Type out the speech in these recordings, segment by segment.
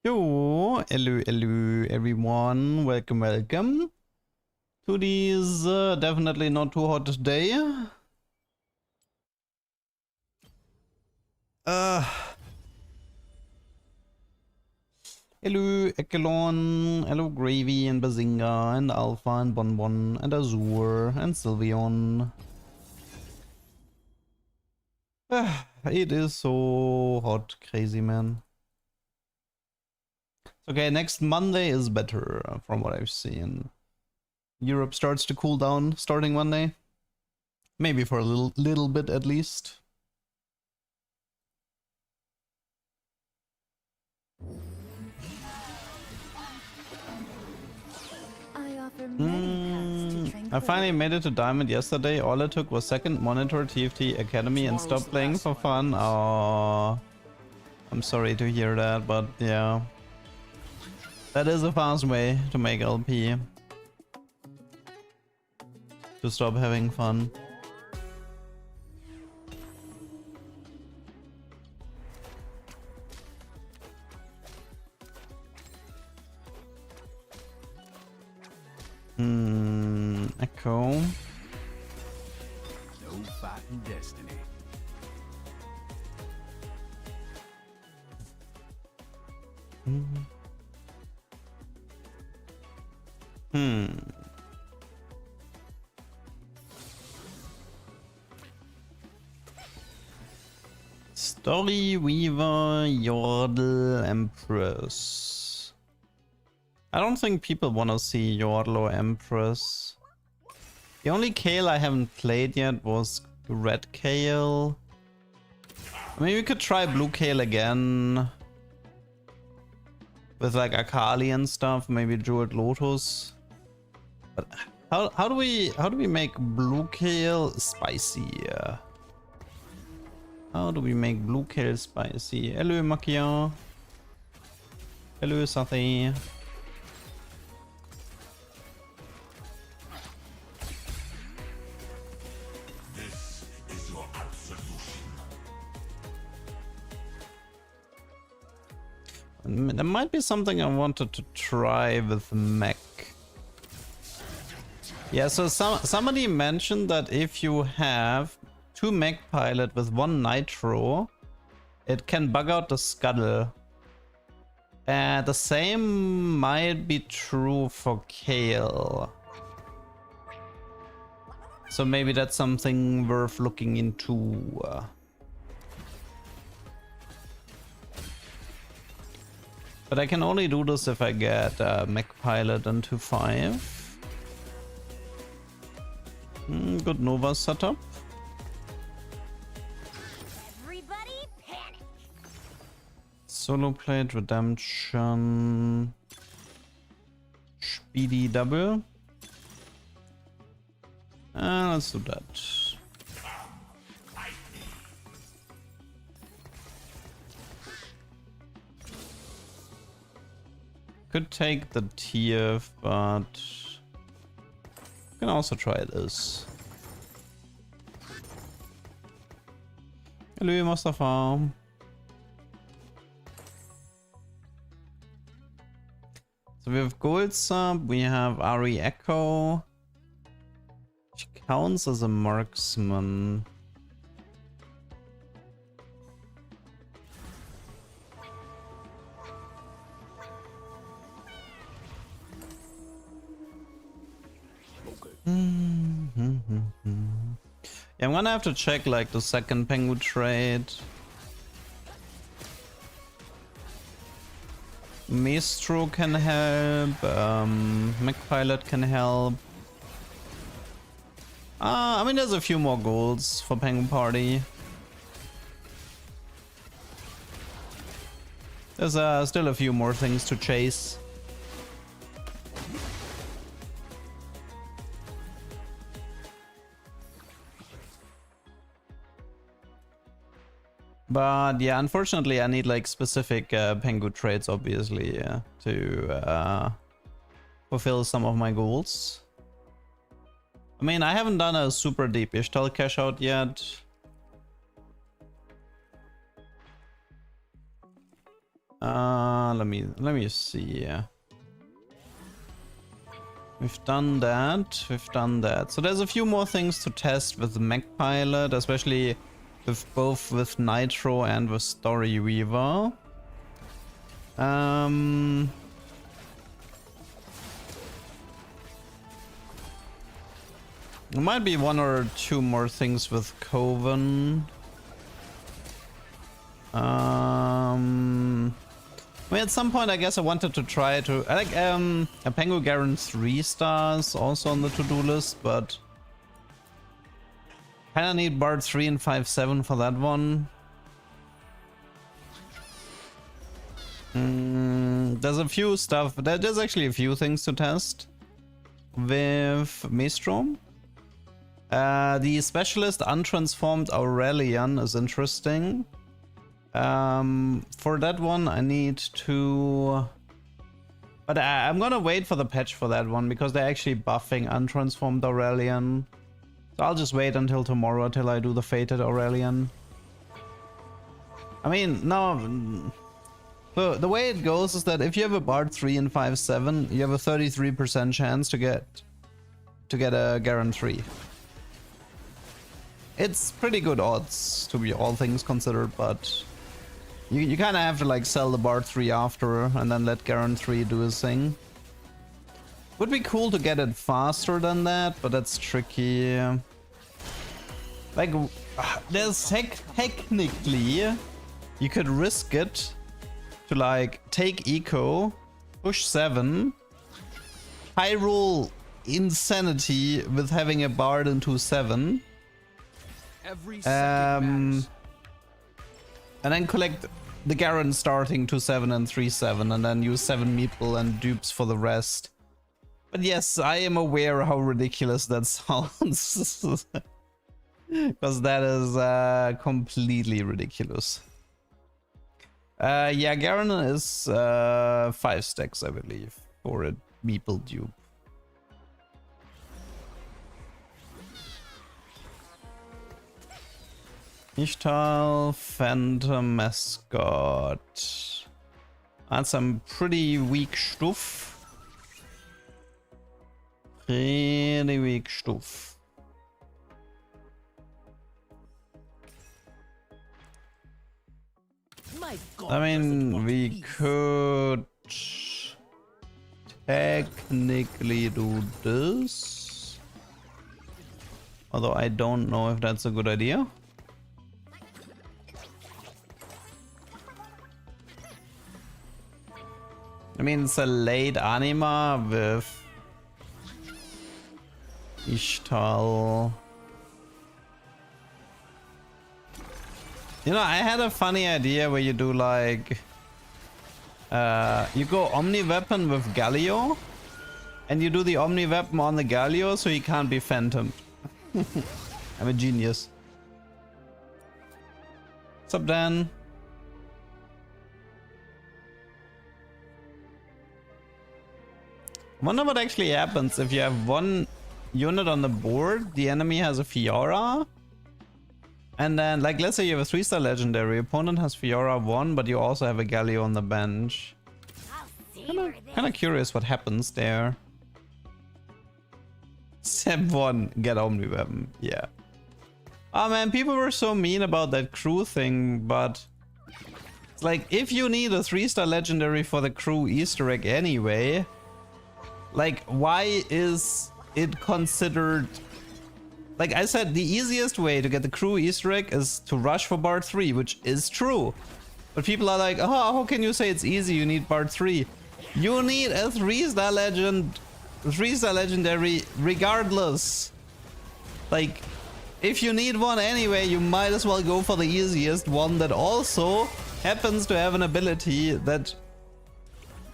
Yo, hello everyone, welcome to this definitely not too hot day. Hello Ekelon, hello Gravy and Bazinga and Alpha and Bonbon and Azure and Sylveon. It is so hot, crazy man. Okay, next Monday is better from what I've seen. Europe starts to cool down starting Monday. Maybe for a little bit at least. I finally made it to Diamond yesterday. All it took was second monitor TFT Academy and stop playing for fun. Oh, I'm sorry to hear that, but yeah. That is a fast way to make LP. To stop having fun. Echo. No fighting destiny. Story Weaver, Yordle, Empress. I don't think people want to see Yordle or Empress. The only Kale I haven't played yet was Red Kale. I mean, we could try Blue Kale again. With like Akali and stuff, maybe Druid Lotus. But how do we make Blue Kale spicy? How do we make Blue Kale spicy? Hello Makia. Hello Sathi. There might be something I wanted to try with Mech. Yeah, so somebody mentioned that if you have 2 Mech Pilot with 1 Nitro, it can bug out the Scuttle. The same might be true for Kale. So maybe that's something worth looking into. But I can only do this if I get Mech Pilot into 5. Good Nova setup. Everybody panic. Solo Plate, Redemption, Speedy Double. Let's do that. Could take the TF, but can also try this. Hello, Mustafa. So we have Gold Sub, we have Ari Echo, which counts as a marksman. Yeah, I'm gonna have to check like the second Pengu trade. Maestro can help, Mech Pilot can help. I mean, there's a few more goals for Pengu Party. There's still a few more things to chase. But yeah, unfortunately, I need like specific Pengu trades, obviously, to fulfill some of my goals. I mean, I haven't done a super deep Ishtal cash out yet. Let me see. We've done that. So there's a few more things to test with the Mech Pilot, especially with both with Nitro and with Story Weaver. There might be one or two more things with Coven. I mean, at some point, I guess I wanted to try to... I like a Pengu Garen 3 stars also on the to-do list, but... Kinda need Bard 3 and 5-7 for that one. There's a few stuff... There's actually a few things to test with Maestrom. The Specialist Untransformed Aurelian is interesting. For that one, I need to... But I'm gonna wait for the patch for that one, because they're actually buffing Untransformed Aurelian. So I'll just wait until tomorrow till I do the Fated Aurelian. I mean, no... So the way it goes is that if you have a Bard 3 and 5-7, you have a 33% chance to get a Garen 3. It's pretty good odds, to be all things considered, but... You kind of have to like sell the Bard 3 after and then let Garen 3 do his thing. Would be cool to get it faster than that, but that's tricky. Like, there's technically, you could risk it to like take Eco, push 7, high roll Insanity with having a Bard into 7. And then collect the Garen starting 2-7 and 3-7, and then use 7 meeple and dupes for the rest. But yes, I am aware how ridiculous that sounds. Because that is completely ridiculous. Yeah, Garen is 5 stacks, I believe, for a meeple dupe. Ishtal, Phantom Mascot. That's some pretty weak stuff. Pretty weak stuff. I mean, we could technically do this. Although I don't know if that's a good idea. I mean, it's a late anima with Ishtal. You know, I had a funny idea where you do like... you go Omni Weapon with Galio, and you do the Omni Weapon on the Galio so he can't be phantomed. I'm a genius. What's up, Dan? Wonder what actually happens if you have one unit on the board, the enemy has a Fiora, and then, like, let's say you have a 3-star legendary, opponent has Fiora 1, but you also have a Galio on the bench. Kinda curious what happens there. Step 1, get Omni Weapon, yeah. Oh man, people were so mean about that crew thing, but... It's like, if you need a 3-star legendary for the crew Easter egg anyway... Like, why is it considered... Like I said, the easiest way to get the crew Easter egg is to rush for Bard 3, which is true. But people are like, oh, how can you say it's easy? You need Bard 3. You need a 3-star legendary regardless. Like, if you need one anyway, you might as well go for the easiest one that also happens to have an ability that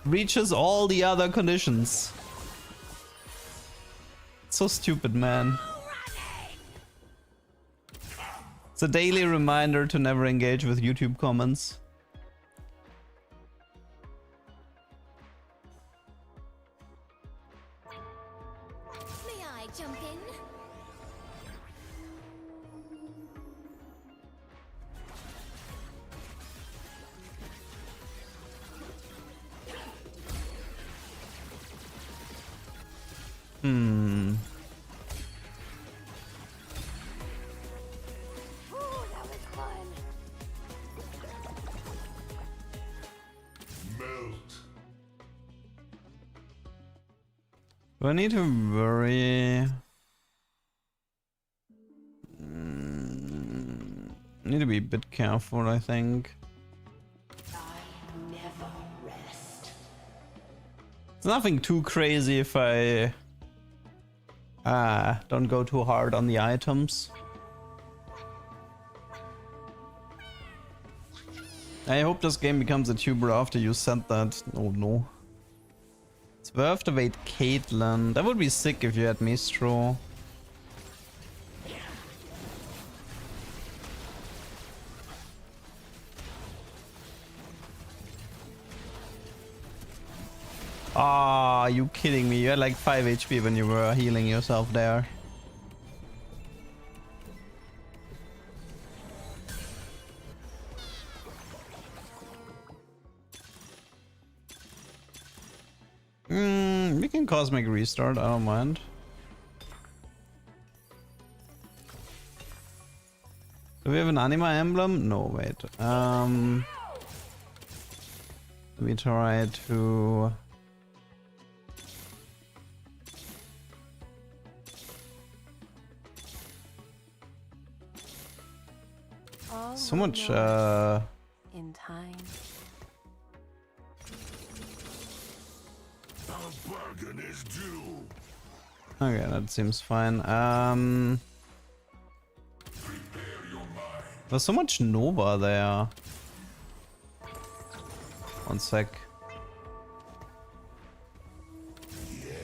reaches all the other conditions. So stupid, man. It's a daily reminder to never engage with YouTube comments. May I jump in? Hmm. Ooh, that was fun. Do I need to worry? Need to be a bit careful, I think. It's nothing too crazy if I don't go too hard on the items. I hope this game becomes a tuber after you said that. Oh no. It's worth to wait Caitlyn. That would be sick if you had Mistro. Ah, you kidding me? You had like 5 HP when you were healing yourself there. We can Cosmic Restart, I don't mind. Do we have an Anima emblem? No, wait. Let me try to... So much, in time. Okay, that seems fine. There's so much Nova there. One sec.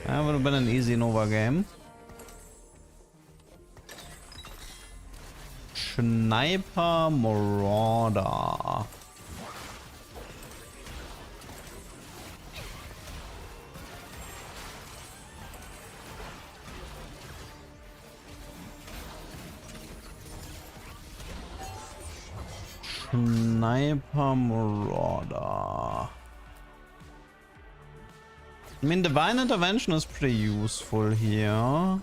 That would have been an easy Nova game. Sniper Marauder. Sniper Marauder. I mean, Divine Intervention is pretty useful here.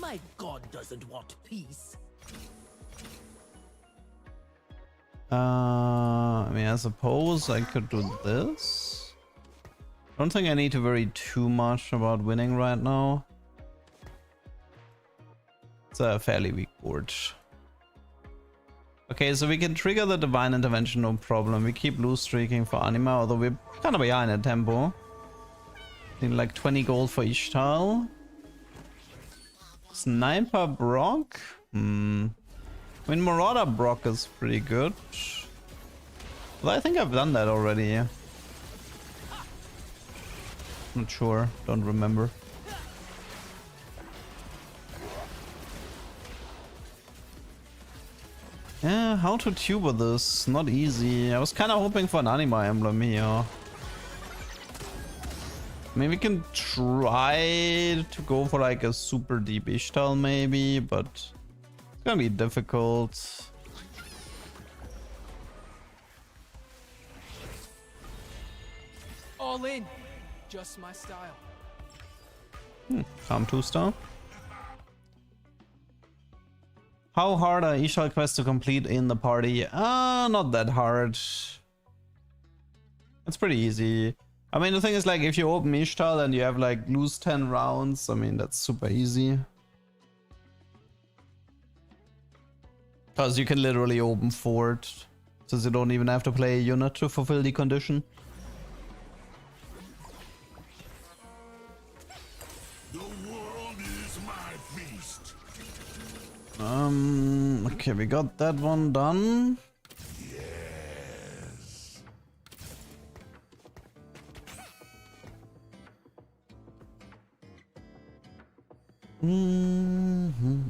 My god doesn't want peace. I mean, I suppose I could do this. I don't think I need to worry too much about winning right now. It's a fairly weak board. Okay, so we can trigger the Divine Intervention, no problem. We keep loose streaking for Anima, although we're kind of behind at tempo. Need like 20 gold for each tile. Sniper Brock? I mean, Marauder Brock is pretty good. But I think I've done that already. Not sure, don't remember. Yeah, how to tuber this? Not easy. I was kind of hoping for an Anima emblem here. I mean, we can try to go for like a super deep Ishtal maybe, but it's gonna be difficult. All in. Just my style. Calm 2-star. How hard are Ishtal quests to complete in the party? Not that hard. It's pretty easy. I mean, the thing is, like, if you open Ishtal and you have like lose 10 rounds, I mean, that's super easy. Because you can literally open Fort, since you don't even have to play a unit to fulfill the condition. The world is my feast. Okay, we got that one done. Yes.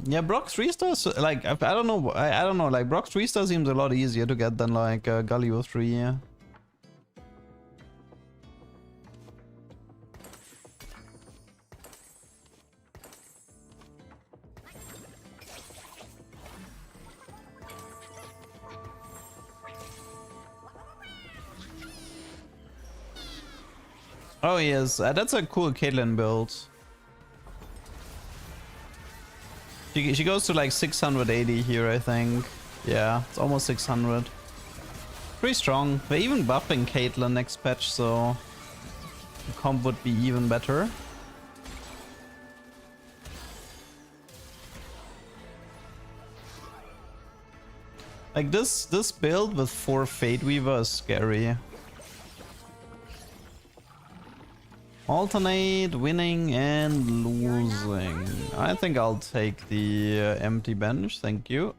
Yeah, Brock 3 stars, like, I don't know, I don't know, like, Brock 3 star seems a lot easier to get than, like, Galio 3, yeah. Oh yes, that's a cool Caitlyn build. She goes to like 680 here, I think. Yeah, it's almost 600. Pretty strong. They're even buffing Caitlyn next patch, so the comp would be even better. Like this build with 4 Fate Weaver is scary. Alternate winning and losing. I think I'll take the empty bench, thank you.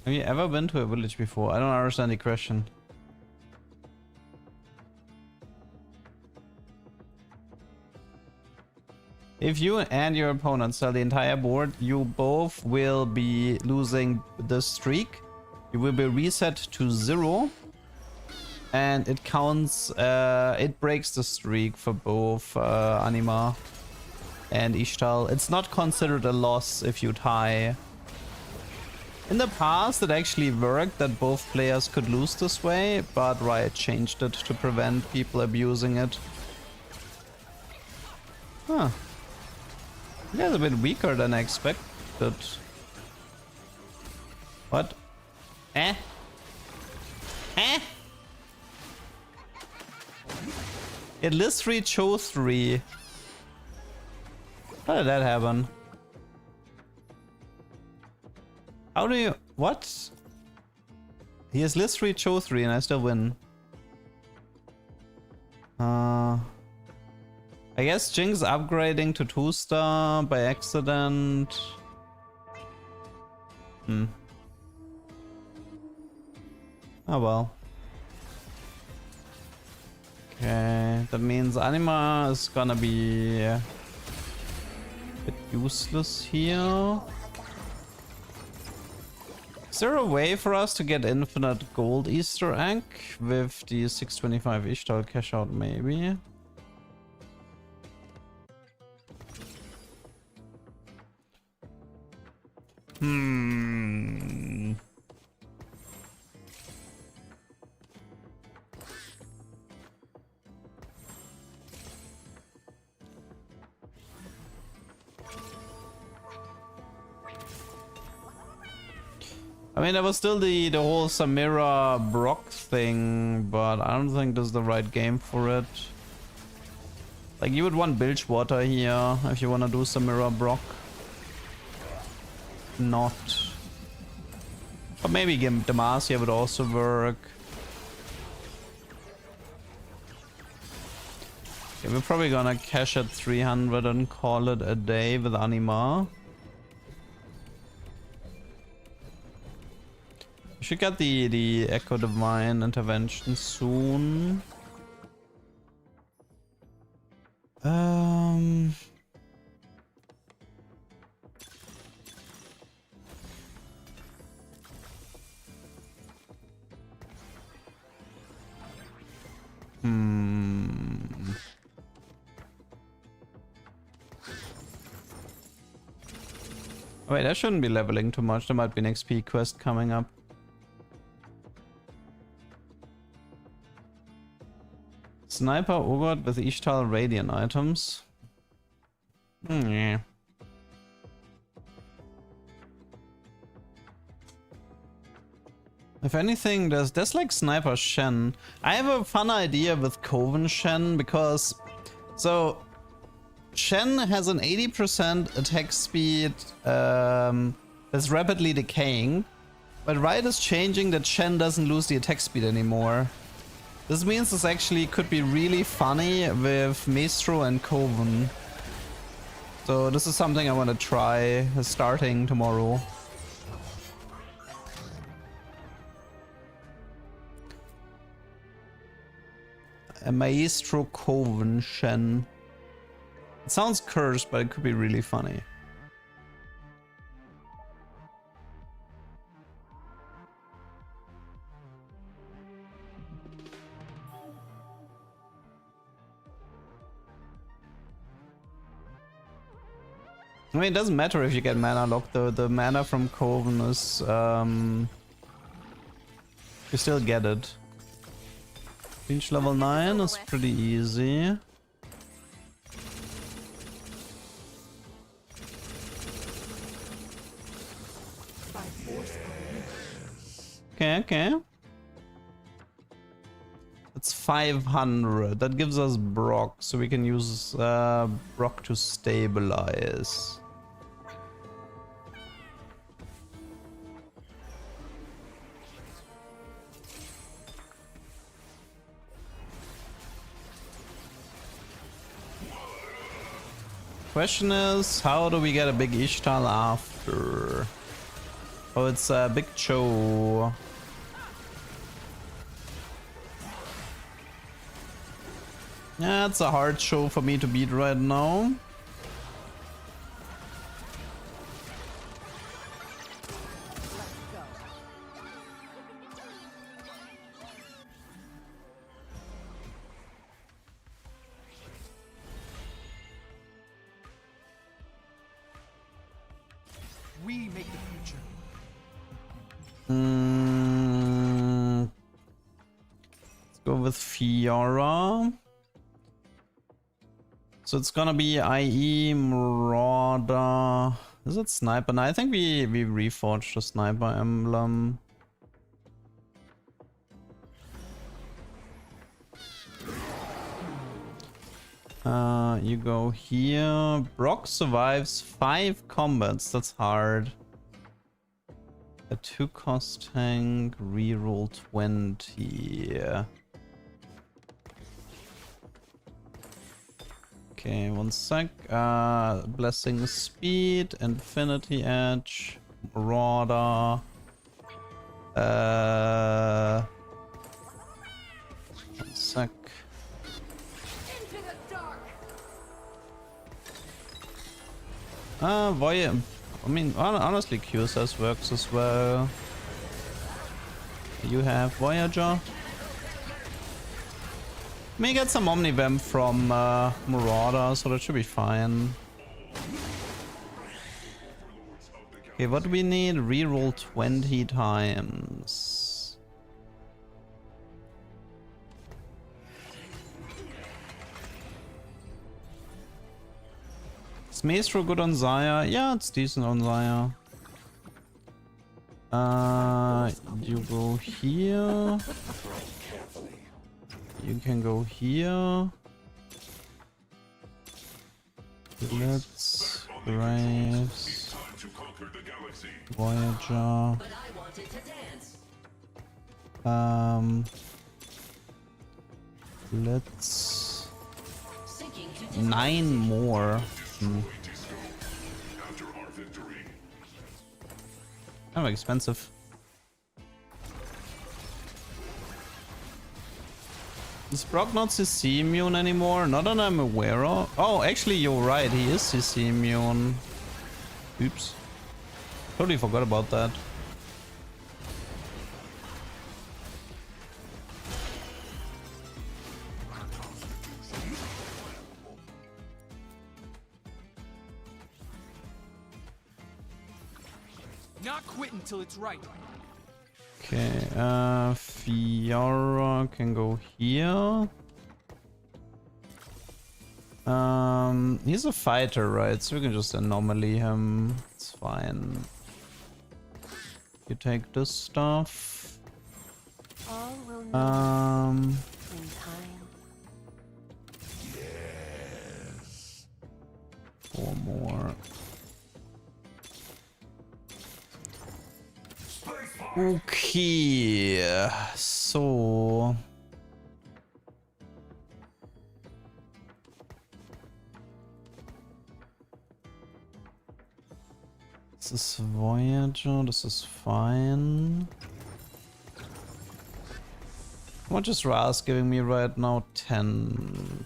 Have you ever been to a village before? I don't understand the question. If you and your opponent sell the entire board, you both will be losing the streak. You will be reset to 0. And it counts, it breaks the streak for both Anima and Ishtal. It's not considered a loss if you tie. In the past, it actually worked that both players could lose this way, but Riot changed it to prevent people abusing it. Huh. Yeah, it's a bit weaker than I expected. What? Eh? Eh? It lists 3, chose 3. How did that happen? How do you... What? He has list 3, chose 3 and I still win. I guess Jinx upgrading to 2-star by accident. Oh well. Okay, that means Anima is gonna be a bit useless here. Is there a way for us to get infinite gold Easter egg with the 625 Ishtal cash out maybe? I mean, there was still the whole Samira Brock thing, but I don't think this is the right game for it. Like, you would want Bilgewater here if you want to do Samira Brock. Not. But maybe Demacia would also work. Okay, we're probably gonna cash at 300 and call it a day with Anima. We should get the Echo Divine intervention soon. Wait, I shouldn't be leveling too much. There might be an XP quest coming up. Sniper Ogre with Ishtal Radiant items. Yeah. If anything, there's like Sniper Shen. I have a fun idea with Coven Shen because... So... Shen has an 80% attack speed that's rapidly decaying. But Riot is changing that Shen doesn't lose the attack speed anymore. This means this actually could be really funny with Maestro and Coven. So this is something I want to try starting tomorrow. A Maestro Coven Shen. It sounds cursed, but it could be really funny. I mean, it doesn't matter if you get mana lock, though. The mana from Coven is... you still get it. Reach level 9 is pretty easy. Okay, okay. It's 500. That gives us Brock, so we can use Brock to stabilize. Question is, how do we get a big Ishtal after? Oh, it's a big Cho. Yeah, it's a hard show for me to beat right now. We make the future. Let's go with Fiora. So it's gonna be IE, Marauder. Is it Sniper? No, I think we reforged the Sniper emblem. You go here. Brock survives 5 combats. That's hard. A 2-cost tank, reroll 20. Okay, one sec. Blessing Speed, Infinity Edge, Marauder. One sec. Voyager. I mean, honestly, QSS works as well. You have Voyager. May get some Omnivamp from Marauder, so that should be fine. Okay, what do we need? Reroll 20 times. Is Maestro good on Zaya? Yeah, it's decent on Zaya. You go here. You can go here. Let's Graves. Voyager. Let's 9 more. Kind of expensive. Is Brock not CC immune anymore? Not that I'm aware of. Oh, actually, you're right. He is CC immune. Oops. Totally forgot about that. Not quit until it's right. Okay, Fiora can go here. He's a fighter, right? So we can just anomaly him. It's fine. You take this stuff. All will know in time. 4 more. Okay, so this is Voyager, this is fine. How much is Raz giving me right now? 10.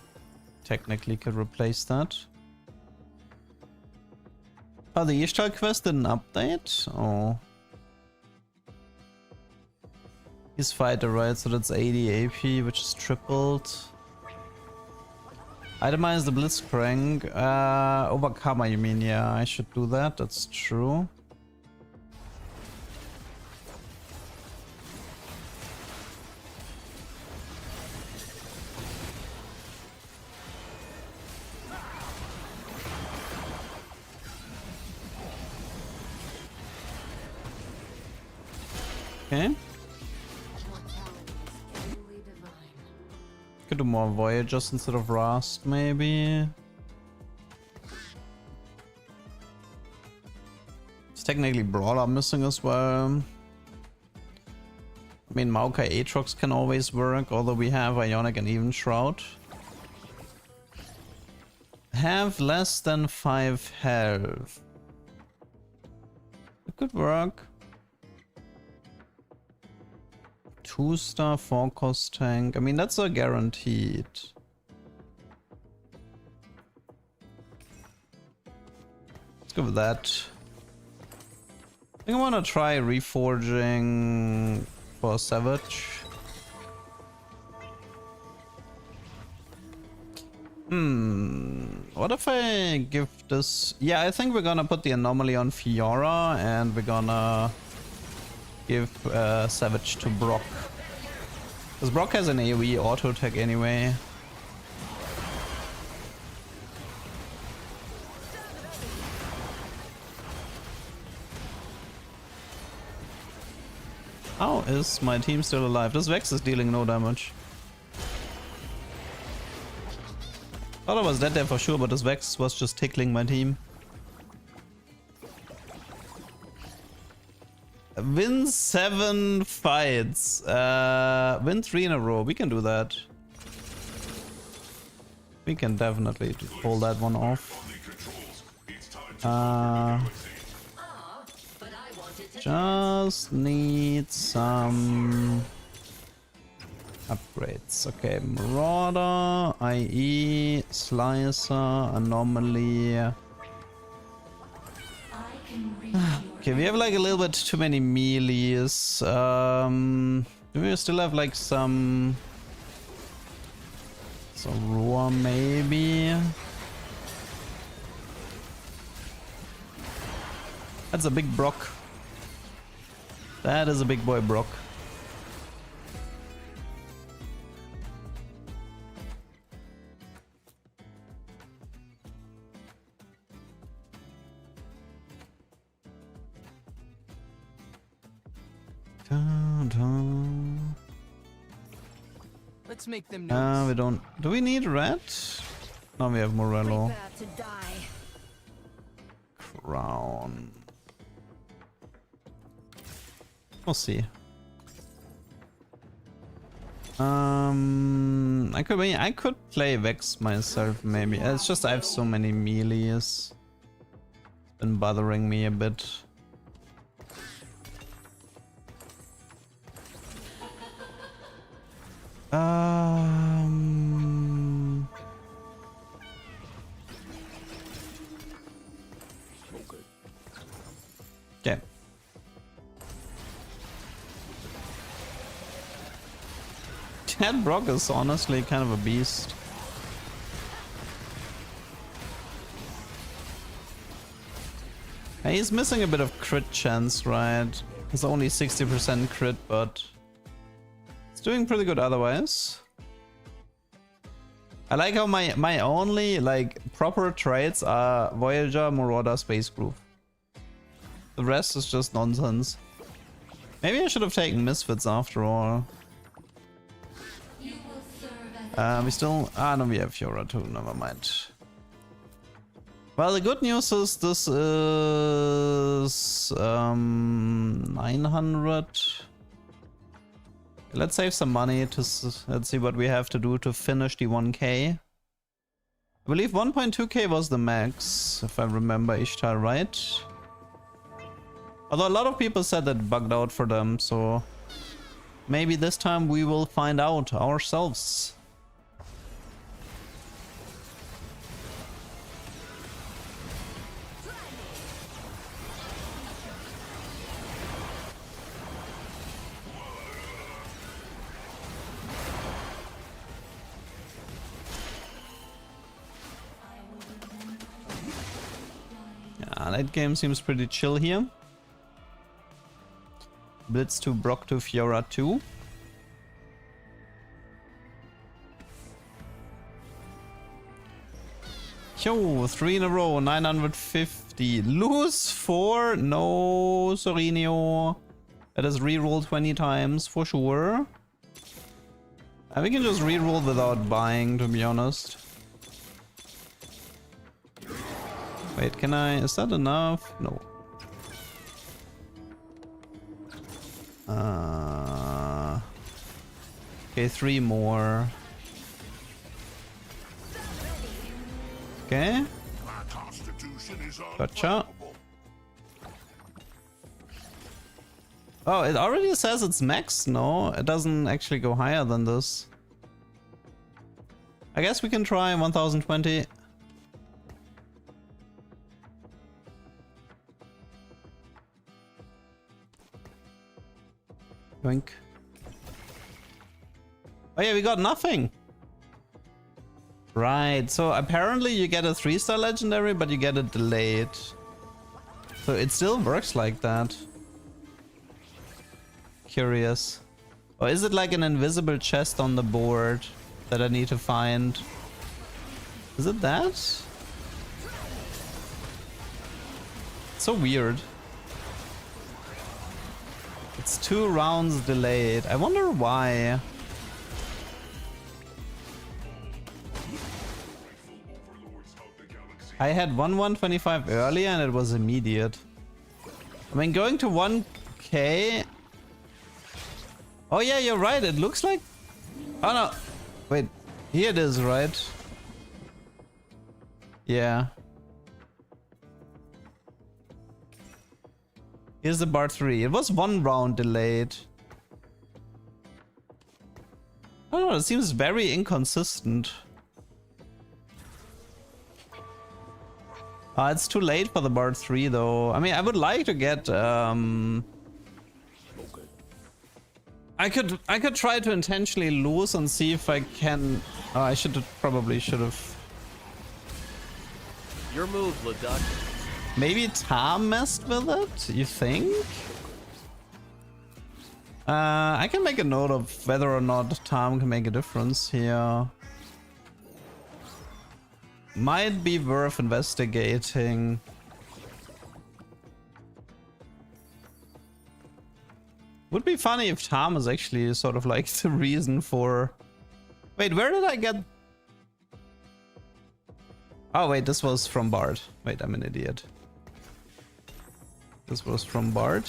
Technically could replace that. Oh, the Ishtar quest didn't update? Oh. He's fighter, right? So that's 80 AP, which is tripled. Itemize the Blitzcrank. Overcomer, you mean? Yeah, I should do that. That's true. Okay. Could do more Voyagers instead of Rust, maybe. It's technically Brawler missing as well. I mean, Maokai Aatrox can always work, although we have Ionic and even Shroud. Have less than 5 health. It could work. 2-star 4-cost tank. I mean, that's a guaranteed. Let's go with that. I think I want to try reforging for Savage. What if I give this... Yeah, I think we're gonna put the anomaly on Fiora and we're gonna give Savage to Brock. Because Brock has an AoE auto attack anyway. How is my team still alive? This Vex is dealing no damage. Thought I was dead there for sure, but this Vex was just tickling my team. Win 7 fights. Win 3 in a row. We can do that. We can definitely pull that one off. Just need some upgrades. Okay, Marauder, IE, Slicer, Anomaly. Okay, we have like a little bit too many melees. Do we still have like some Roar maybe? That's a big Brock. That is a big boy Brock. Let's make them notice. We don't. Do we need red? No, we have Morello. Crown. We'll see. I could play Vex myself maybe. It's just I have so many melees. It's been bothering me a bit. Okay. That Brock is honestly kind of a beast. He's missing a bit of crit chance, right? It's only 60% crit, but it's doing pretty good otherwise. I like how my only like proper traits are Voyager, Marauder, Space Groove. The rest is just nonsense. Maybe I should have taken Misfits after all. We still... no, we have Fiora too, never mind. Well, the good news is this is 900. Let's save some money to let's see what we have to do to finish the 1k. I believe 1.2k was the max, if I remember Ishtar right. Although a lot of people said that bugged out for them, so maybe this time we will find out ourselves. Late game seems pretty chill here. Blitz to Brock to Fiora 2. Yo, 3 in a row, 950. Lose 4? No, Sorinio. Let us reroll 20 times for sure. And we can just reroll without buying, to be honest. Wait, can I? Is that enough? No. Okay, 3 more. Okay. My constitution is Gotcha. unflappable. Oh, it already says it's max? No, it doesn't actually go higher than this. I guess we can try 1020. Yoink. Oh yeah, we got nothing. Right, so apparently you get a 3-star legendary, but you get it delayed. So it still works like that. Curious. Or is it like an invisible chest on the board that I need to find? Is it that? So weird. It's 2 rounds delayed. I wonder why. I had 125 earlier and it was immediate. I mean, going to 1k. Oh yeah, you're right. It looks like... Oh no. Wait. Here it is, right? Yeah. Here's the bar 3. It was 1 round delayed. I don't know. It seems very inconsistent. It's too late for the bar 3 though. I mean, I would like to get... I could try to intentionally lose and see if I can. I probably should have. Your move, Leduc. Maybe Tom messed with it. You think? I can make a note of whether or not Tom can make a difference here. Might be worth investigating. Would be funny if Tom is actually sort of like the reason for... Wait, where did I get... Oh wait, this was from Bard. Wait, I'm an idiot. This was from Bard.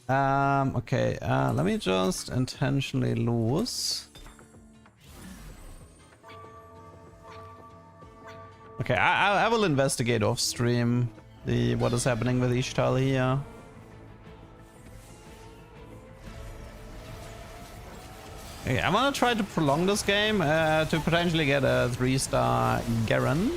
Okay, let me just intentionally lose. Okay, I will investigate off stream what is happening with Ishtal here. Okay, I'm gonna try to prolong this game to potentially get a 3-star Garen.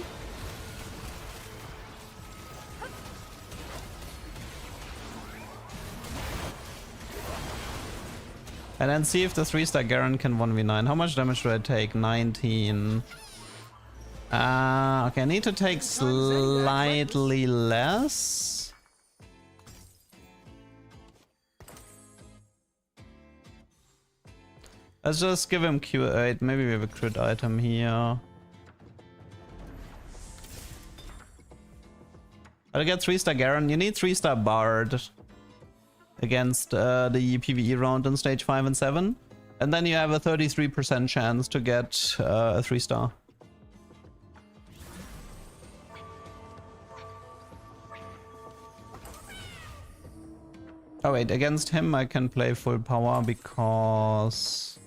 And then see if the 3-star Garen can 1v9. How much damage do I take? 19. Okay, I need to take slightly less. Let's just give him Q8. Maybe we have a crit item here. I'll get 3-star Garen. You need 3-star Bard against the PvE round in stage 5 and 7. And then you have a 33% chance to get a 3-star. Oh wait, against him I can play full power because...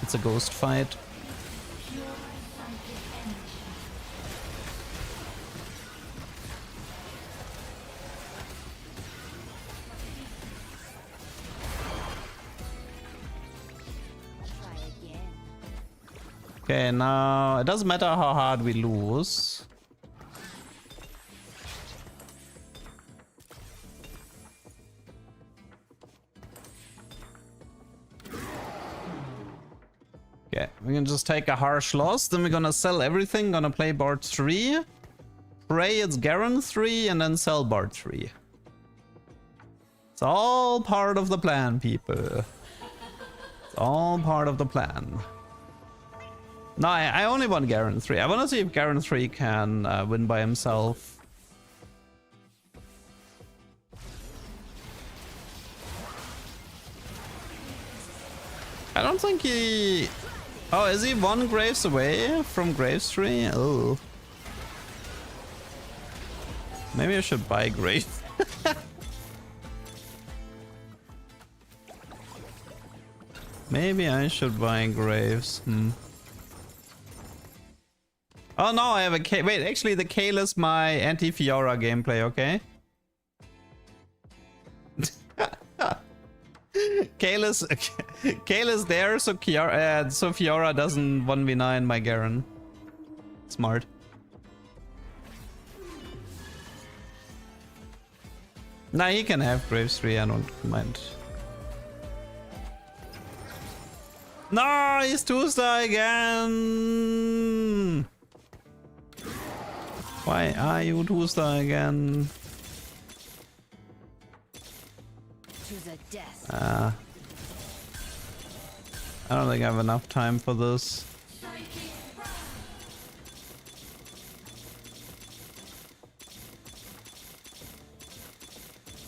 it's a ghost fight. Okay, now it doesn't matter how hard we lose. Okay, we can just take a harsh loss, then we're gonna sell everything, gonna play Bard 3, pray it's Garen 3, and then sell Bard 3. It's all part of the plan, people. It's all part of the plan. No, I only want Garen 3. I want to see if Garen 3 can win by himself. I don't think he... Oh, is he one Graves away from Graves 3? Oh. Maybe I should buy Graves. Maybe I should buy Graves. Oh no, I have a K. Wait, actually the Kale is my anti-Fiora gameplay, okay? Kale is there, so Fiora doesn't 1v9 my Garen. Smart. Nah, he can have Graves 3, I don't mind. No, he's 2-star again! Why are you 2-star again? To the death. I don't think I have enough time for this.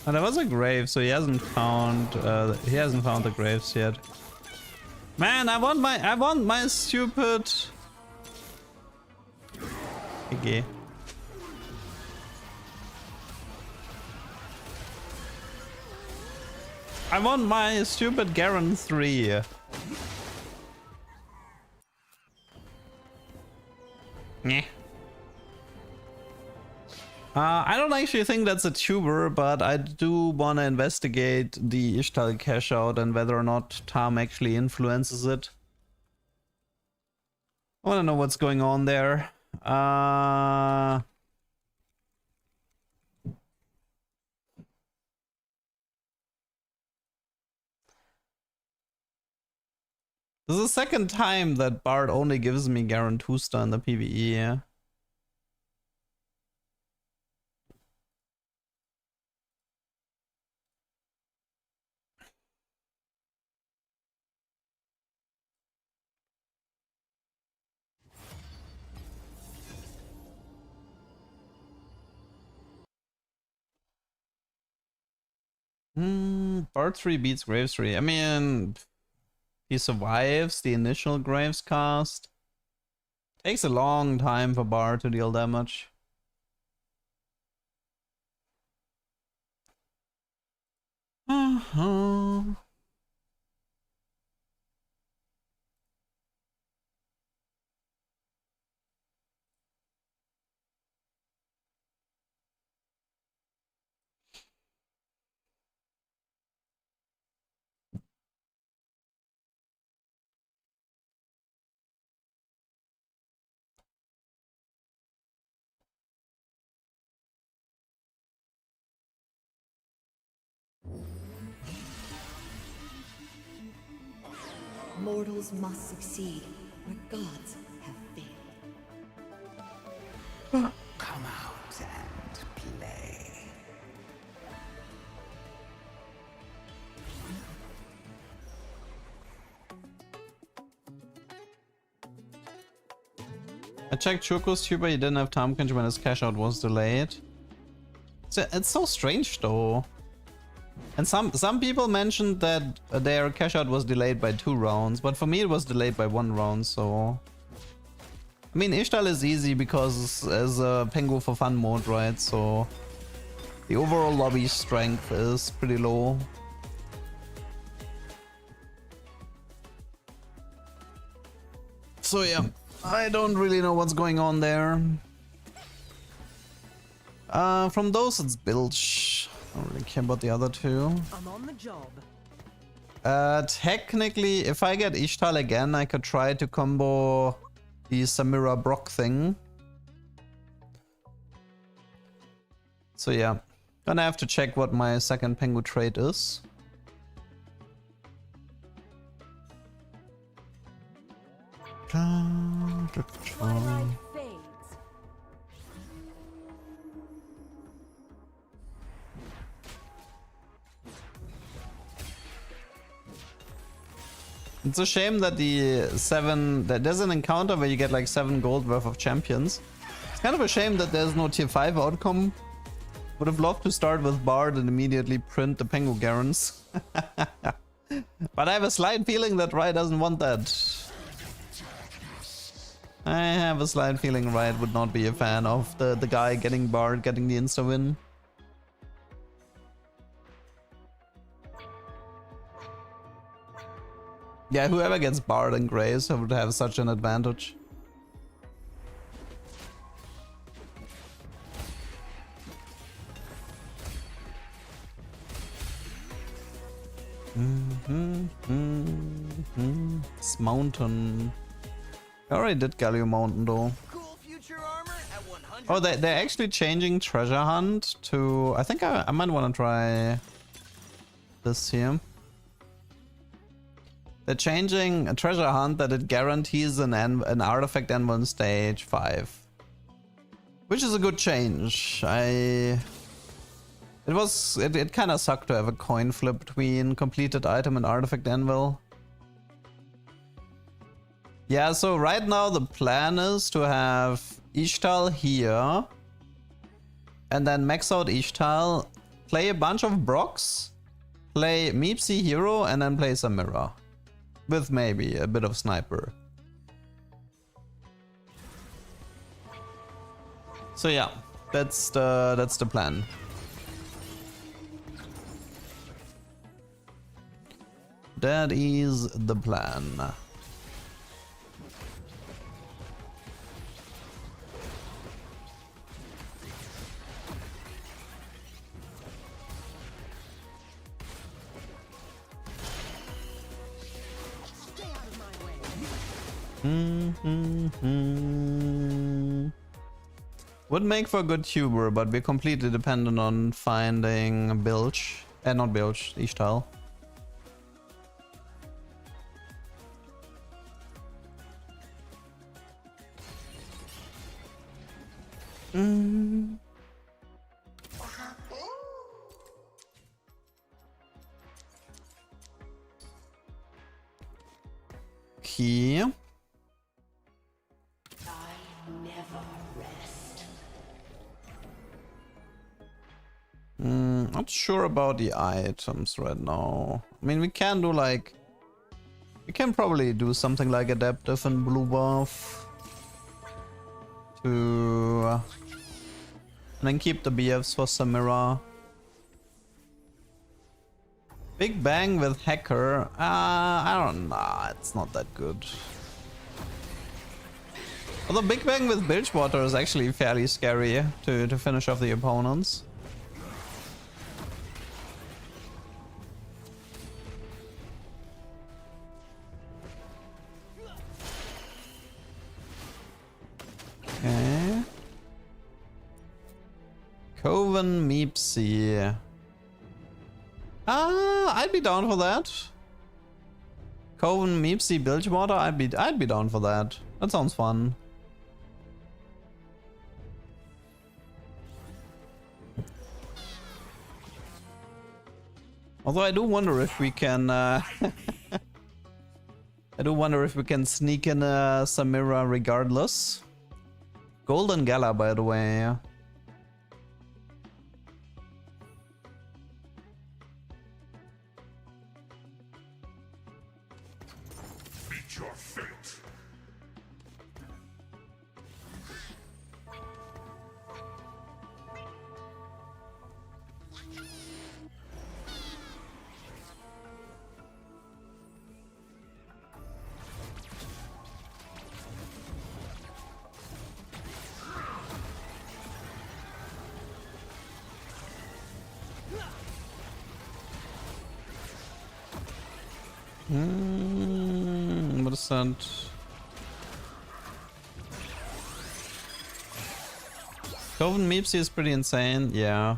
Oh, there was a grave, so he hasn't found the graves yet. Man, I want my stupid. Okay. I want my stupid Garen 3. Nyeh. I don't actually think that's a tuber, but I do want to investigate the Ishtal cash out and whether or not Tam actually influences it. I want to know what's going on there. This is the second time that Bard only gives me Garen 2-star in the PvE, yeah. Bard 3 beats Graves 3. I mean, he survives the initial Graves cast. Takes a long time for Bard to deal damage. Mortals must succeed where gods have failed. Come out and play. I checked Choco's tuber, he didn't have time crunch when his cash out was delayed. It's so strange though. And some people mentioned that their cash out was delayed by 2 rounds, but for me it was delayed by 1 round, so... I mean, Ishtal is easy because as a Pengu for fun mode, right? So the overall lobby strength is pretty low. So yeah, I don't really know what's going on there. From those it's Bilge. I don't really care about the other two. I'm on the job. Technically, if I get Ishtal again, I could try to combo the Samira Brock thing. So yeah, gonna have to check what my second Pengu trait is. Twilight fades. It's a shame that that there's an encounter where you get like 7 gold worth of champions. It's kind of a shame that there's no tier 5 outcome. Would have loved to start with Bard and immediately print the Pengu Garens. But I have a slight feeling that Riot doesn't want that. I have a slight feeling Riot would not be a fan of the guy getting barred, getting the insta-win. Yeah, whoever gets barred and Grace would have such an advantage. It's Mountain. I already did Galio Mountain though. Cool future armor at 100. Oh, they're actually changing Treasure Hunt to... I think I might want to try this here. They're changing a Treasure Hunt that it guarantees an artifact anvil in stage 5. Which is a good change. It kind of sucked to have a coin flip between completed item and artifact anvil. Yeah, so right now the plan is to have Ishtal here and then max out Ishtal, play a bunch of Brox, play Meepsy Hero and then play Samira. With maybe a bit of Sniper. So yeah, that's the plan. That is the plan. Would make for a good tuber, but we're completely dependent on finding Bilge. Not Bilge, Ishtal. Okay. Not sure about the items right now. I mean, we can do like... We can probably do something like Adaptive and Blue Buff. And then keep the BFs for Samira. Big Bang with Hacker. I don't know. It's not that good. Although Big Bang with Bilgewater is actually fairly scary to finish off the opponents. Okay. Coven Meepsy. I'd be down for that. Coven Meepsy Bilgewater, I'd be down for that. That sounds fun. Although I do wonder if we can I do wonder if we can sneak in a Samira regardless. Golden Gala, by the way. Meet your fate. What is that? Coven Meepsy is pretty insane, yeah.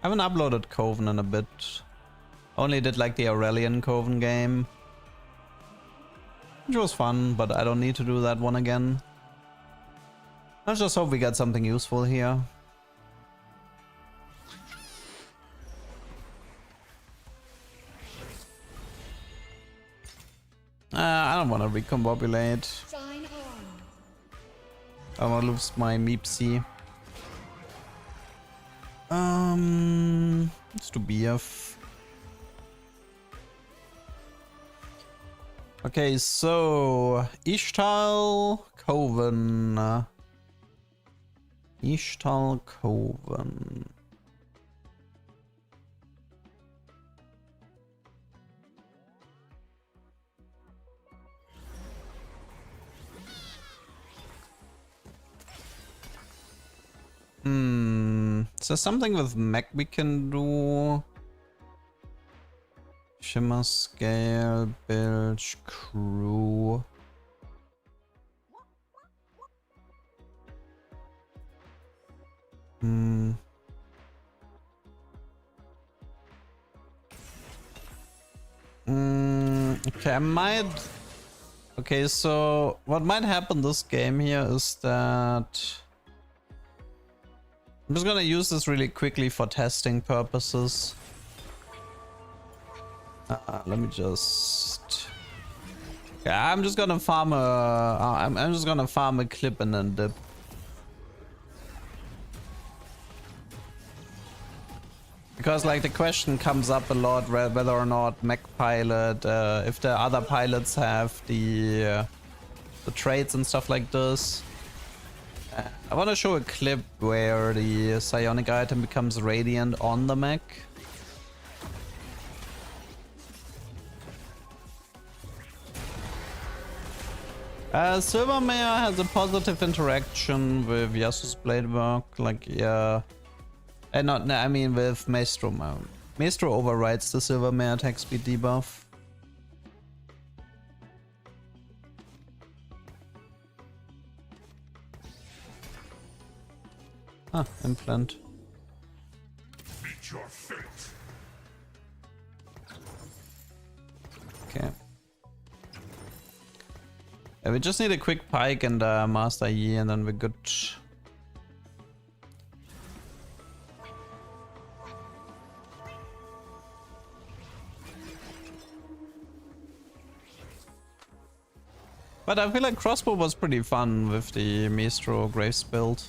I haven't uploaded Coven in a bit. Only did like the Aurelian Coven game. Which was fun, but I don't need to do that one again. I just hope we get something useful here. I don't want to recombobulate. Sign on. I want to lose my Meepsy. Let's do BF. Okay, so Ishtal Coven. Ishtal Coven. Is there something with mech we can do? Shimmer scale, bilge, crew. Okay, I might... Okay, so what might happen this game here is that... I'm just gonna use this really quickly for testing purposes. Let me just... Yeah, I'm just gonna farm a... I'm just gonna farm a clip and then dip. Because like the question comes up a lot whether or not Mech Pilot, if the other pilots have the traits and stuff like this. I want to show a clip where the psionic item becomes radiant on the mech. Silvermare has a positive interaction with Yasu's blade work, like yeah. I mean with Maestro mount. Maestro overrides the Silvermare attack speed debuff. Ah, implant. Meet your fate. Okay. Yeah, we just need a quick pike and Master Yi and then we're good. But I feel like crossbow was pretty fun with the Maestro Graves build.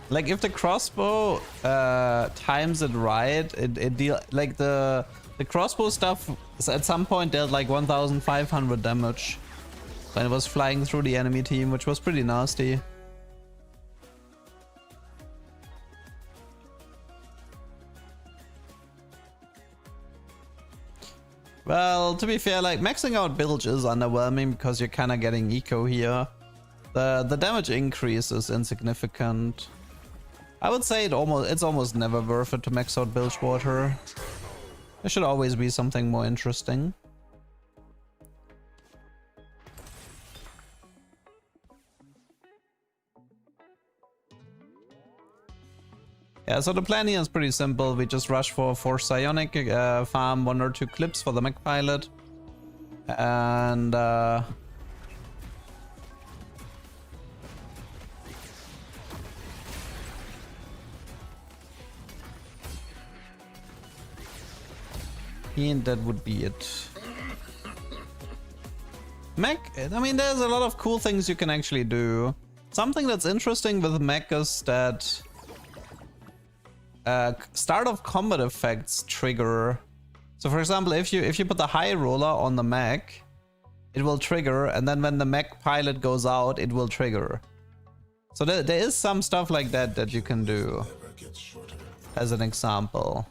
Like if the crossbow times it right, it deal like the crossbow stuff at some point dealt like 1,500 damage when it was flying through the enemy team, which was pretty nasty. Well, to be fair, like maxing out bilge is underwhelming because you're kind of getting eco here. The damage increase is insignificant. I would say it's almost never worth it to max out bilge water. There should always be something more interesting. Yeah, so the plan here is pretty simple. We just rush for 4 psionic, farm 1 or 2 clips for the Mech Pilot, and and that would be it. Mech, I mean, there's a lot of cool things you can actually do. Something that's interesting with mech is that start of combat effects trigger. So for example, if you put the high roller on the mech, it will trigger, and then when the Mech Pilot goes out, it will trigger. So there is some stuff like that that you can do as an example.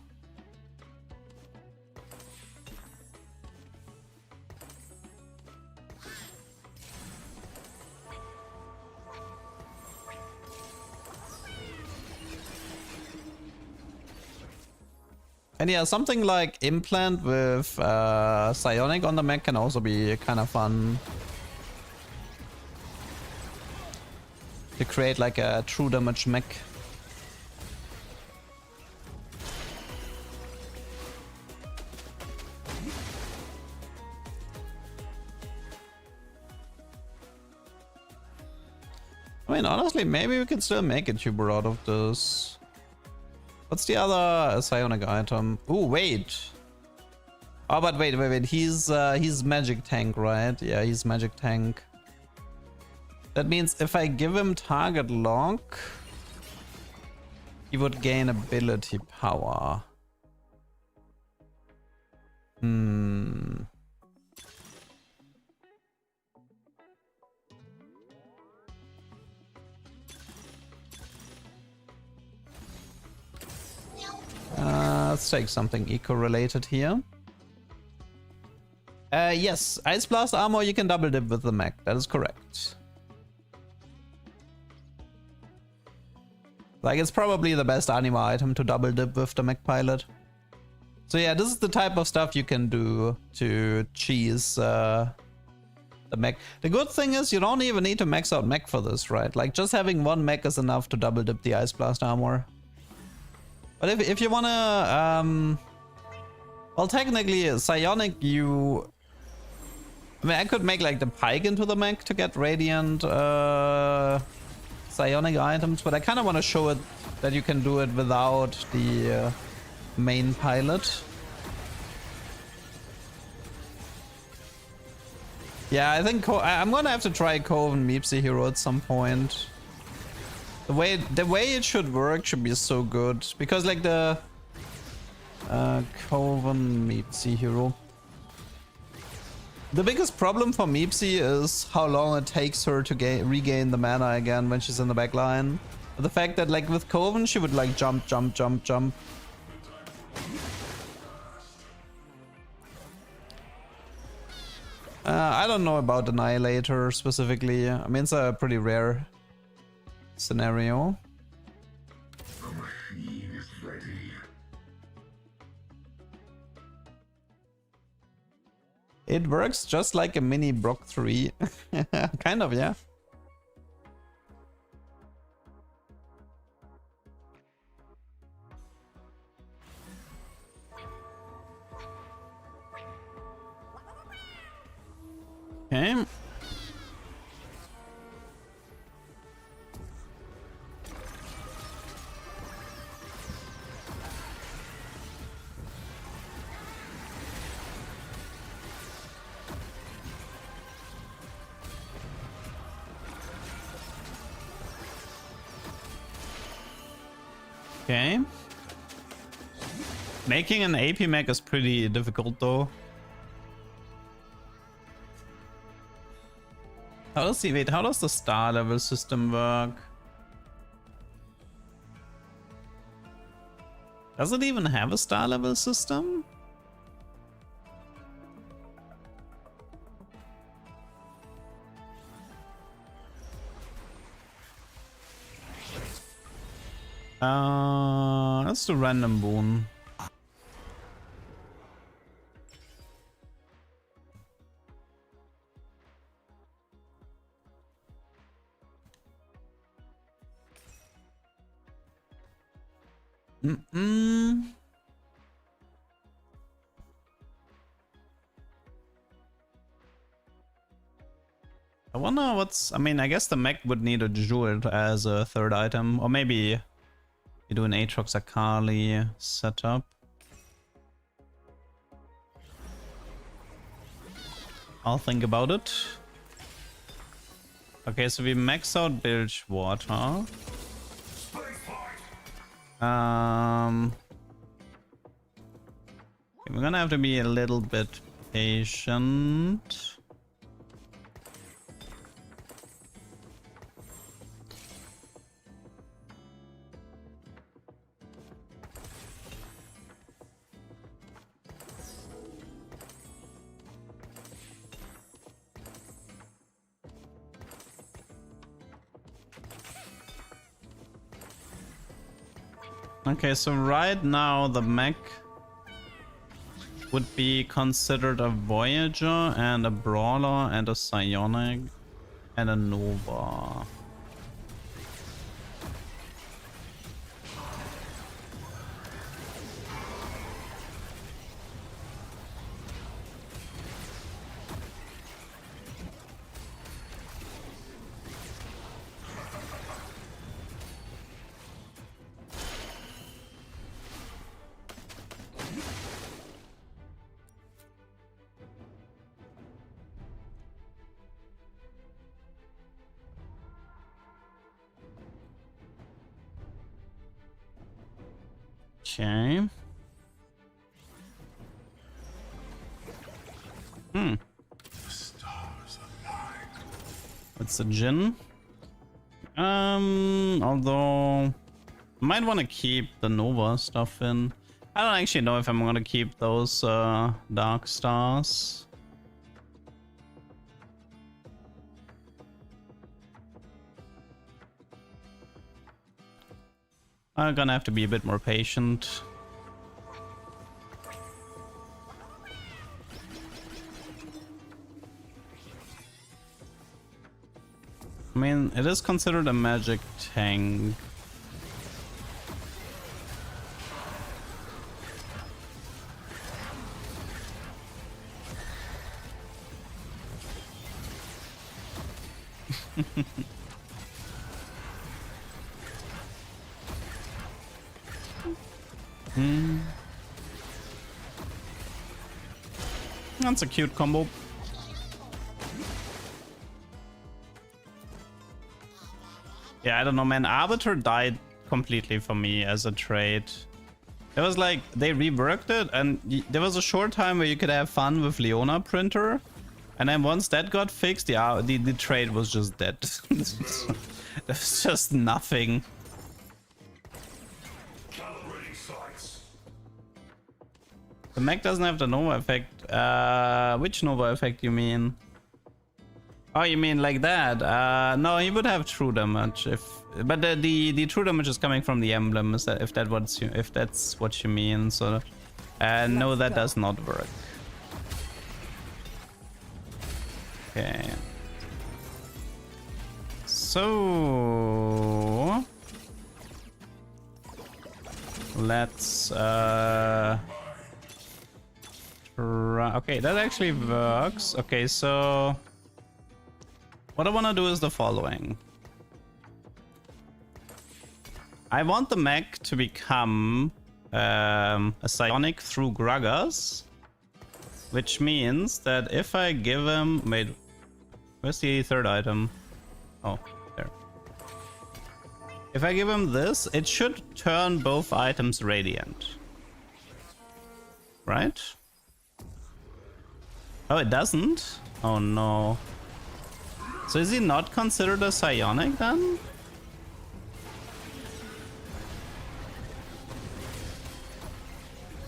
And yeah, something like implant with psionic on the mech can also be kind of fun. To create like a true damage mech. I mean, honestly, maybe we can still make a tuber out of this. What's the other psionic item? Ooh, wait. Oh, but wait. He's magic tank, right? Yeah, he's magic tank. That means if I give him target lock, he would gain ability power. Hmm. Let's take something eco-related here. Yes, Ice Blast armor you can double dip with the mech. That is correct. Like, it's probably the best anima item to double dip with the Mech Pilot. So yeah, this is the type of stuff you can do to cheese the mech. The good thing is you don't even need to max out mech for this, right? Like, just having one mech is enough to double dip the Ice Blast armor. But if you wanna, well, technically, Psionic, I mean, I could make like the Pike into the mech to get Radiant Psionic items, but I kind of want to show it that you can do it without the main pilot. Yeah, I think I'm gonna have to try Coven Meepsy Hero at some point. The way it should work should be so good, because like the Coven Meepsy Hero. The biggest problem for Meepsy is how long it takes her to regain the mana again when she's in the back line. But the fact that like with Coven she would like jump. I don't know about Annihilator specifically. I mean, it's a pretty rare scenario. The machine is ready. It works just like a mini Brock 3. Kind of, yeah. Okay. Okay. Making an AP mech is pretty difficult though. How does the star level system work? Does it even have a star level system? Let's do random boon. I wonder what's... I mean, I guess the mech would need a jewel as a third item. Or maybe you do an Aatrox Akali setup. I'll think about it. Okay, so we max out Bilge Water. We're gonna have to be a little bit patient. Okay, so right now the mech would be considered a Voyager and a Brawler and a Psionic and a Nova. Okay. It's a Jin. Although might want to keep the Nova stuff in. I don't actually know if I'm gonna keep those Dark Stars. I'm gonna have to be a bit more patient. I mean, it is considered a magic tank. That's a cute combo. Yeah, I don't know, man. Arbiter died completely for me as a trade. It was like they reworked it, and there was a short time where you could have fun with Leona Printer, and then once that got fixed, the trade was just dead. There's just nothing. Calibrating sights. The mech doesn't have the Nova effect. Which Nova effect you mean? Oh, you mean like that? No, he would have true damage but the true damage is coming from the emblem. Is that if that's what you mean? So, no, that does not work. Okay. So let's try. Okay, that actually works. Okay, so what I want to do is the following. I want the mech to become a psionic through Gragas, which means that if I give him... Wait, where's the third item? Oh, there. If I give him this, it should turn both items radiant. Right? Oh, it doesn't? Oh no. So is he not considered a psionic then?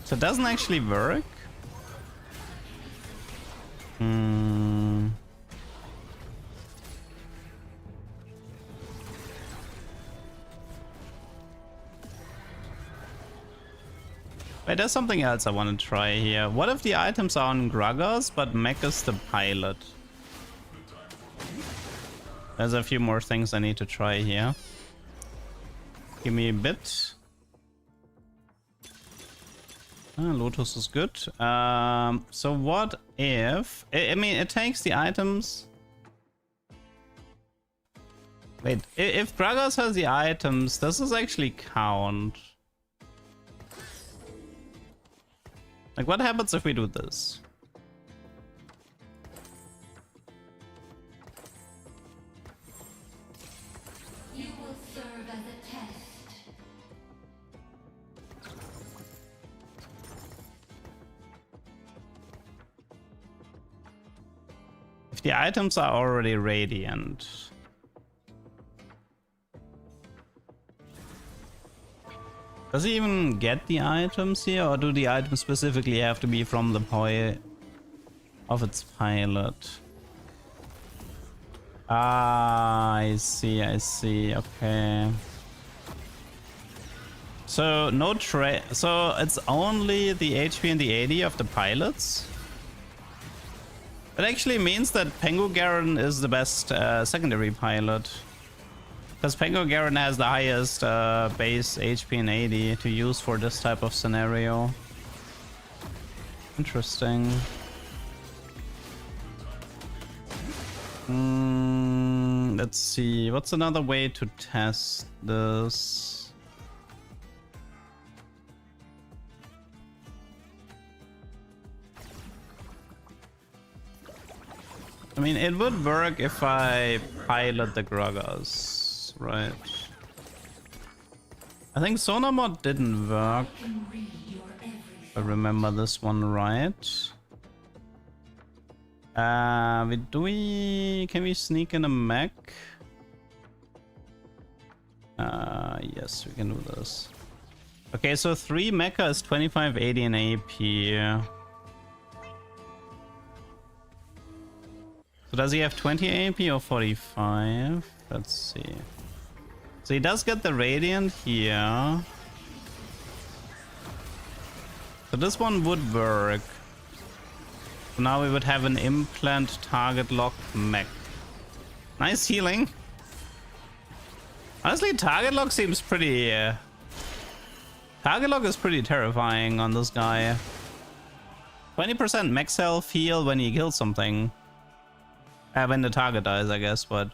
So it doesn't actually work? Wait, there's something else I want to try here. What if the items are on Gragas, but Mech is the pilot? There's a few more things I need to try here. Give me a bit. Lotus is good. So what if... I mean, it takes the items... Wait, if Gragas has the items, does this actually count? Like, what happens if we do this? You will serve as a test. If the items are already radiant... Does he even get the items here, or do the items specifically have to be from the point of its pilot? Ah, I see, okay. So, no trade. So, it's only the HP and the AD of the pilots? That actually means that Pengu Garen is the best secondary pilot. Because Pengu Garen has the highest base HP and AD to use for this type of scenario. Interesting. Let's see. What's another way to test this? I mean, it would work if I pilot the Gragas. Right. I think Sonamod didn't work. If I remember this one right. Can we sneak in a mech? Yes, we can do this. Okay, so 3 mecha is 2580 in AP. So does he have 20 AP or 45? Let's see. So he does get the Radiant here. So this one would work. So now we would have an implant target lock mech. Nice healing. Honestly, target lock seems pretty... target lock is pretty terrifying on this guy. 20% max health heal when you kill something. When the target dies, I guess, but...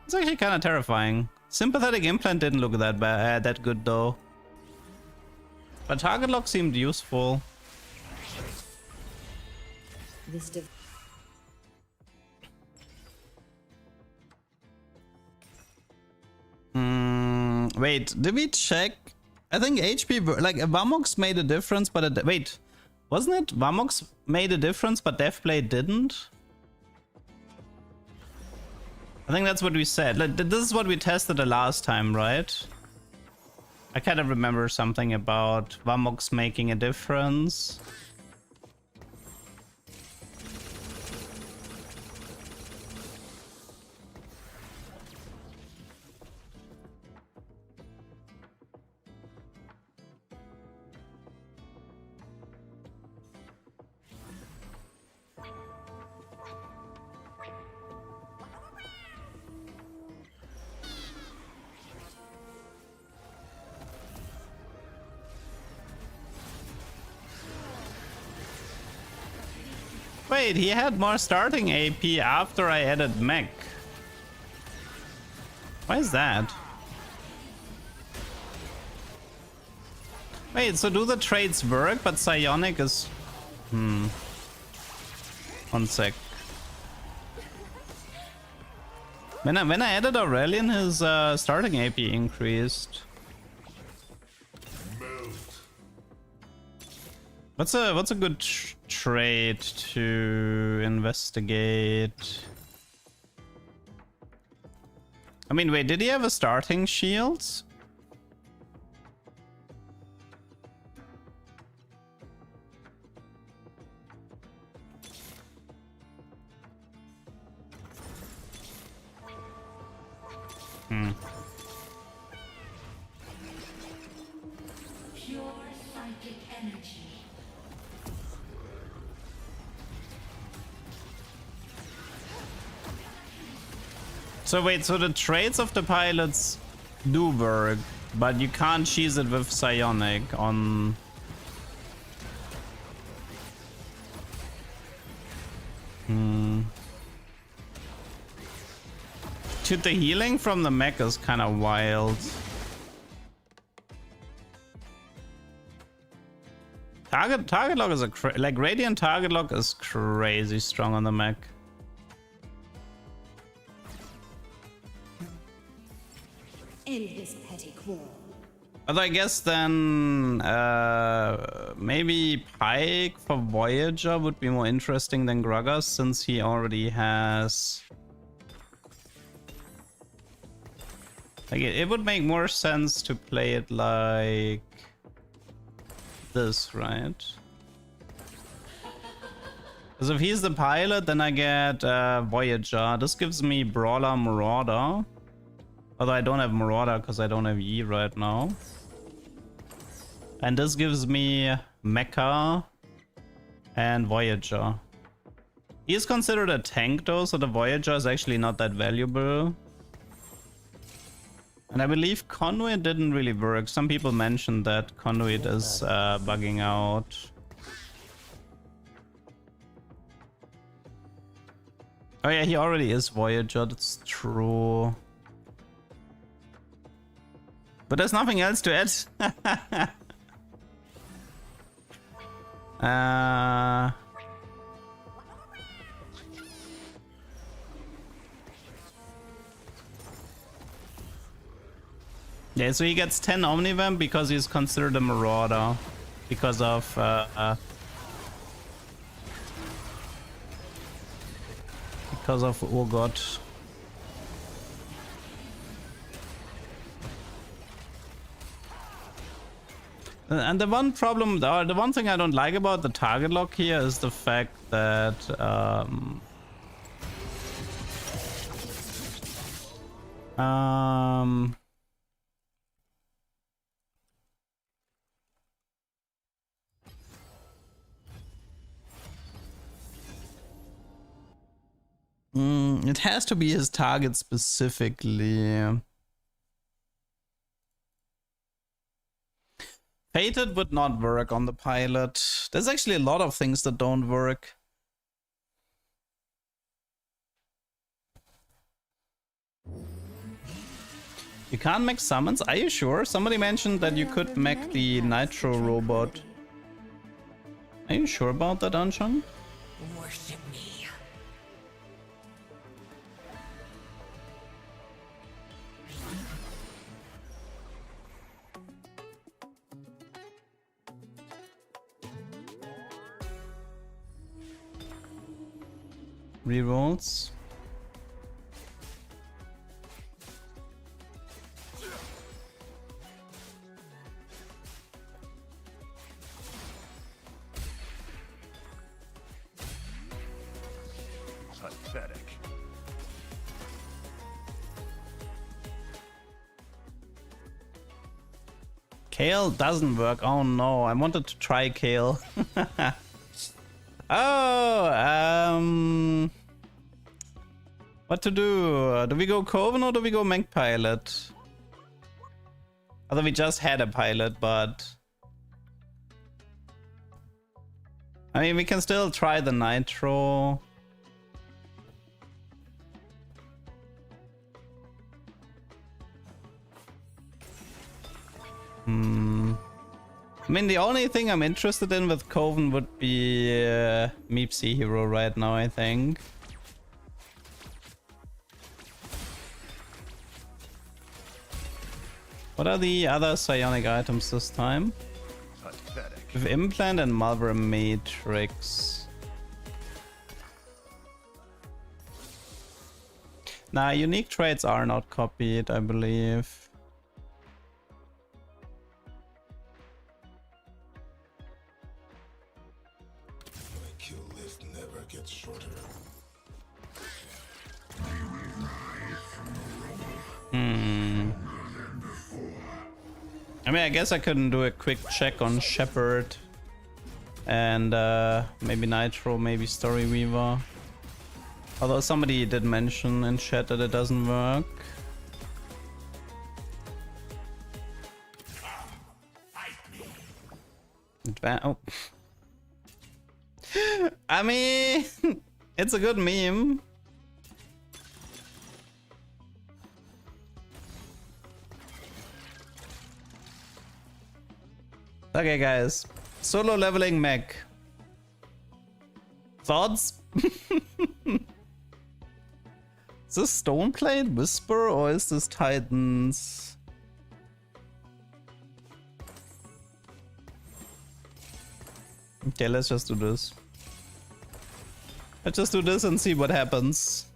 it's actually kind of terrifying. Sympathetic implant didn't look that bad, that good though. But target lock seemed useful. This Wait, did we check? I think HP, like Vamox made a difference, but wait, wasn't it? Vamox made a difference, but Deathblade didn't? I think that's what we said. Like, this is what we tested the last time, right? I kind of remember something about Vamox making a difference. Wait, he had more starting AP after I added mech. Why is that? Wait, so do the trades work, but Psionic is... One sec. When I added Aurelian, his starting AP increased. What's a good trade to investigate? I mean, wait, did he have a starting shield? Pure psychic energy. So wait, so the traits of the pilots do work, but you can't cheese it with Psionic on... Dude, the healing from the mech is kind of wild. Target lock is like Radiant target lock is crazy strong on the mech. End this petty quarrel. But I guess then maybe Pike for Voyager would be more interesting than Gragas, since he already has... Like it would make more sense to play it like this, right? Because if he's the pilot, then I get Voyager. This gives me Brawler Marauder. Although I don't have Marauder because I don't have E right now. And this gives me Mecha and Voyager. He is considered a tank though, so the Voyager is actually not that valuable. And I believe Conduit didn't really work. Some people mentioned that Conduit is bugging out. Oh yeah, he already is Voyager, that's true. But there's nothing else to add. Yeah, so he gets 10 Omnivamp because he's considered a Marauder. Because of... because of Urgot. And the one problem, the one thing I don't like about the target lock here is the fact that it has to be his target specifically. Fated would not work on the pilot. There's actually a lot of things that don't work. You can't mech summons? Are you sure? Somebody mentioned that you could mech the Nitro robot. Are you sure about that, Anshang? Worship me. Rerolls. Pathetic. Kale doesn't work. Oh no, I wanted to try Kale. Oh, what to do? Do we go Coven or do we go Mech Pilot? Although we just had a pilot, but I mean, we can still try the Nitro. I mean, the only thing I'm interested in with Coven would be Meepsy Hero right now, I think. What are the other psionic items this time? Pathetic. With Implant and Malware Matrix. Nah, unique traits are not copied, I believe. I mean, I guess I couldn't do a quick check on Shepherd and maybe Nitro, maybe Story Weaver. Although somebody did mention in chat that it doesn't work. Oh. I mean, it's a good meme. Okay, guys. Solo leveling mech. Thoughts? Is this Stoneblade Whisper or is this Titans? Okay, let's just do this. Let's just do this and see what happens.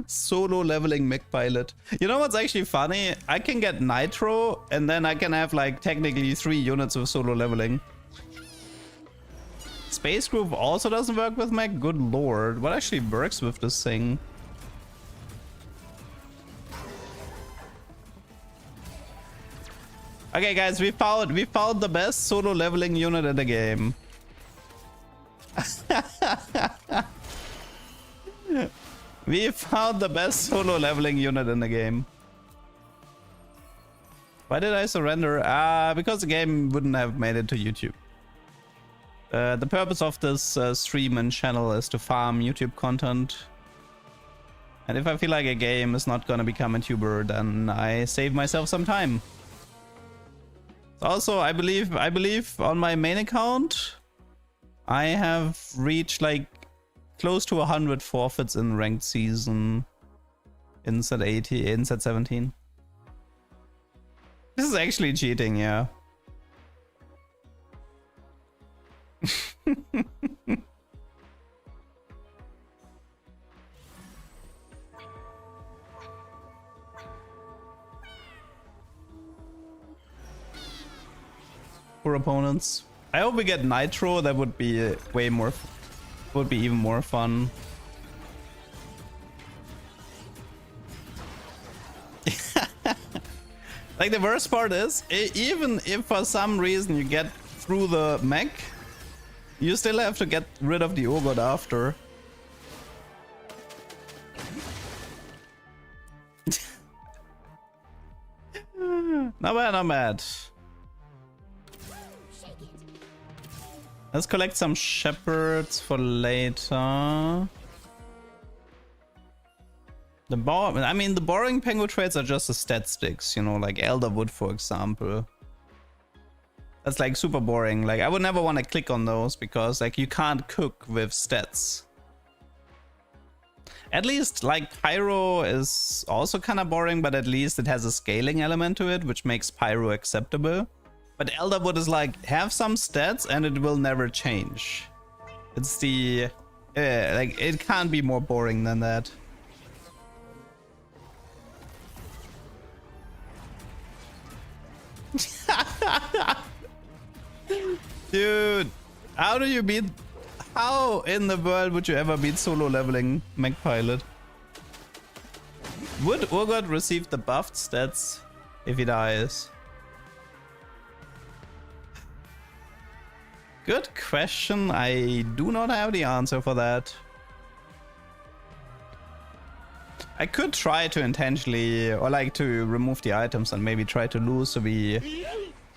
Solo leveling Mech Pilot. You know what's actually funny? I can get Nitro and then I can have like technically 3 units of solo leveling. Space Group also doesn't work with Mech? Good lord. What actually works with this thing? Okay guys, we found the best solo leveling unit in the game. We found the best solo leveling unit in the game. Why did I surrender? Because the game wouldn't have made it to YouTube. The purpose of this stream and channel is to farm YouTube content. And if I feel like a game is not gonna become a tuber, then I save myself some time. Also, I believe on my main account, I have reached like close to 100 forfeits in ranked season in set 80, in set 17. This is actually cheating, yeah. better opponents. I hope we get Nitro. That would be way more. Would be even more fun. Like the worst part is, even if for some reason you get through the mech, you still have to get rid of the Urgot after. Not bad, not bad. Let's collect some shepherds for later. The boring pengu traits are just the stat sticks, you know, like Elderwood, for example. That's like super boring. Like I would never want to click on those because like you can't cook with stats. At least like Pyro is also kind of boring, but at least it has a scaling element to it, which makes Pyro acceptable. But Elderwood is like, have some stats and it will never change. It's the... like, it can't be more boring than that. Dude, how do you beat... How in the world would you ever beat solo leveling Mech Pilot? Would Urgot receive the buffed stats if he dies? Good question. I do not have the answer for that. I could try to intentionally, or like to remove the items and maybe try to lose so we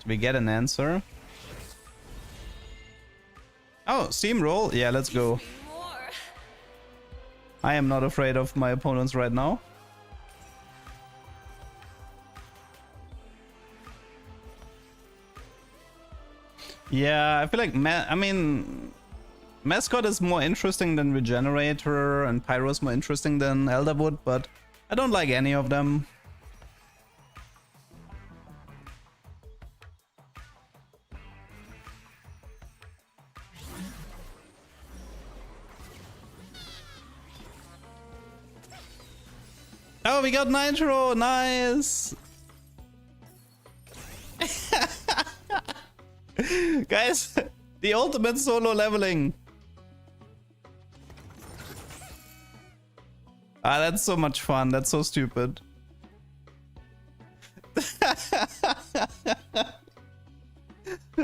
get an answer. Oh, steamroll? Yeah, let's go. I am not afraid of my opponents right now. Yeah, I feel like, Mascot is more interesting than Regenerator, and Pyro is more interesting than Elderwood, but I don't like any of them. Oh, we got Nitro! Nice! Guys, the ultimate solo leveling. Ah, that's so much fun. That's so stupid.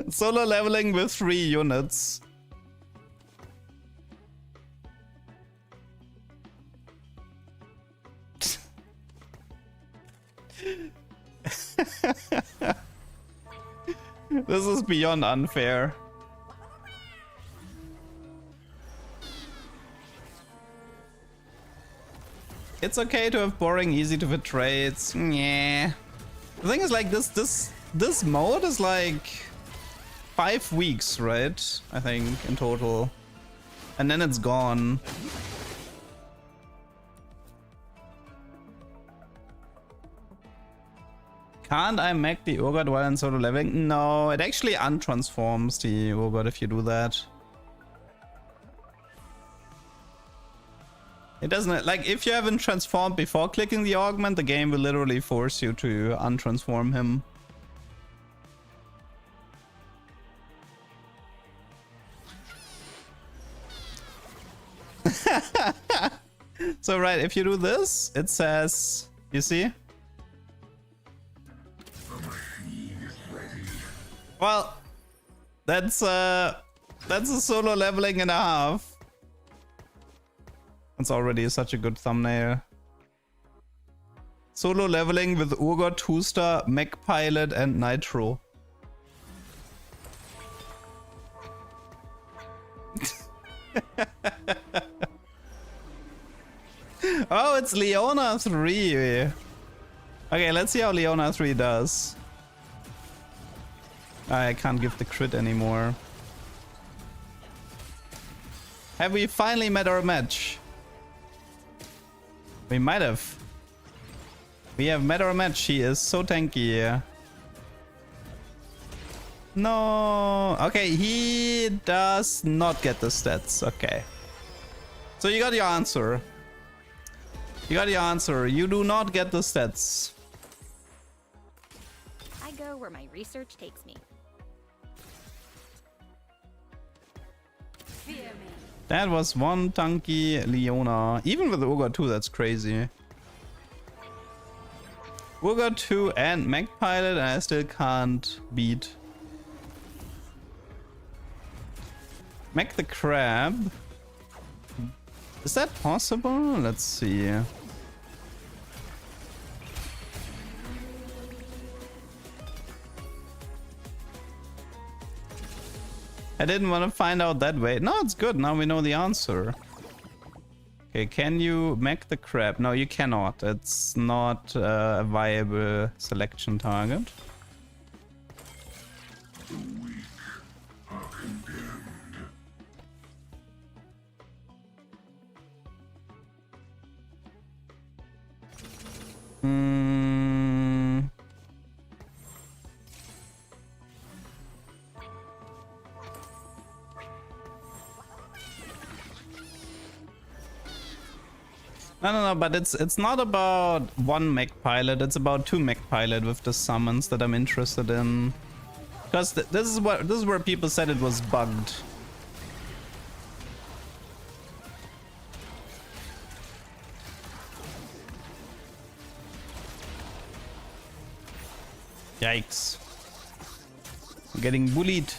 Solo leveling with 3 units. This is beyond unfair. It's okay to have boring, easy to fit trades. Yeah. The thing is, like, this mode is like 5 weeks, right? I think in total, and then it's gone. Can't I mech the Urgot while in solo leveling? No, it actually untransforms the Urgot if you do that. It doesn't, like, if you haven't transformed before clicking the augment, the game will literally force you to untransform him. So right, if you do this, it says, you see? Well, that's a solo leveling and a half. It's already such a good thumbnail. Solo leveling with Urgot, 2-star, Mech Pilot, and Nitro. Oh, it's Leona 3. Okay, let's see how Leona 3 does. I can't give the crit anymore. Have we finally met our match? We might have. We have met our match. He is so tanky. No. Okay, he does not get the stats. Okay. So you got your answer. You got your answer. You do not get the stats. I go where my research takes me. That was one tanky Leona. Even with Ogre 2, that's crazy. Ogre 2 and Mech Pilot, and I still can't beat Mech the Crab. Is that possible? Let's see. I didn't want to find out that way. No, it's good. Now we know the answer. Okay, can you Mech the Crab? No, you cannot. It's not a viable selection target. No, but it's not about one Mech Pilot, it's about two Mech Pilot with the summons that I'm interested in. Because this is where people said it was bugged. Yikes. I'm getting bullied.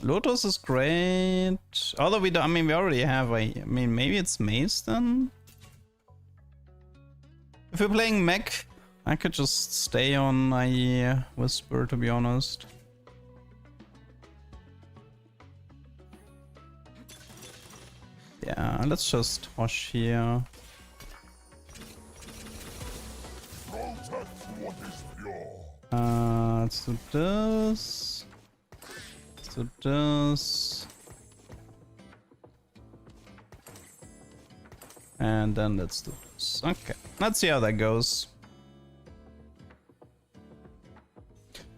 Lotus is great. Although we don't, I mean, we already have I mean, maybe it's Mace then? If we're playing Mech, I could just stay on IE Whisper, to be honest. Yeah, let's just Hosh here. Let's do this. Let's do this. And then let's do this. Okay, let's see how that goes.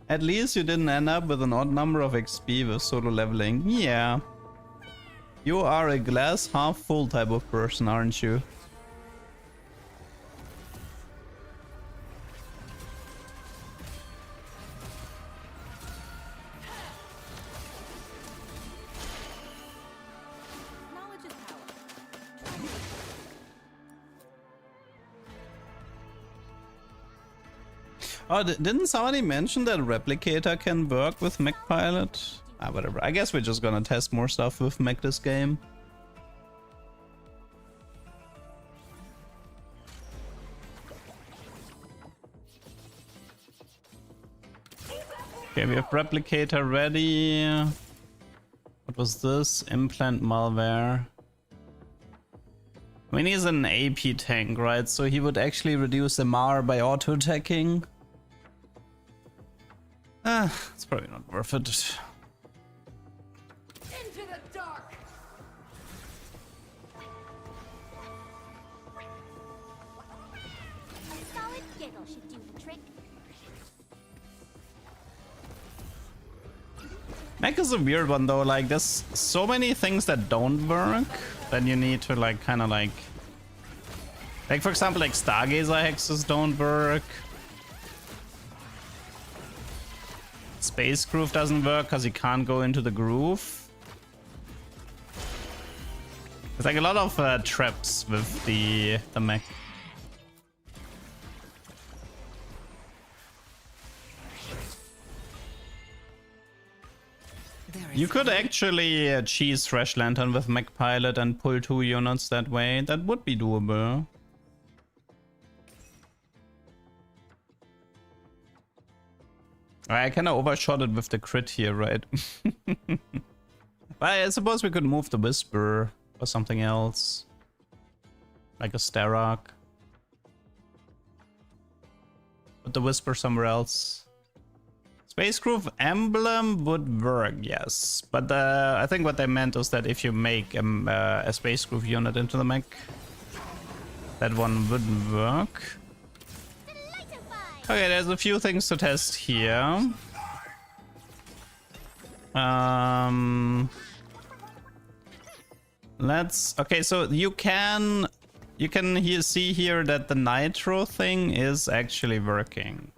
At least you didn't end up with an odd number of XP with solo leveling. Yeah. You are a glass half full type of person, aren't you? Oh, didn't somebody mention that Replicator can work with Mech Pilot? Ah, whatever. I guess we're just gonna test more stuff with Mech this game. Okay, we have Replicator ready. What was this? Implant malware. I mean, he's an AP tank, right? So he would actually reduce MR by auto-attacking. Ah, it's probably not worth it. Into the dark. A solid giggle should do the trick. Mech is a weird one though, like there's so many things that don't work that you need to like kind of like for example like Stargazer hexes don't work. Space Groove doesn't work because he can't go into the groove. There's like a lot of traps with the mech. You could actually cheese Thresh Lantern with Mech Pilot and pull 2 units that way. That would be doable. I kind of overshot it with the crit here, right? But I suppose we could move the Whisper or something else. Like a Starrock. Put the Whisper somewhere else. Space Groove Emblem would work, yes. But I think what they meant was that if you make a Space Groove unit into the mech, that one wouldn't work. Okay, there's a few things to test here. Okay, so you can see here that the nitro thing is actually working.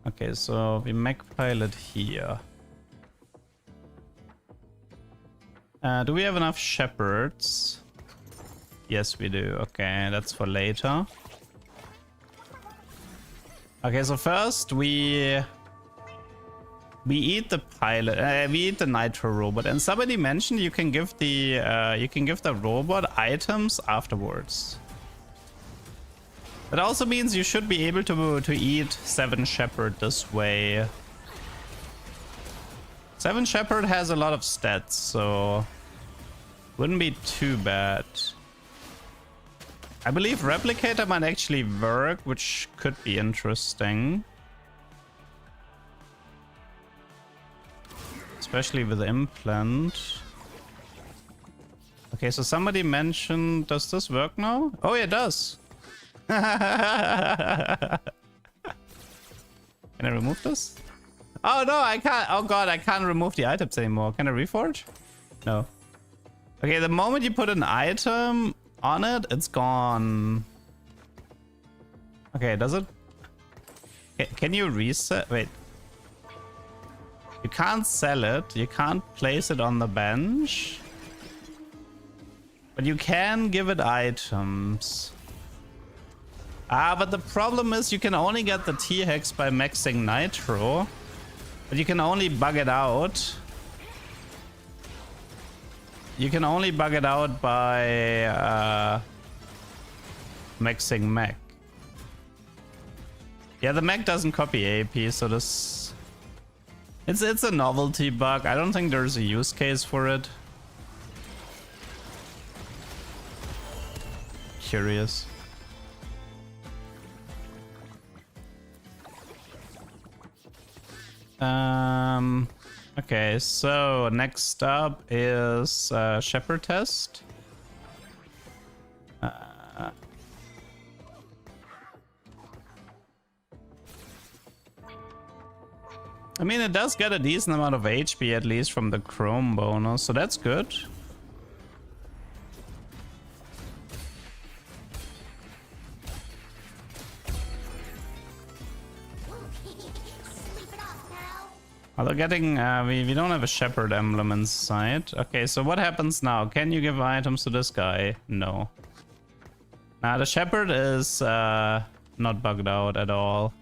Okay, so we Mech Pilot here. Do we have enough shepherds? Yes, we do. Okay, that's for later. Okay, so first we eat the pilot. We eat the nitro robot, and somebody mentioned you can give the robot items afterwards. That also means you should be able to eat 7 shepherd this way. 7 shepherd has a lot of stats, so wouldn't be too bad. I believe replicator might actually work, which could be interesting. Especially with the implant. Okay, so somebody mentioned, does this work now? Oh, yeah, it does. Can I remove this? Oh no, I can't. Oh god, I can't remove the items anymore. Can I reforge? No. Okay, the moment you put an item on it, it's gone. Okay, does it? Can you reset? Wait. You can't sell it. You can't place it on the bench. But you can give it items. Ah, but the problem is you can only get the T-Hex by maxing Nitro. But you can only bug it out. You can only bug it out by maxing Mech. Yeah, the Mech doesn't copy AP, so this... It's a novelty bug. I don't think there's a use case for it. Curious. Okay, so next up is Shepherd test. I mean, it does get a decent amount of HP, at least from the Chrome bonus, so that's good. Although getting, we don't have a Shepherd emblem inside. Okay, so what happens now? Can you give items to this guy? No. Now the Shepherd is not bugged out at all.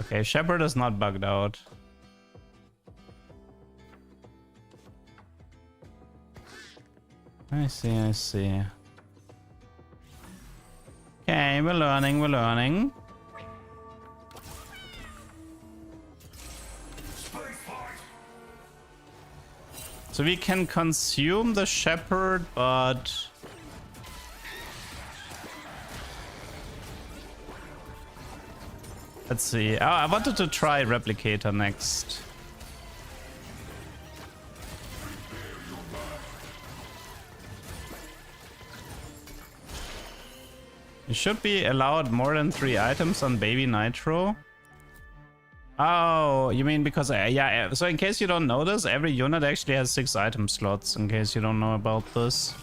Okay, Shepherd is not bugged out. I see, I see. Okay, we're learning, we're learning. So we can consume the Shepherd, but... Let's see. Oh, I wanted to try Replicator next. You should be allowed more than 3 items on Baby Nitro. Oh, you mean because, yeah, so in case you don't know this, every unit actually has 6 item slots, in case you don't know about this.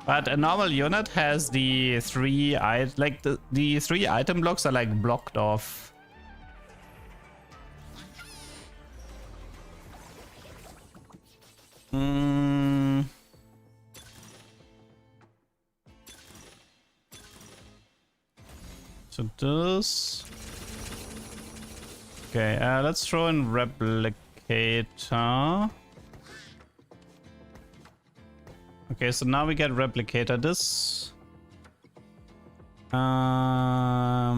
But a normal unit has the 3, like the 3 item blocks are like blocked off. So this... Okay, let's throw in Replicator. Okay, so now we get Replicator. This... I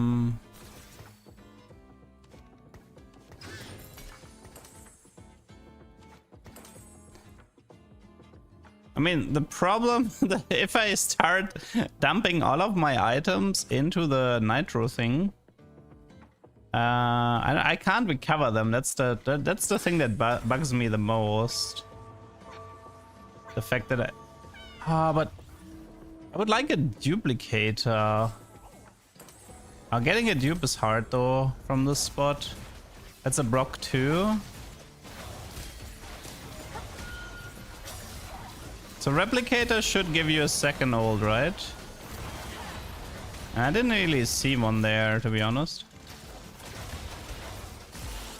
mean, the problem that if I start dumping all of my items into the Nitro thing, I can't recover them. That's the thing that bugs me the most. The fact that but I would like a duplicator. Getting a dupe is hard though from this spot. That's a Brock 2. So Replicator should give you a second ult, right? I didn't really see one there, to be honest.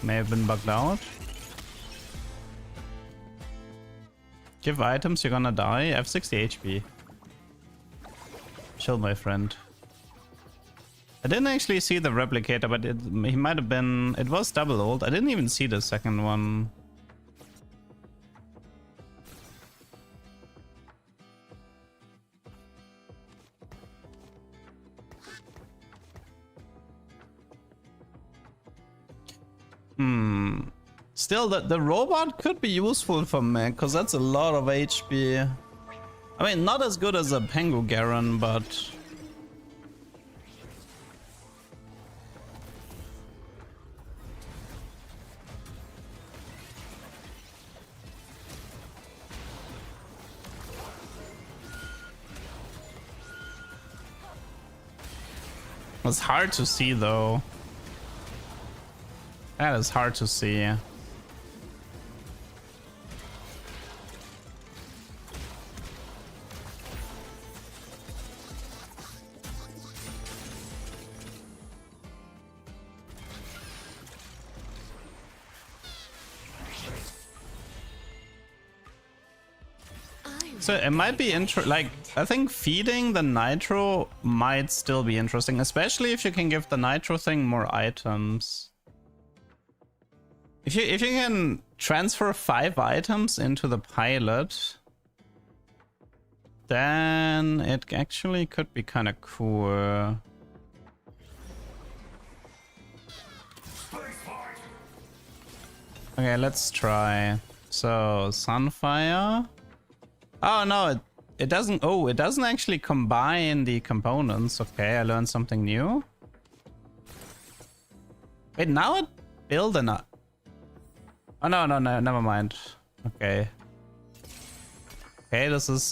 May have been bugged out. Give items, you're gonna die. I have 60 HP. Chill, my friend. I didn't actually see the Replicator, but he might have been... It was double ult. I didn't even see the second one. Still, the robot could be useful for me, because that's a lot of HP. I mean, not as good as a Pengu Garen, but... It's hard to see, though. That is hard to see. So it might be like, I think feeding the nitro might still be interesting, especially if you can give the nitro thing more items. If you can transfer 5 items into the pilot, then it actually could be kind of cool. Okay, let's try. So Sunfire. Oh no, it doesn't. Oh, it doesn't actually combine the components. Okay, I learned something new. Wait, now it build an. Oh no, never mind. Okay. Okay, this is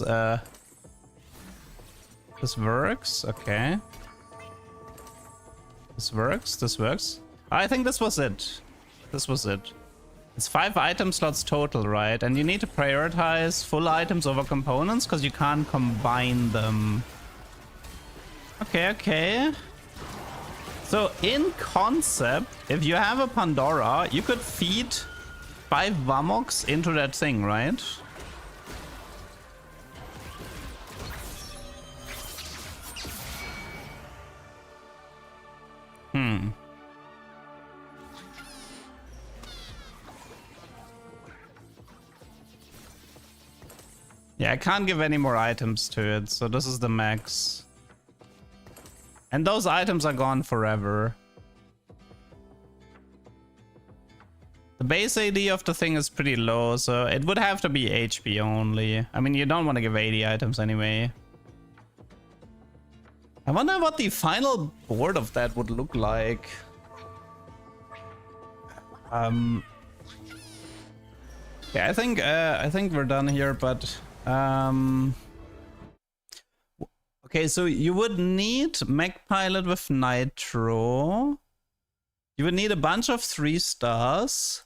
this works. Okay. This works. I think this was it. It's 5 item slots total, right? And you need to prioritize full items over components because you can't combine them. Okay. So in concept, if you have a Pandora, you could feed 5 Vamox into that thing, right? Yeah, I can't give any more items to it, so this is the max. And those items are gone forever. The base AD of the thing is pretty low, so it would have to be HP only. I mean, you don't want to give 80 items anyway. I wonder what the final board of that would look like. Yeah, I think we're done here, but okay, so you would need Mech Pilot with Nitro. You would need a bunch of 3 stars.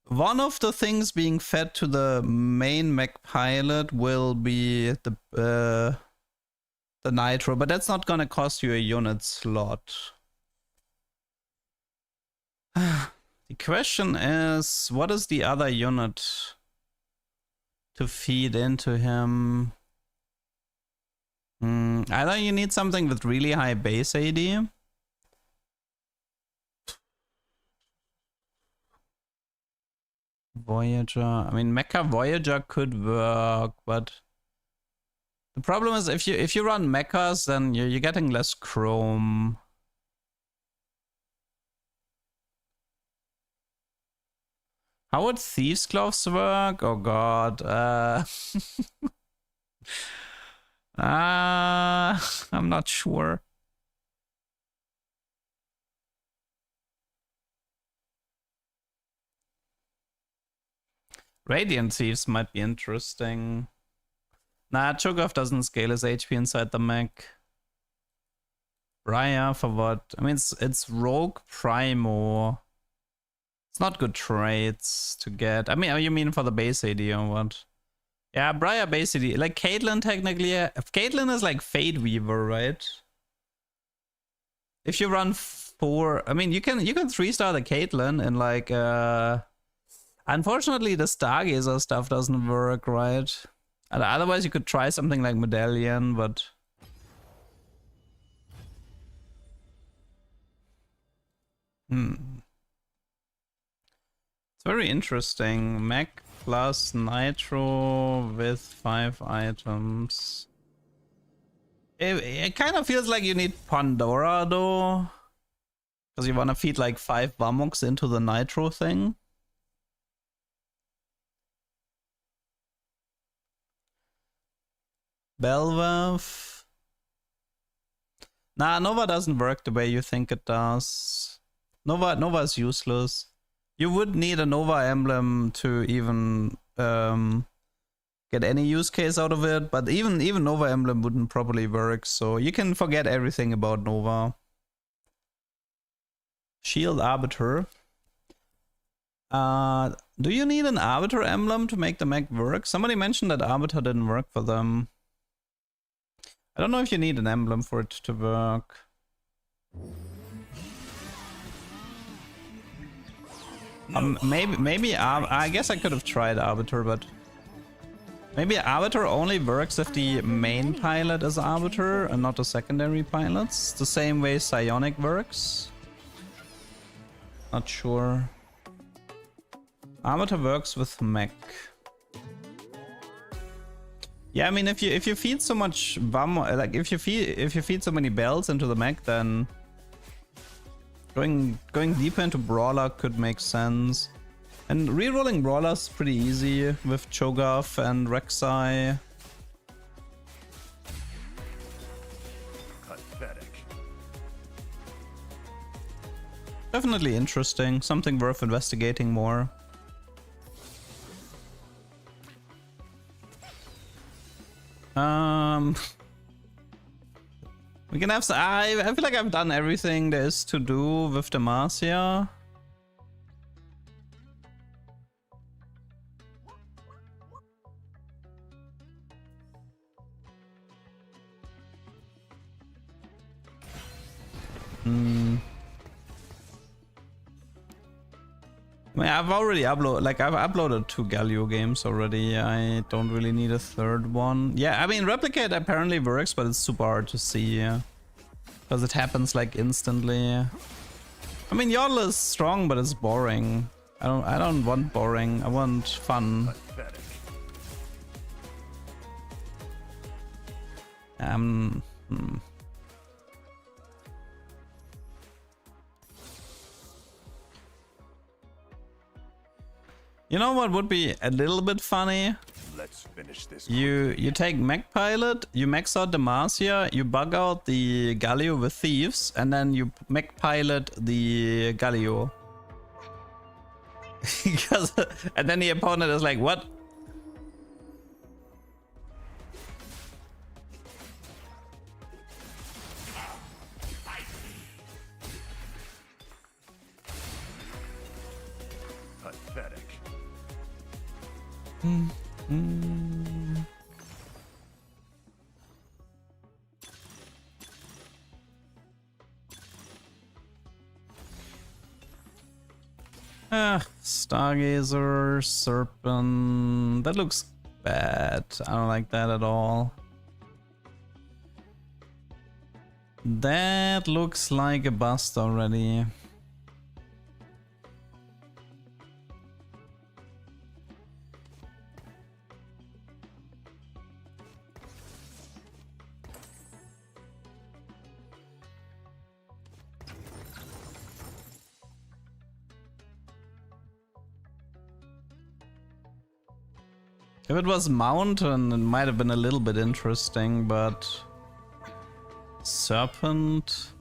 One of the things being fed to the main Mech Pilot will be the Nitro, but that's not gonna cost you a unit slot. The question is, what is the other unit to feed into him? Either you need something with really high base AD. Voyager. I mean, Mecha Voyager could work, but the problem is if you run mechas, then you're getting less chrome. How would Thieves' Gloves work? Oh god. I'm not sure. Radiant Thieves might be interesting. Nah, Cho'Gath doesn't scale his HP inside the mech. Raya for what? I mean, it's Rogue Primo. It's not good traits to get. I mean, you mean for the base AD or what? Yeah, Briar basically, like Caitlyn technically, Caitlyn is like Fate Weaver, right? If you run 4, I mean, you can 3-star the Caitlyn and like, unfortunately the Stargazer stuff doesn't work, right? And otherwise you could try something like Medallion, but... It's very interesting. Mech plus Nitro with 5 items. It kind of feels like you need Pandora though. Because you want to feed like 5 Vamoks into the Nitro thing. Belvav. Nah, Nova doesn't work the way you think it does. Nova is useless. You would need a Nova emblem to even get any use case out of it, but even Nova emblem wouldn't probably work, so you can forget everything about Nova. Shield Arbiter. Do you need an Arbiter emblem to make the mech work? Somebody mentioned that Arbiter didn't work for them. I don't know if you need an emblem for it to work. Maybe I guess I could have tried Arbiter, but maybe Arbiter only works if the main pilot is Arbiter and not the secondary pilots. The same way Psionic works. Not sure. Arbiter works with mech. Yeah, I mean, if you feed so much like if you feed so many bells into the mech, then going deeper into Brawler could make sense. And rerolling Brawler is pretty easy with Cho'Gath and Rek'Sai. Pathetic. Definitely interesting, something worth investigating more. We can have some, I feel like I've done everything there is to do with Demacia. I mean, I've already uploaded, like I've uploaded 2 Galio games already. I don't really need a 3rd one. Yeah, I mean, Replicate apparently works, but it's super hard to see. Because it happens like instantly. I mean, Yodel is strong, but it's boring. I don't want boring. I want fun. Pathetic. You know what would be a little bit funny? Let's finish this. You take Mech Pilot, you max out Demacia, you bug out the Galio with Thieves, and then you Mech Pilot the Galio. And then the opponent is like, what? Pathetic. Stargazer, Serpent. That looks bad. I don't like that at all. That looks like a bust already. If it was Mountain, it might have been a little bit interesting, but Serpent.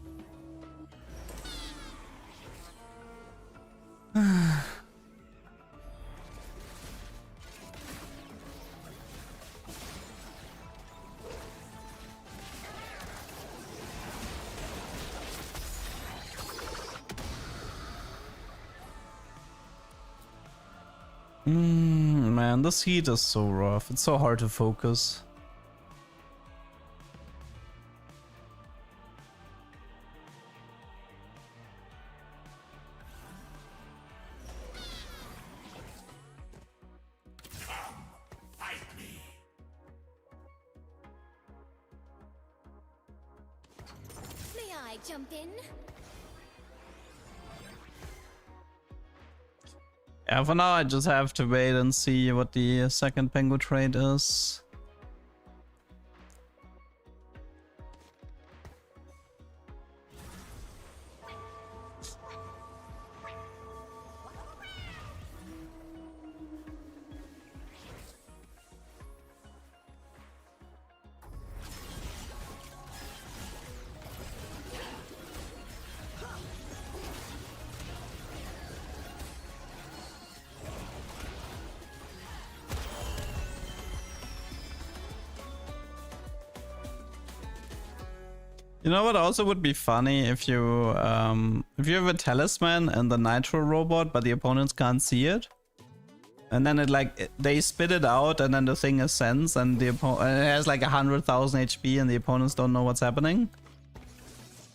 Man, Man, this heat is so rough. It's so hard to focus. May I jump in? Yeah, for now I just have to wait and see what the second Pengu trade is. You know what also would be funny if you have a talisman and the nitro robot but the opponents can't see it, and then they spit it out and then the thing ascends and it has like 100,000 HP and the opponents don't know what's happening.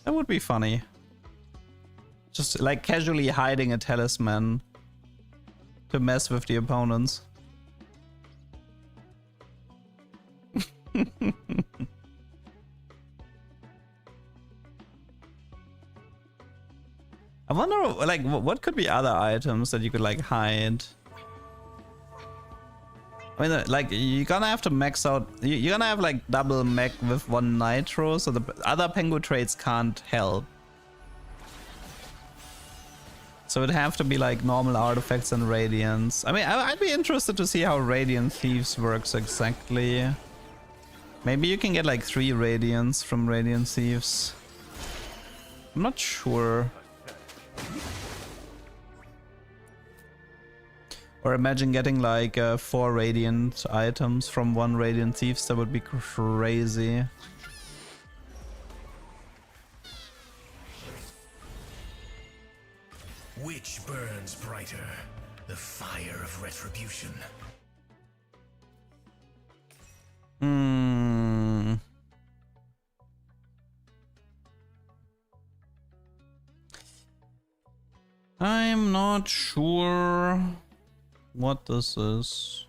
That would be funny. Just like casually hiding a talisman to mess with the opponents. I wonder, like, what could be other items that you could, like, hide? I mean, like, you're gonna have to max out... You're gonna have, like, double mech with one nitro, so the other Pengu trades can't help. So it'd have to be, like, normal artifacts and radiance. I mean, I'd be interested to see how Radiant Thieves works exactly. Maybe you can get, like, 3 radiance from Radiant Thieves. I'm not sure. Or imagine getting like 4 radiant items from 1 radiant thieves. That would be crazy. Which burns brighter? The fire of retribution. I'm not sure what this is.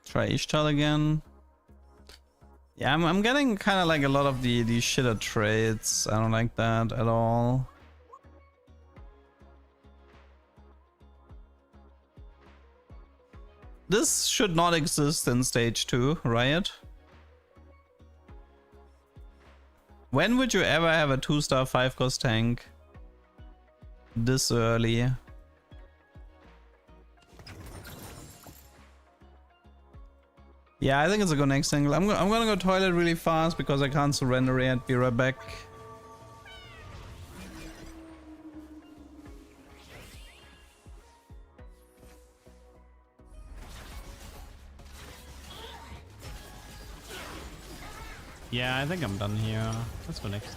Try Ishtal again. Yeah, I'm getting kind of like a lot of the shitter trades. I don't like that at all. This should not exist in stage 2, Riot. When would you ever have a 2-star 5-cost tank this early? Yeah, I think it's a good next angle. I'm gonna go toilet really fast because I can't surrender yet. Be right back. Yeah, I think I'm done here. Let's go next.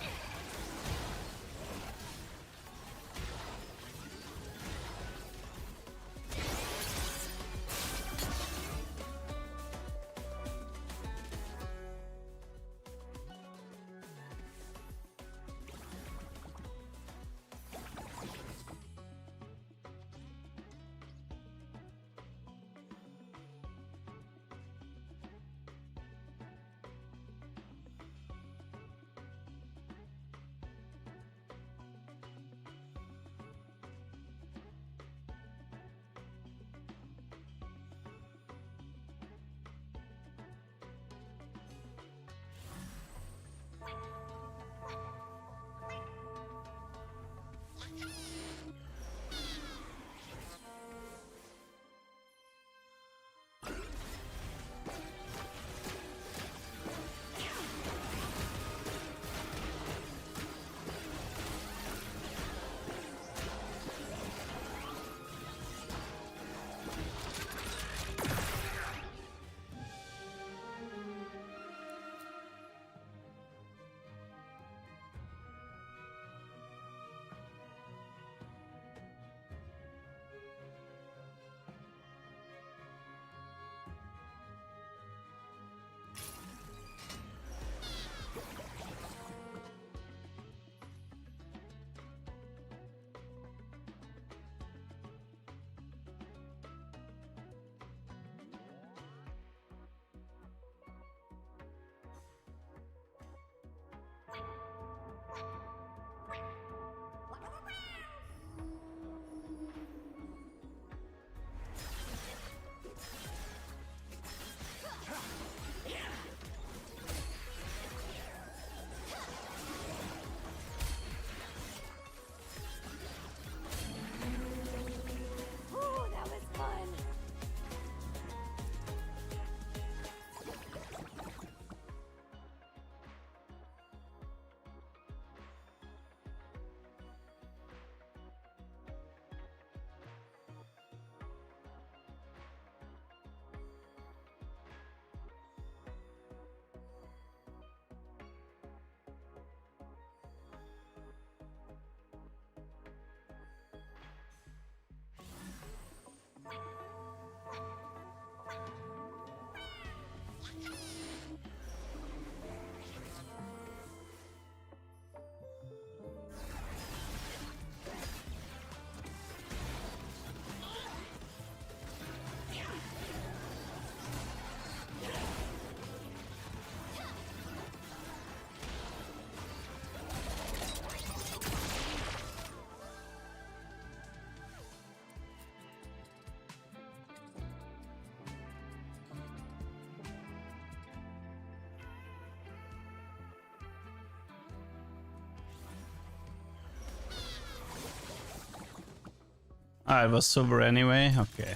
Ah, it was silver anyway. Okay.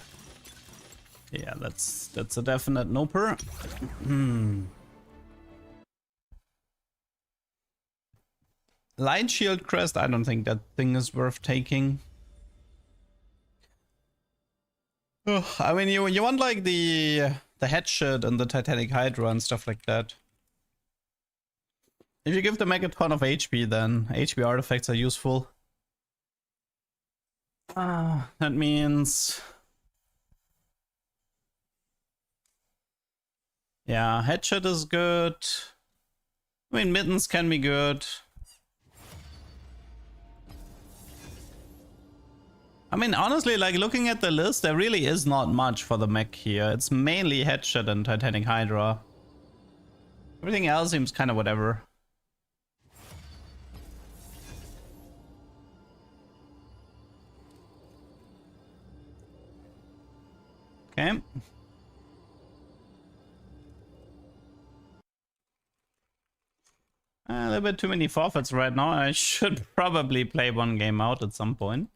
Yeah, that's a definite noper. Light shield crest. I don't think that thing is worth taking. Ugh, I mean, you want like the headshot and the Titanic Hydra and stuff like that. If you give the mech a ton of HP, then HP artifacts are useful. That means... yeah, headshot is good. I mean, mittens can be good. I mean, honestly, like looking at the list, there really is not much for the mech here. It's mainly headshot and Titanic Hydra. Everything else seems kind of whatever. Okay. A little bit too many forfeits right now. I should probably play one game out at some point.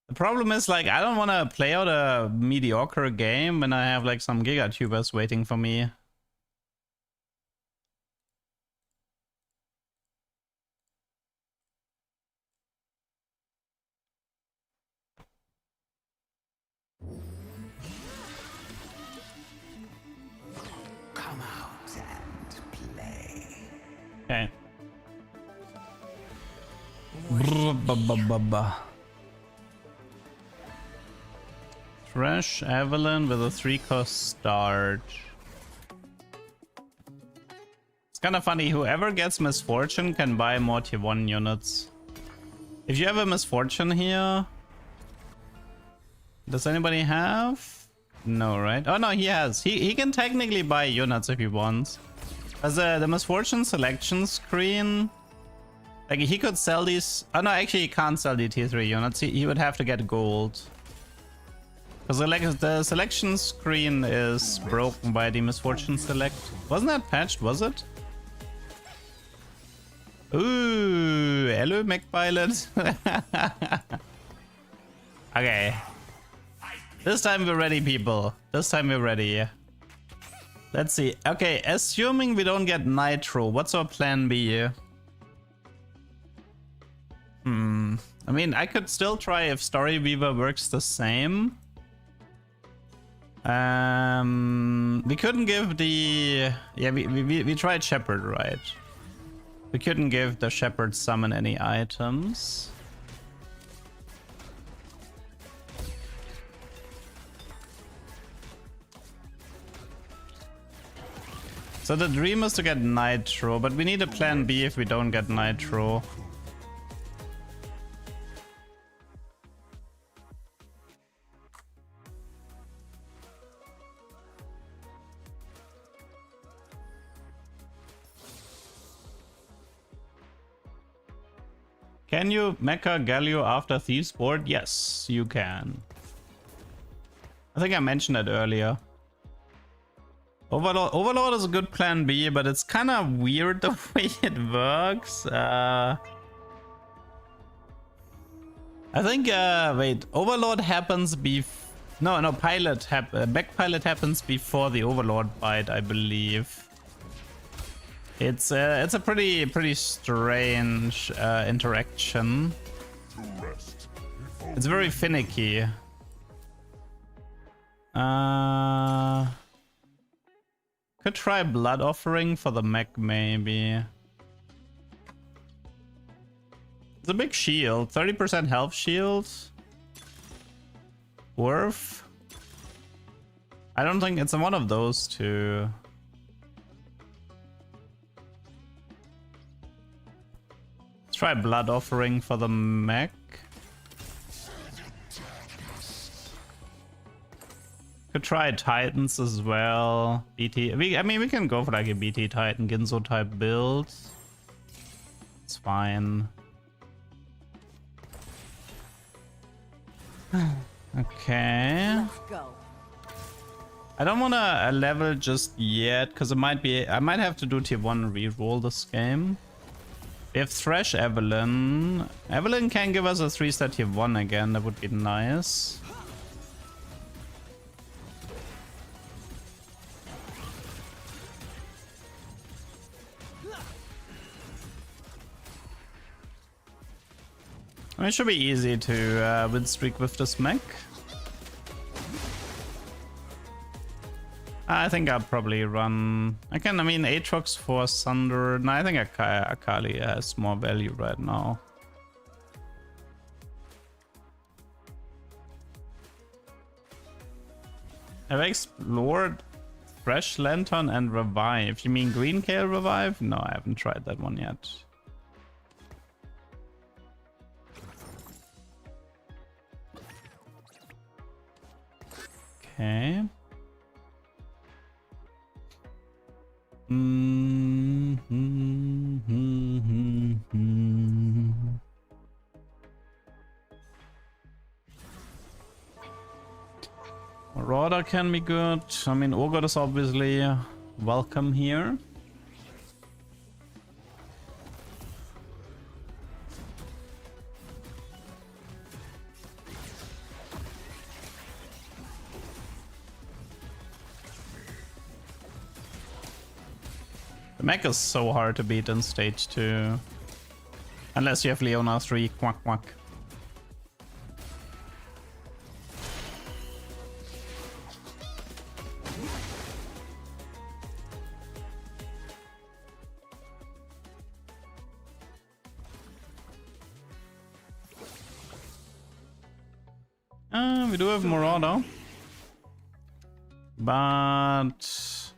The problem is, like, I don't want to play out a mediocre game when I have, like, some gigatubers waiting for me. Come out and play. Okay. Brr-ba-ba-ba-ba. Thresh Evelyn with a 3-cost start. It's kind of funny, whoever gets Misfortune can buy more tier 1 units. If you have a Misfortune here... does anybody have? No, right? Oh no, he has. He can technically buy units if he wants. As the Misfortune selection screen... like, he could sell these... oh no, actually he can't sell the tier 3 units. He would have to get gold. Because the selection screen is broken by the Misfortune select. Wasn't that patched, was it? Ooh, hello Mech Pilot. Okay. This time we're ready, people. This time we're ready. Let's see. Okay, assuming we don't get Nitro, what's our plan B? I mean, I could still try if Story Weaver works the same. We couldn't give the... yeah, we tried Shepherd, right? We couldn't give the Shepherd summon any items. So the dream is to get Nitro, but we need a plan B if we don't get Nitro. Can you mecha Galio after Thieves board? Yes, you can. I think I mentioned it earlier. Overlord is a good plan B, but it's kind of weird the way it works. I think, wait, Overlord happens no, Pilot Mech Pilot happens before the Overlord bite, I believe. It's a pretty strange interaction. It's very finicky. Could try Blood Offering for the mech, maybe. It's a big shield, 30% health shield. Worth? I don't think it's one of those two. Let's try Blood Offering for the mech. Could try Titans as well. BT. I mean, we can go for like a BT Titan Ginzo type build. It's fine. Okay. Let's go. I don't want to level just yet because I might have to do tier 1 reroll this game. We have Thresh Evelyn. Evelyn can give us a 3-star tier 1 again, that would be nice. It should be easy to win streak with this mech. I think I'll probably run... I mean, Aatrox for Sunder... No, I think Akali has more value right now. Have I explored Fresh Lantern and Revive? You mean Green Kale Revive? No, I haven't tried that one yet. Okay. Marauder can be good. I mean, Urgot is obviously welcome here. The mech is so hard to beat in stage 2. Unless you have Leona 3, quack quack. We do have Marauder. But...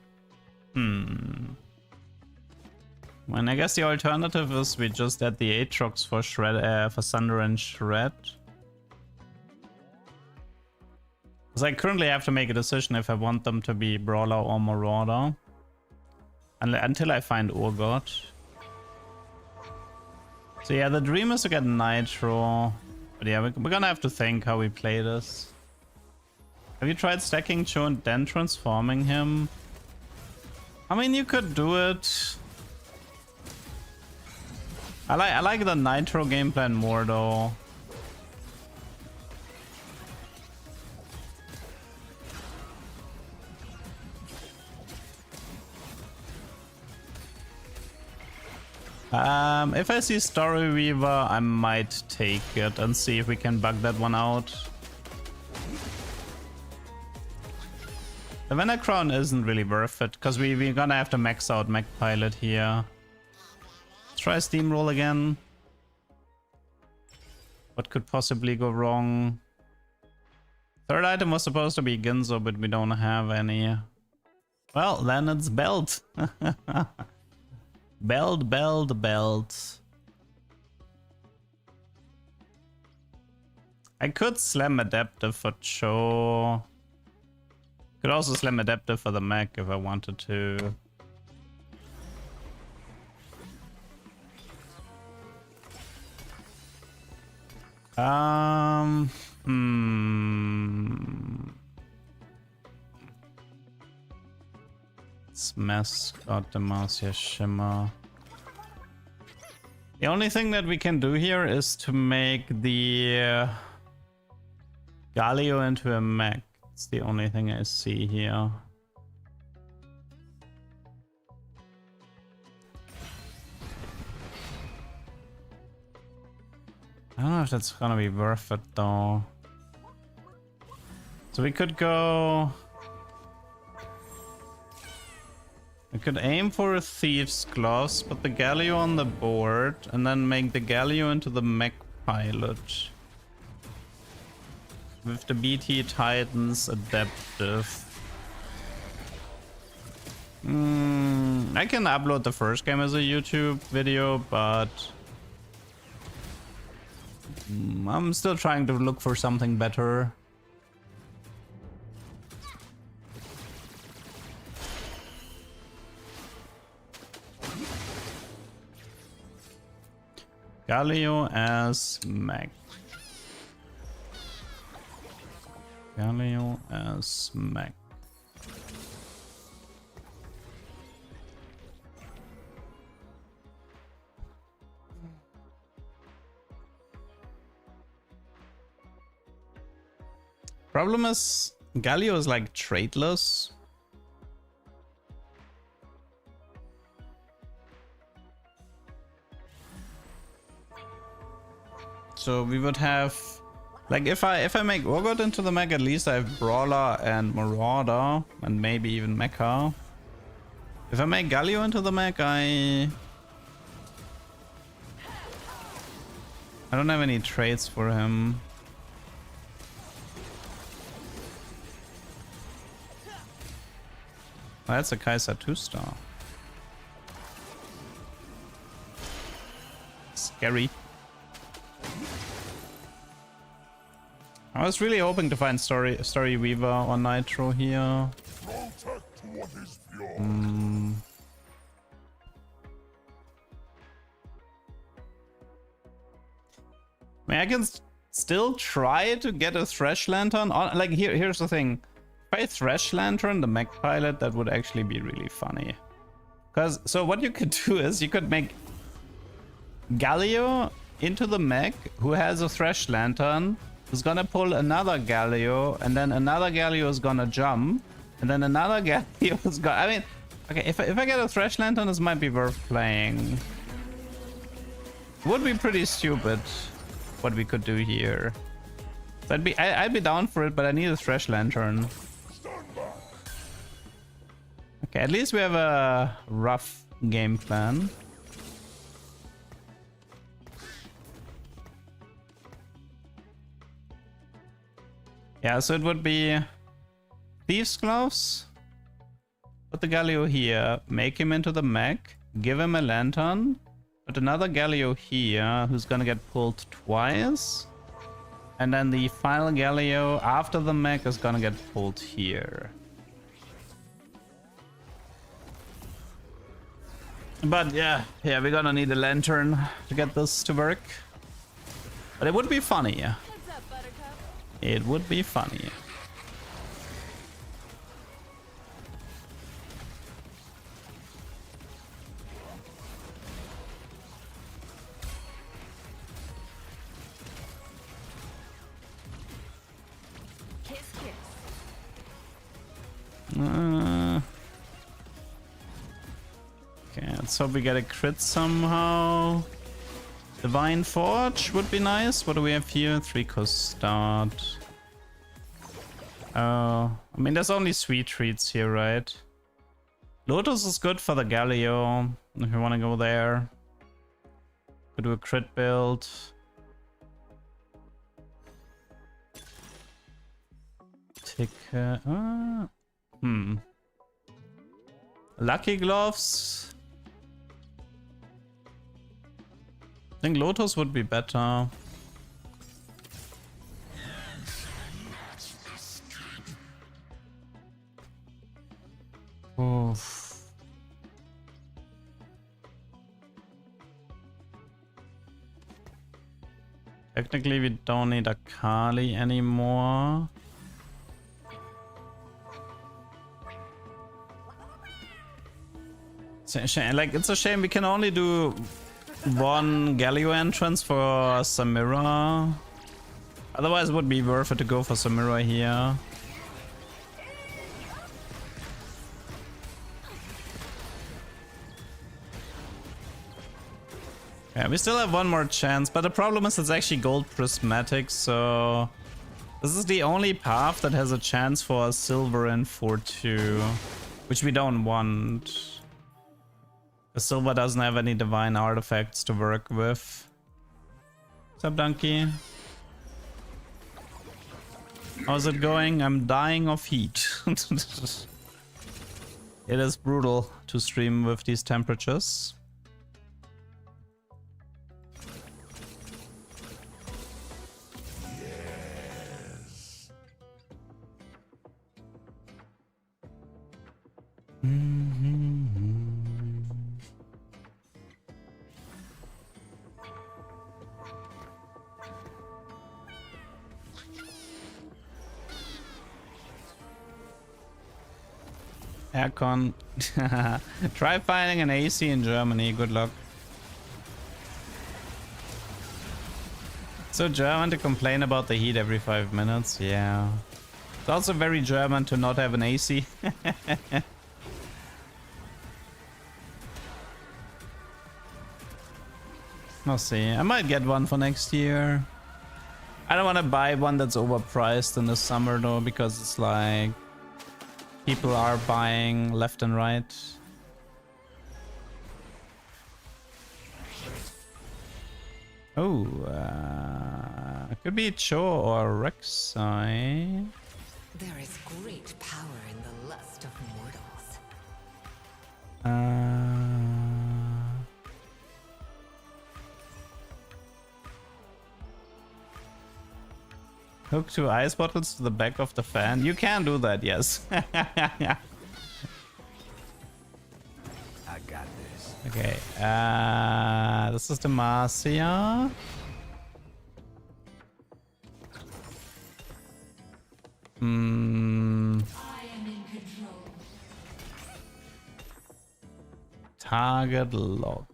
When I guess the alternative is we just add the Aatrox for for Sunder and Shred. Because I currently have to make a decision if I want them to be Brawler or Marauder. Until I find Urgot. So yeah, the dream is to get Nitro. But yeah, we're gonna have to think how we play this. Have you tried stacking Cho and then transforming him? I mean, you could do it. I like the Nitro game plan more though. If I see Story Weaver, I might take it and see if we can bug that one out. The Venom Crown isn't really worth it, because we're gonna have to max out Mech Pilot here. Let's try Steamroll again. What could possibly go wrong? Third item was supposed to be Ginzo, but we don't have any. Well, then it's Belt. Belt. I could slam Adaptive for Cho. Could also slam Adaptive for the mech if I wanted to. It's Mascot, Demacia, Shimmer. The only thing that we can do here is to make the Galio into a mech. It's the only thing I see here. I don't know if that's gonna be worth it though. So we could go... We could aim for a Thief's Gloves, put the Galio on the board, and then make the Galio into the Mech Pilot. With the BT Titans Adaptive. I can upload the first game as a YouTube video, but... I'm still trying to look for something better. Galio as mech. Galio as mech. Problem is, Galio is like traitless. So we would have, like, if I make Urgot into the mech, at least I have Brawler and Marauder and maybe even Mecha. If I make Galio into the mech, I don't have any traits for him. Oh, that's a Kaiser 2-star. Scary. I was really hoping to find Story Weaver or Nitro here. I mean, I can still try to get a Thresh Lantern. Like, here's the thing. If I Thresh Lantern the Mech Pilot, that would actually be really funny. So what you could do is you could make Galio into the mech who has a Thresh Lantern, who's gonna pull another Galio, and then another Galio is gonna jump, and then another Galio is gonna... I mean, okay, if I get a Thresh Lantern, this might be worth playing. It would be pretty stupid what we could do here. So I'd be down for it, but I need a Thresh Lantern. Okay, at least we have a rough game plan. Yeah, so it would be Thieves' Gloves. Put the Galio here, make him into the mech, give him a lantern, put another Galio here who's gonna get pulled twice, and then the final Galio after the mech is gonna get pulled here. But yeah, we're gonna need a lantern to get this to work. But it would be funny. It would be funny. Okay, let's hope we get a crit somehow. Divine Forge would be nice. What do we have here? 3 Custard. I mean, there's only sweet treats here, right? Lotus is good for the Galio, if you want to go there. Could do a crit build. Ticket. Lucky Gloves. I think Lotus would be better. Oof. Technically, we don't need a Kali anymore. It's a shame. Like, it's a shame we can only do one Galio entrance for Samira. Otherwise, it would be worth it to go for Samira here. Yeah, we still have one more chance, but the problem is it's actually gold prismatic, so this is the only path that has a chance for a silver and 4-2, which we don't want. The silver doesn't have any divine artifacts to work with. What's up, Donkey? How's it going? I'm dying of heat. It is brutal to stream with these temperatures. Aircon. Try finding an AC in Germany. Good luck. So German to complain about the heat every 5 minutes. Yeah. It's also very German to not have an AC. We'll see. I might get one for next year. I don't want to buy one that's overpriced in the summer though, because it's like people are buying left and right. Oh, could be Cho or Rek'Sai. There is great power in the lust of mortals. Hook two ice bottles to the back of the fan. You can do that, yes. I got this. Okay, this is the Marcia. I am in control. Target lock.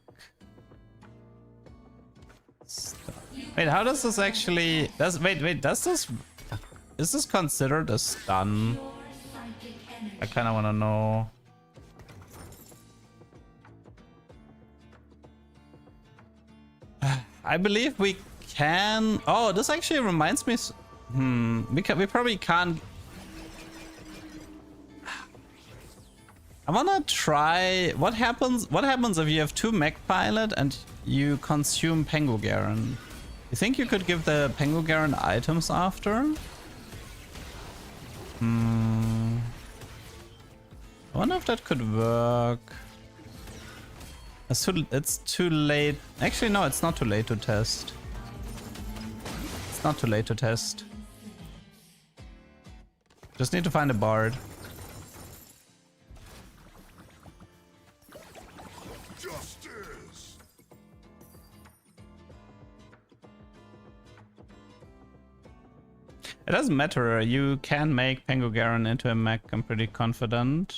Wait, how does this actually... does this... is this considered a stun? Your psychic energy. I kind of want to know. I believe we can... oh, this actually reminds me... we probably can't... I wanna try... what happens if you have two Mech Pilot and you consume Pengu Garen? You think you could give the Pengu Garen items after? I wonder if that could work. It's too late. Actually, no, it's not too late to test. It's not too late to test. Just need to find a bard. Justice! It doesn't matter. You can make Pengu Garen into a mech. I'm pretty confident.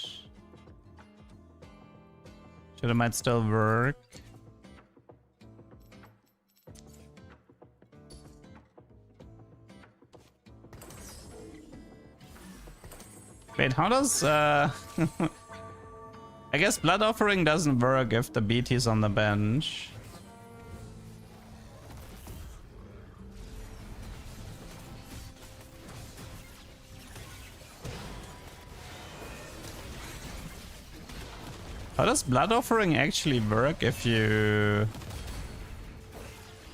So it might still work. Wait, how does I guess Blood Offering doesn't work if the BT's on the bench. How does Blood Offering actually work if you...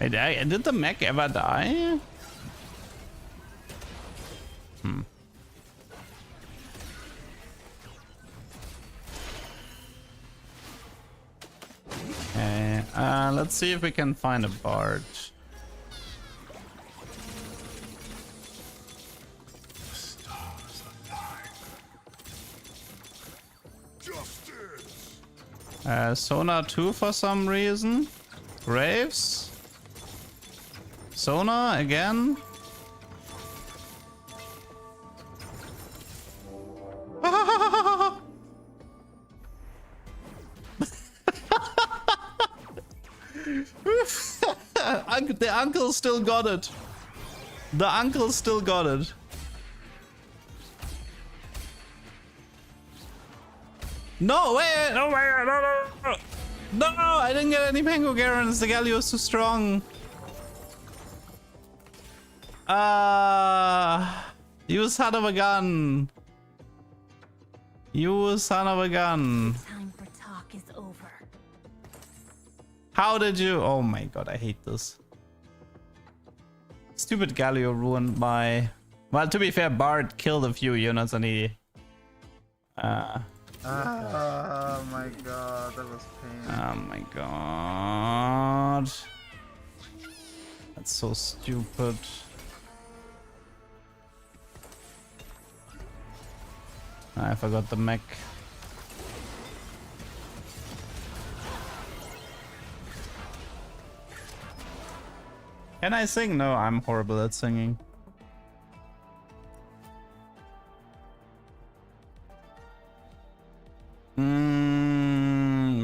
Wait, did the mech ever die? Okay, let's see if we can find a bard. Sonar 2 for some reason. Graves. Sonar again. The uncle still got it. The uncle still got it. No, wait, no, wait, no, I didn't get any Pengu Garens. The Galio is too strong. You son of a gun. You son of a gun. Time for talk is over. How did you? Oh my god, I hate this. Stupid Galio ruined my... well, to be fair, Bard killed a few units and he... Oh my god, that was pain. oh my god. That's so stupid. I forgot the mech. Can I sing? No, I'm horrible at singing.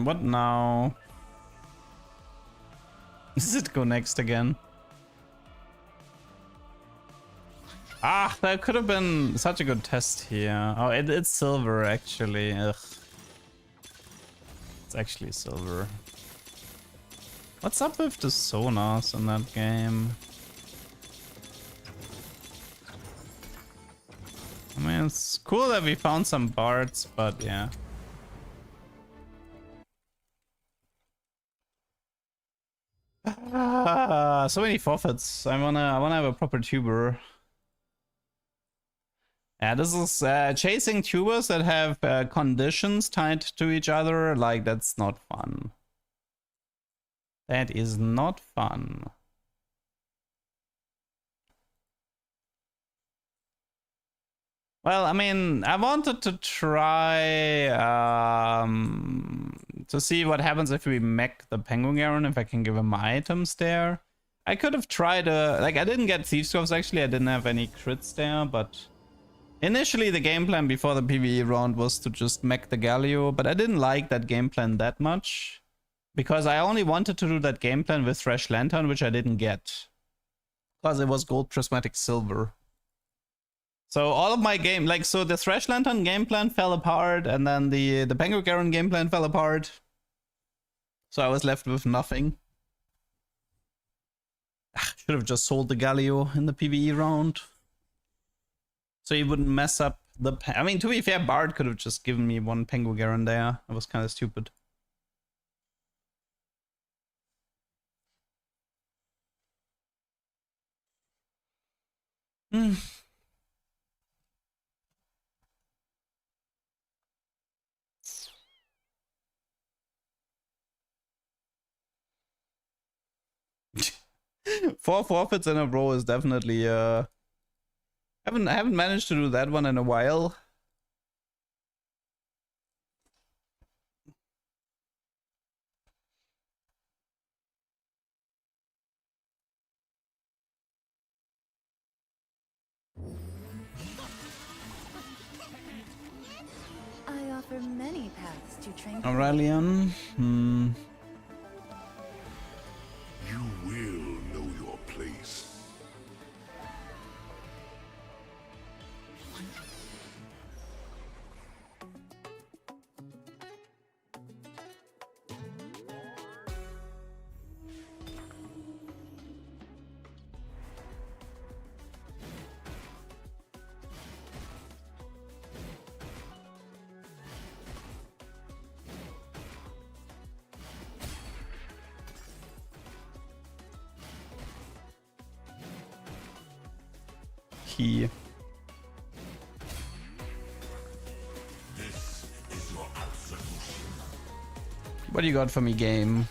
What now? Does it go next again? Ah, that could have been such a good test here. Oh, it's silver actually. Ugh. It's actually silver. What's up with the sonars in that game? I mean, it's cool that we found some bards, but yeah. Ah, so many forfeits. I wanna have a proper tuber. Yeah, this is chasing tubers that have conditions tied to each other. Like, that's not fun. That is not fun. Well, I mean, I wanted to try to see what happens if we mech the Penguin Garen, if I can give him items there. I could have tried like, I didn't get Thieves' Gloves actually, I didn't have any crits there, but initially the game plan before the PvE round was to just mech the Galio, but I didn't like that game plan that much, because I only wanted to do that game plan with Thresh Lantern, which I didn't get, because it was gold prismatic silver. So all of my game, like, so the Thresh Lantern game plan fell apart, and then the Penguin Garen game plan fell apart. So I was left with nothing. Should have just sold the Galio in the PvE round. So he wouldn't mess up the... I mean, to be fair, Bard could have just given me one Penguin Garen there. That was kind of stupid. Hmm. 4 forfeits in a row is definitely I haven't managed to do that one in a while. I offer many paths to tranquility. Aurelian. You will know your place. Key. This is your absolution. What do you got for me, game?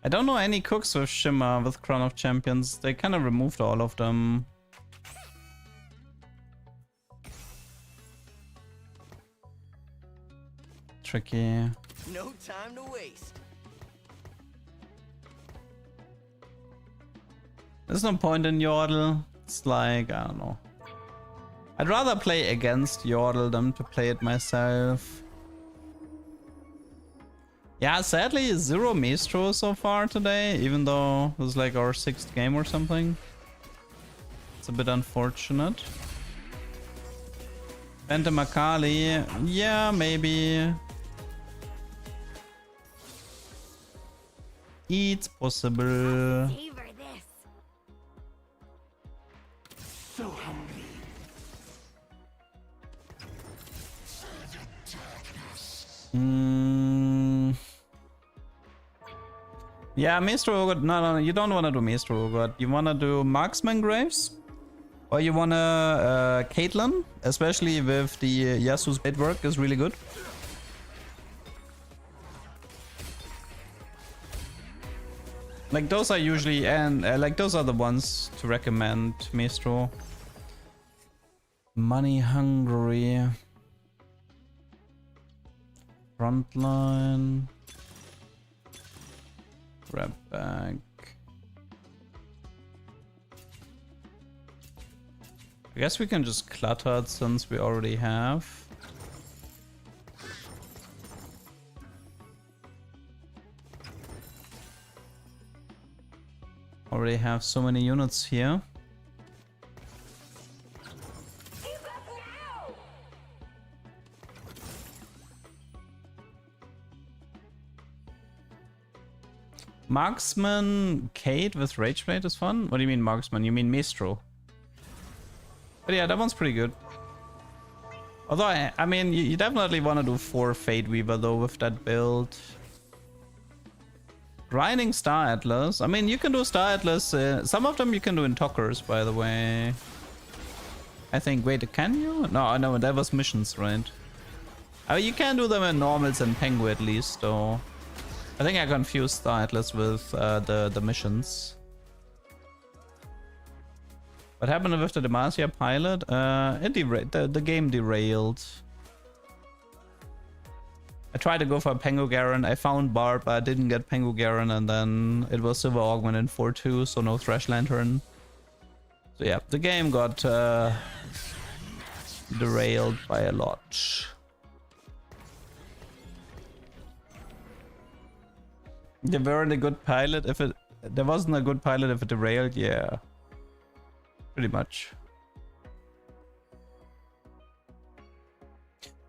I don't know any cooks with Shimmer with Crown of Champions. They kind of removed all of them. Tricky. No time to waste. There's no point in Yordle. It's like, I don't know. I'd rather play against Yordle than to play it myself. Yeah, sadly, 0 Maestro so far today, even though it was like our 6th game or something. It's a bit unfortunate. Phantom Akali, yeah, maybe. It's possible. Savor this. So hungry. Yeah, Maestro Ogre. No, you don't want to do Maestro Ogre. You want to do Marksman Graves? Or you want to Caitlyn, especially with the Yasuo's bait work is really good. Like those are usually, and like those are the ones to recommend, Maestro. Money hungry. Frontline. Grab bag. I guess we can just clutter it since we already have. Already have so many units here. Marksman Kate with Rage Blade is fun? What do you mean Marksman? You mean Maestro? But yeah, that one's pretty good. Although, I mean, you definitely want to do 4 Fate Weaver though with that build. Grinding Star Atlas. I mean, you can do Star Atlas. Some of them you can do in Talkers, by the way. I think, wait, can you? No, that was missions, right? I mean, you can do them in normals and Pengu at least, though. I think I confused Star Atlas with the missions. What happened with the Demacia pilot? The game derailed. I tried to go for Pengu Garen. I found Barb, but I didn't get Pengu Garen, and then it was Silver Augment in 4-2, so no Thresh Lantern. So yeah, the game got derailed by a lot. They weren't a good pilot if it... There wasn't a good pilot if it derailed, yeah. Pretty much.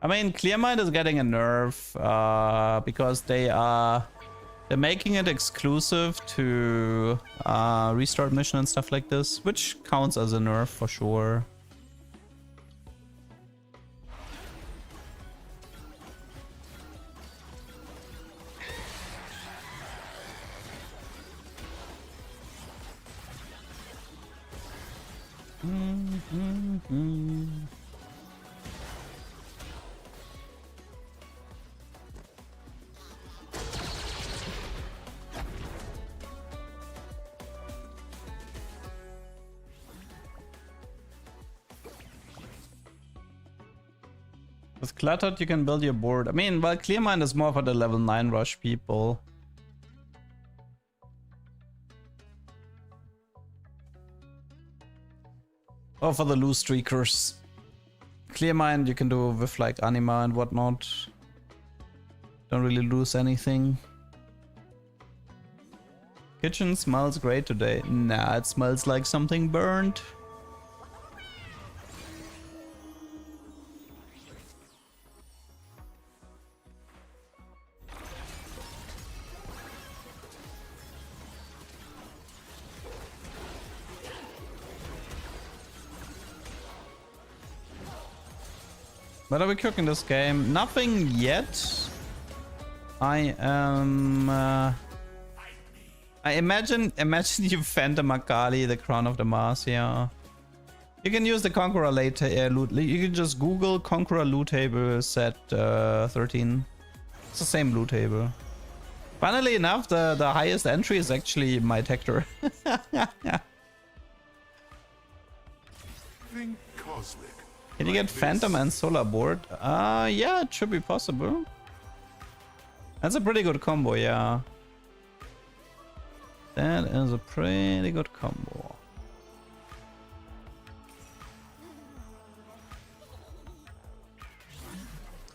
I mean, Clearmind is getting a nerf because they're making it exclusive to restart mission and stuff like this, which counts as a nerf for sure. With Cluttered, you can build your board. I mean, well, Clearmind is more for the level 9 rush people. Or for the loose streakers. Clearmind you can do with like Anima and whatnot. Don't really lose anything. Kitchen smells great today. Nah, it smells like something burned. What are we cooking this game? Nothing yet. I am... I imagine you Phantom Akali, the Crown of Demacia. You can use the Conqueror loot. You can just Google Conqueror loot table set 13. It's the same loot table. Funnily enough, the highest entry is actually my Tector. Think cosmic. Can you get Phantom and Solar Board? Yeah, it should be possible. That's a pretty good combo, yeah. That is a pretty good combo.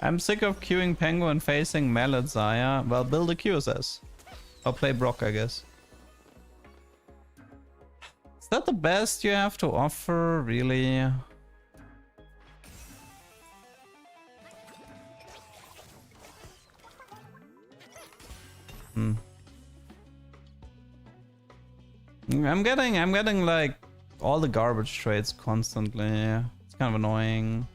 I'm sick of queuing Pengu and facing Mallet Zaya. Well, build a QSS. Or play Brock, I guess. Is that the best you have to offer, really? I'm getting like all the garbage trades constantly. It's kind of annoying.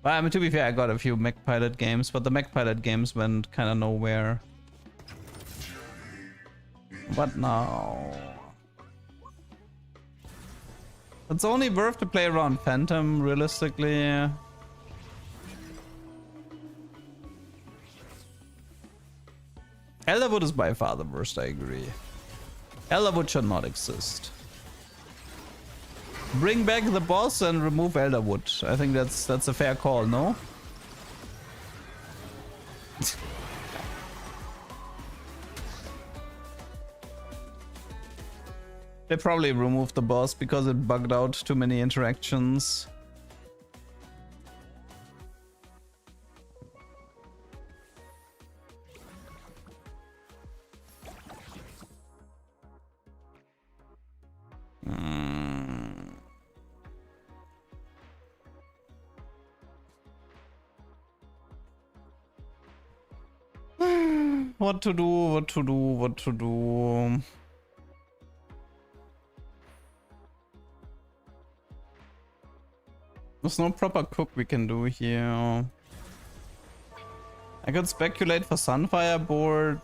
But I mean, to be fair, I got a few Mech Pilot games, but the Mech Pilot games went kind of nowhere. What now? It's only worth to play around Phantom, realistically. Elderwood is by far the worst, I agree. Elderwood should not exist. Bring back the boss and remove Elderwood. I think that's a fair call, no? They probably removed the boss because it bugged out too many interactions. What to do, what to do, what to do. There's no proper cook we can do here. I could speculate for Sunfire board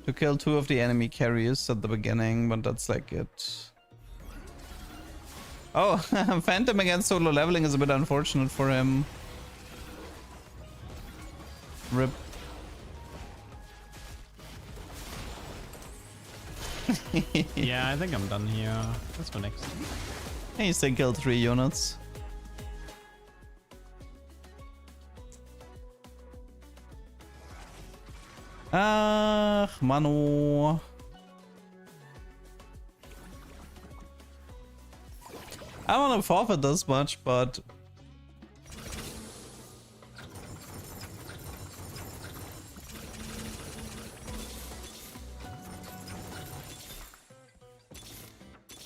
to kill 2 of the enemy carriers at the beginning, but that's like it. Oh, Phantom against solo leveling is a bit unfortunate for him. Rip. Yeah, I think I'm done here. Let's go next. He still killed 3 units. Mano. I don't want to forfeit this much, but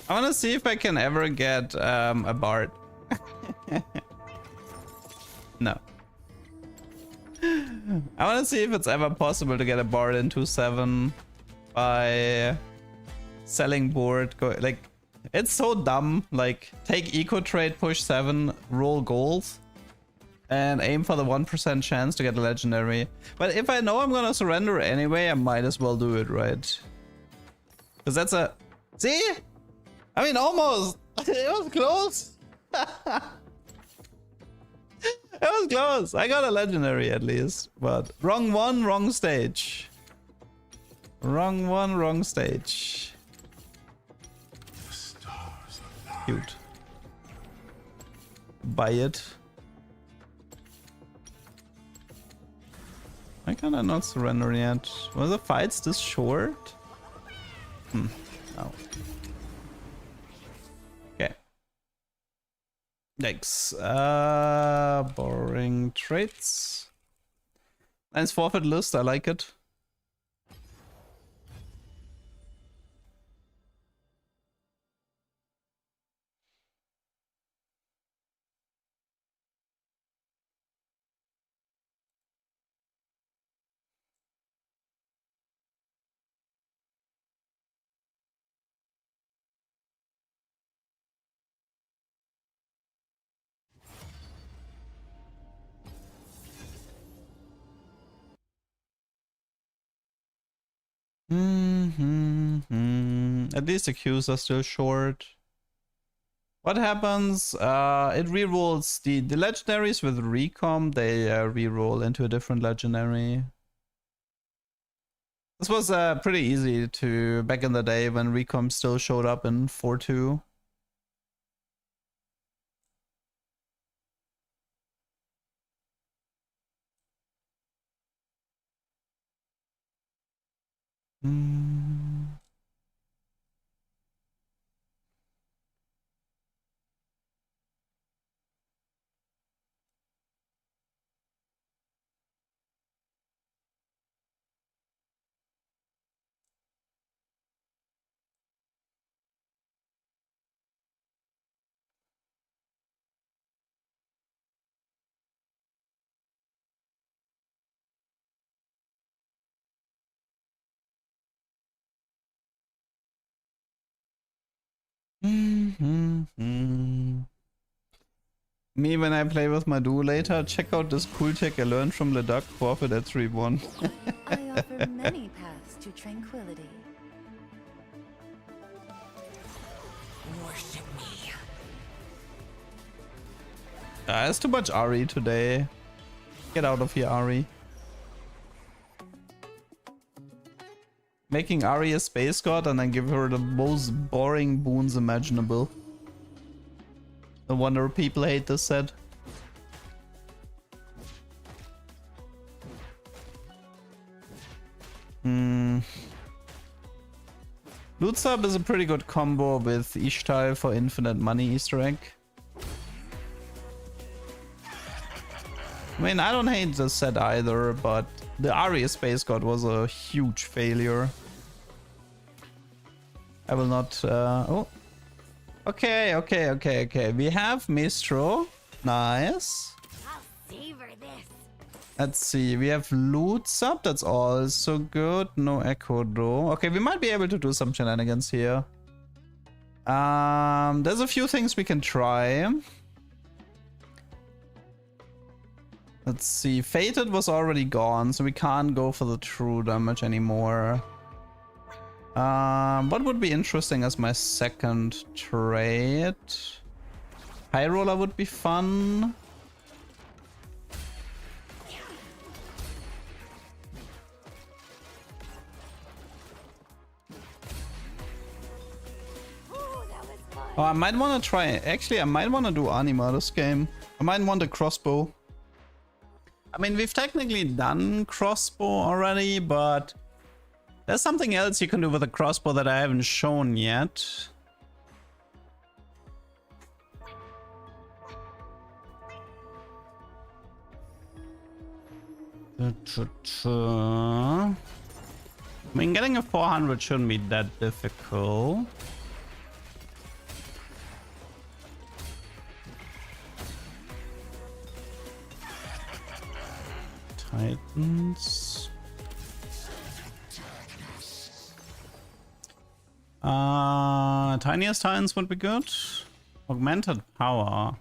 I want to see if I can ever get a bard. No. I want to see if it's ever possible to get a bard into 7 by selling board. Like, it's so dumb. Like, take eco trade, push 7, roll gold, and aim for the 1% chance to get a legendary. But if I know I'm gonna surrender anyway, I might as well do it, right? Because that's a... See? I mean, almost. It was close. It was close. I got a legendary at least. But wrong one, wrong stage. Wrong one, wrong stage. Cute. Buy it. Why can I not surrender yet? Were the fights this short? No. Okay. Thanks. Boring traits. Nice forfeit list, I like it. At least the queues are still short. What happens? It rerolls the legendaries with recomp. They reroll into a different legendary. This was pretty easy to back in the day when recomp still showed up in 4.2. Me when I play with my duo later, check out this cool tech I learned from Leduc, forfeit at 3-1. I offer many paths to tranquility. Worship me. It's too much Ari today. Get out of here, Ari. Making Ari a space god and then give her the most boring boons imaginable. No wonder people hate this set. Loot sub is a pretty good combo with Ishtar for infinite money Easter egg. I mean, I don't hate this set either, but the Arya Space God was a huge failure. I will not... oh. Okay. We have Mistro. Nice. I'll savor this. Let's see, we have loots up, that's all. So good, no echo though. Okay, we might be able to do some shenanigans here. There's a few things we can try. Let's see, Fated was already gone, so we can't go for the true damage anymore. What would be interesting as my second trade? High Roller would be fun. Oh, I might want to try. Actually, I might want to do Anima this game. I might want a crossbow. I mean, we've technically done crossbow already, but there's something else you can do with a crossbow that I haven't shown yet. I mean, getting a 400 shouldn't be that difficult. Titans. Tiniest Titans would be good. Augmented power.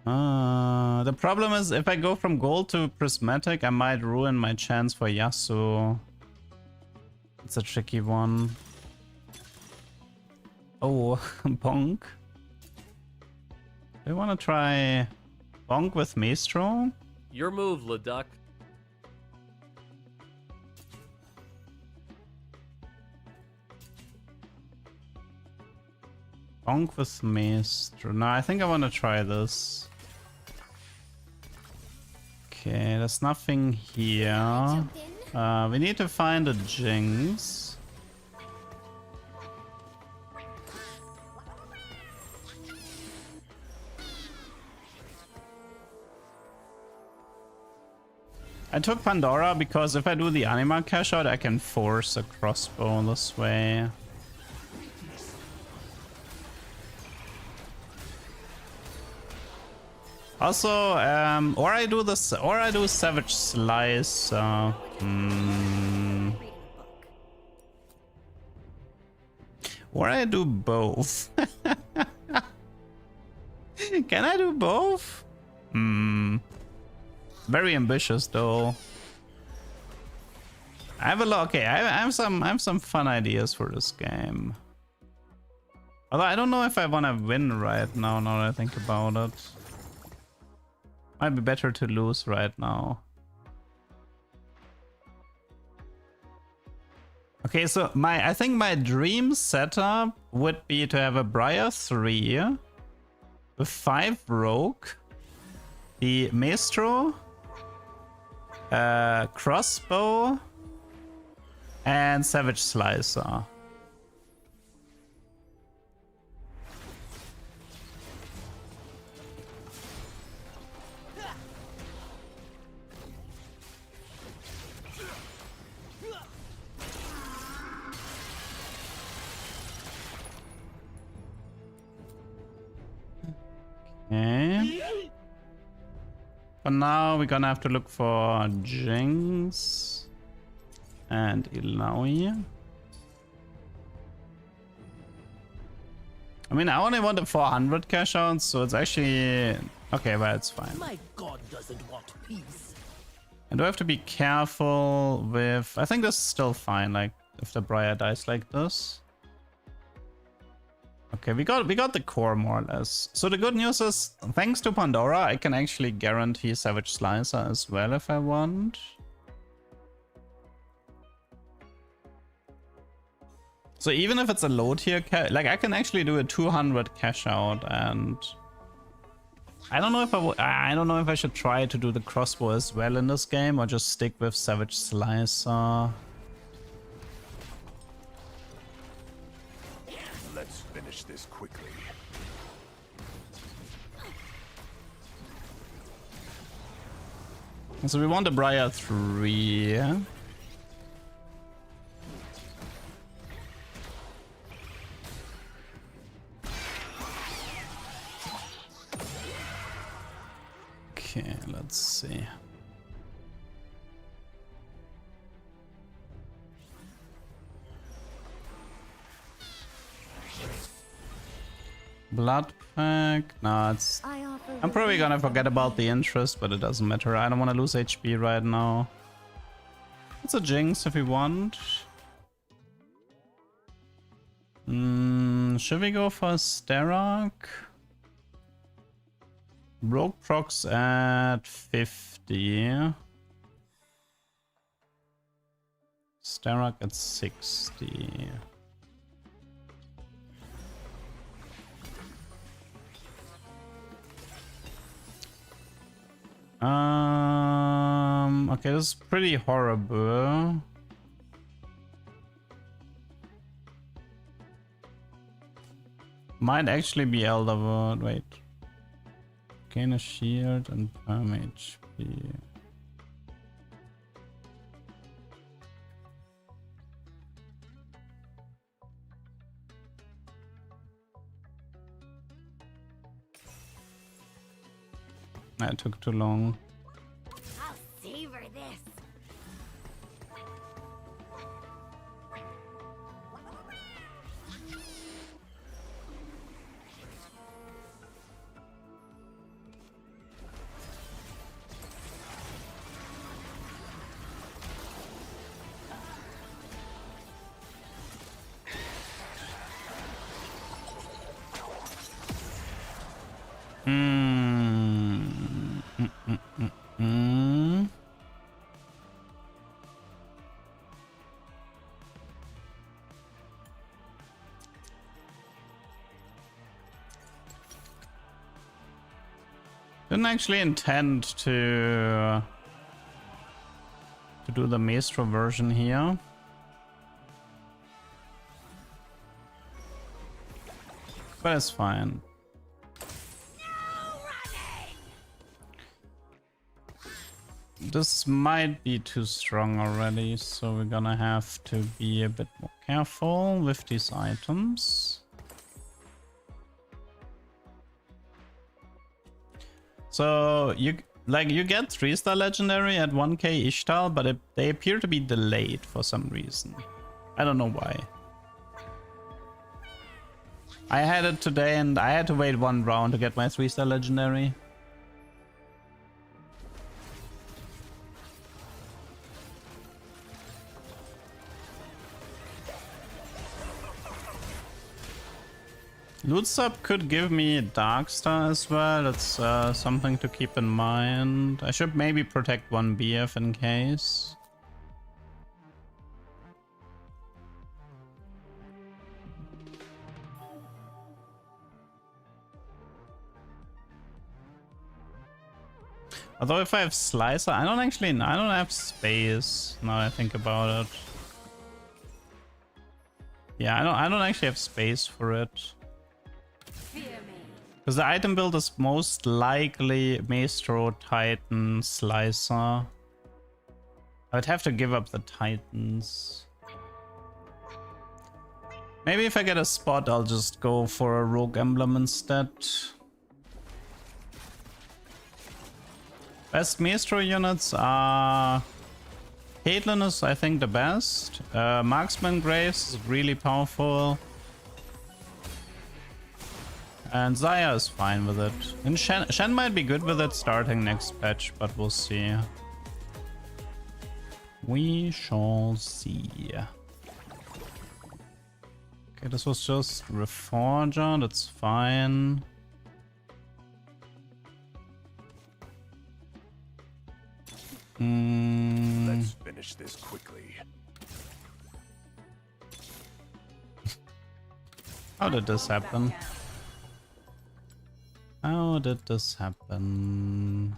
The problem is if I go from gold to prismatic, I might ruin my chance for Yasuo. It's a tricky one. Oh, Bonk. Do you want to try Bonk with Maestro? Your move, Leduc. Bonk with Maestro. No, I think I want to try this. Okay, there's nothing here. We need to find a Jinx. I took Pandora because if I do the Anima cash out, I can force a crossbow this way. Also, or I do this, or I do Savage Slice. Or I do both. Can I do both? Very ambitious though. I have a lot. Okay, I have some fun ideas for this game. Although I don't know if I want to win right now. Now that I think about it, might be better to lose right now. Okay, so I think my dream setup would be to have a Briar 3 with 5 Rogue, the Maestro, crossbow, and Savage Slicer. Okay. For now, we're gonna have to look for Jinx and Ilaoi. I mean, I only want a 400 cash out, so it's actually okay, but it's fine. My god doesn't want peace. I do have to be careful with. I think this is still fine. Like if the Briar dies like this. Okay, we got the core more or less. So the good news is, thanks to Pandora, I can actually guarantee Savage Slicer as well if I want. So even if it's a low tier, like I can actually do a 200 cash out, and I don't know if I don't know if I should try to do the crossbow as well in this game or just stick with Savage Slicer. Let's finish this quickly. So we want a Briar 3. Okay, let's see. Blood pack. No, it's... I offer I'm probably relief gonna forget from about the pain. interest, but it doesn't matter. I don't want to lose HP right now. It's a Jinx if we want. Should we go for Sterak? Rogue procs at 50. Sterak at 60. Okay, this is pretty horrible. Might actually be Elder Word. Wait. Gain a shield and perm HP. That took too long. I'll savor this. Didn't actually intend to do the Maestro version here. But it's fine. This might be too strong already, so we're gonna have to be a bit more careful with these items. So you get 3-star legendary at 1k Ishtal, but they appear to be delayed for some reason. I don't know why. I had it today and I had to wait 1 round to get my 3-star legendary. Loot sub could give me Dark Star as well. That's something to keep in mind. I should maybe protect 1 BF in case. Although if I have Slicer, I don't have space now that I think about it. Yeah, I don't actually have space for it. Because the item build is most likely Maestro, Titan, Slicer. I would have to give up the Titans. Maybe if I get a spot, I'll just go for a Rogue Emblem instead. Best Maestro units are... Caitlyn is, I think, the best. Marksman Graves is really powerful. And Zaya is fine with it. And Shen might be good with it starting next patch, but we'll see. We shall see. Okay, this was just Reforger, that's fine. Let's finish this quickly. How did this happen? How did this happen?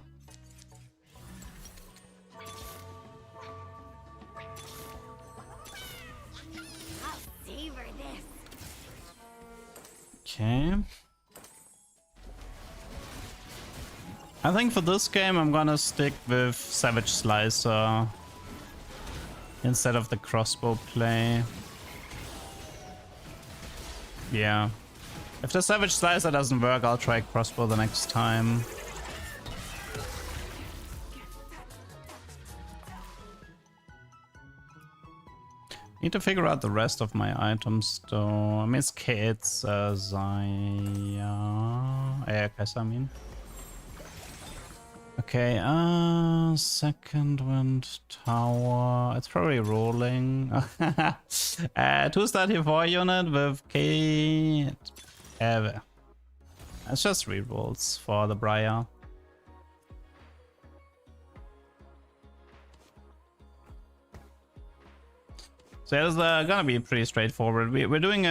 I'll savor this. Okay. I think for this game I'm gonna stick with Savage Slicer instead of the crossbow play. Yeah. If the Savage Slicer doesn't work, I'll try crossbow the next time. Need to figure out the rest of my items though. I mean, it's kids, Ayakasa, I mean. Okay, second wind tower. It's probably rolling. 234 unit with K. It's just rerolls for the Briar. So it's gonna be pretty straightforward. We're doing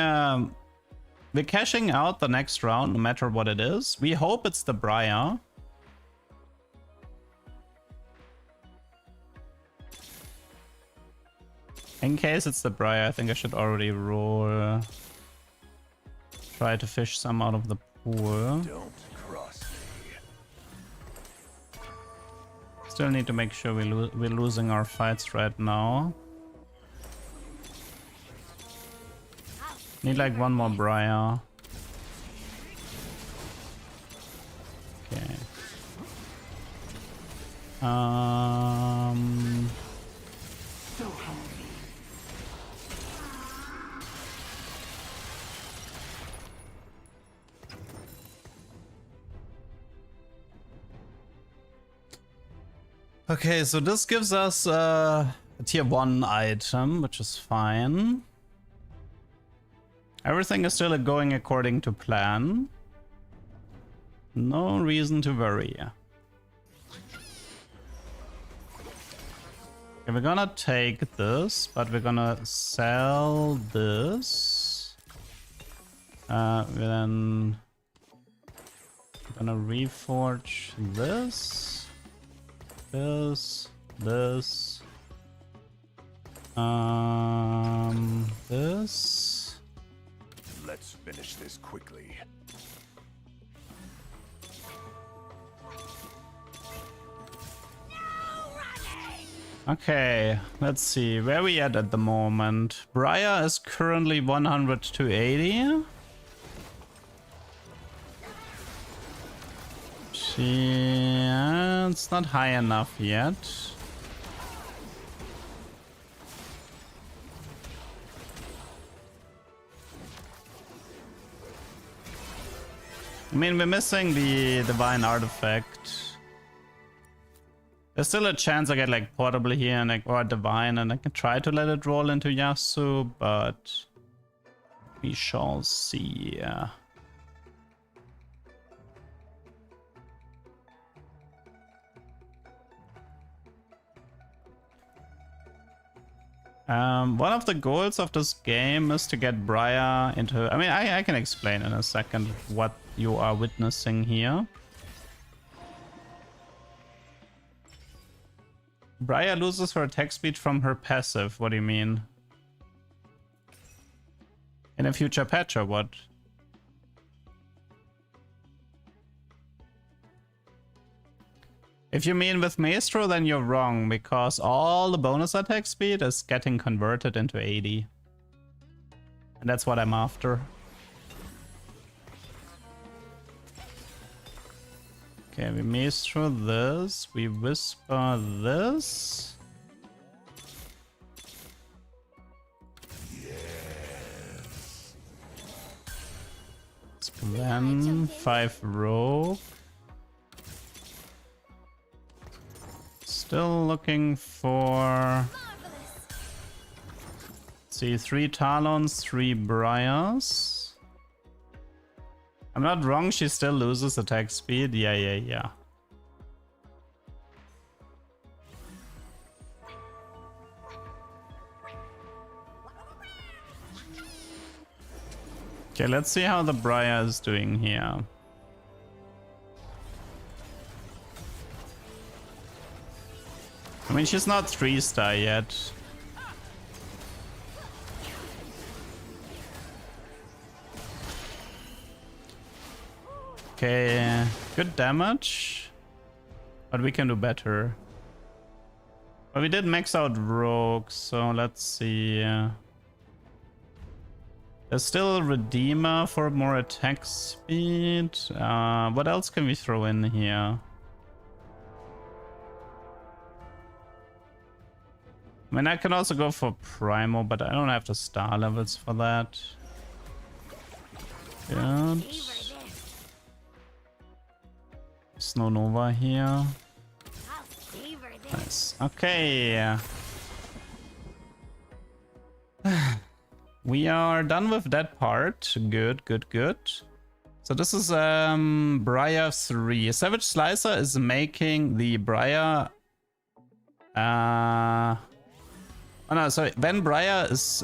we're cashing out the next round, no matter what it is. We hope it's the Briar. In case it's the Briar, I think I should already roll. Try to fish some out of the pool. Don't cross me. Still need to make sure we're losing our fights right now. Need like one more Briar. Okay. Okay, so this gives us a tier 1 item, which is fine. Everything is still going according to plan. No reason to worry. Okay, we're gonna take this, but we're gonna sell this. Then we're gonna reforge this. This. This. Let's finish this quickly. Okay, let's see where we at the moment. Briar is currently 100 to 80. It's not high enough yet. I mean, we're missing the divine artifact. There's still a chance I get like portable here and like or divine, and I can try to let it roll into Yasu, but we shall see. One of the goals of this game is to get Briar into... I mean, I can explain in a second what you are witnessing here. Briar loses her attack speed from her passive. What do you mean? In a future patch or what? If you mean with Maestro, then you're wrong, because all the bonus attack speed is getting converted into 80. And that's what I'm after. Okay, we Maestro this, we Whisper this. Yes. Then 5 Rogue. Still looking for... Let's see, 3 Talons, 3 Briars. I'm not wrong, she still loses attack speed. Yeah. Okay, let's see how the Briar is doing here. I mean, she's not 3-star yet. Okay, good damage. But we can do better. But we did max out Rogue, so let's see. There's still a Redeemer for more attack speed. What else can we throw in here? I mean, I can also go for Primo, but I don't have the star levels for that. Good. Snow Nova here. Nice. Okay. We are done with that part. Good, good, good. So this is Briar 3. Savage Slicer is making the Briar... oh no, sorry. When Briar is...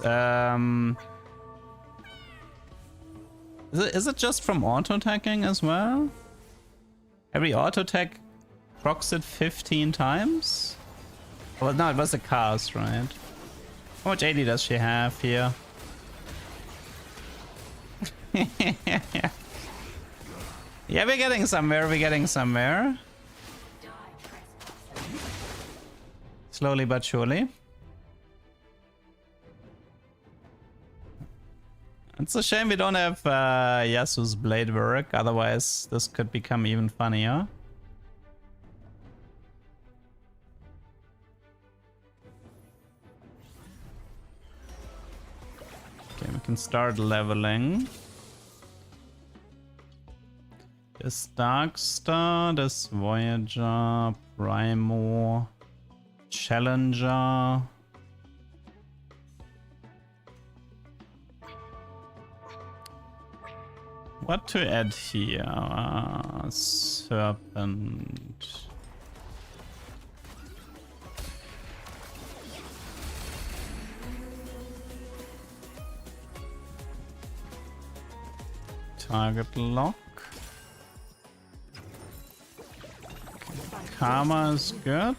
Is it just from auto-attacking as well? Every auto-attack procs it 15 times? Well, no, it was a cast, right? How much AD does she have here? Yeah, we're getting somewhere, we're getting somewhere. Slowly but surely. It's a shame we don't have Yasu's blade work, otherwise this could become even funnier. Okay, we can start leveling. This Darkstar, this Voyager, Primo, Challenger. What to add here? Serpent. Target lock. Karma is good.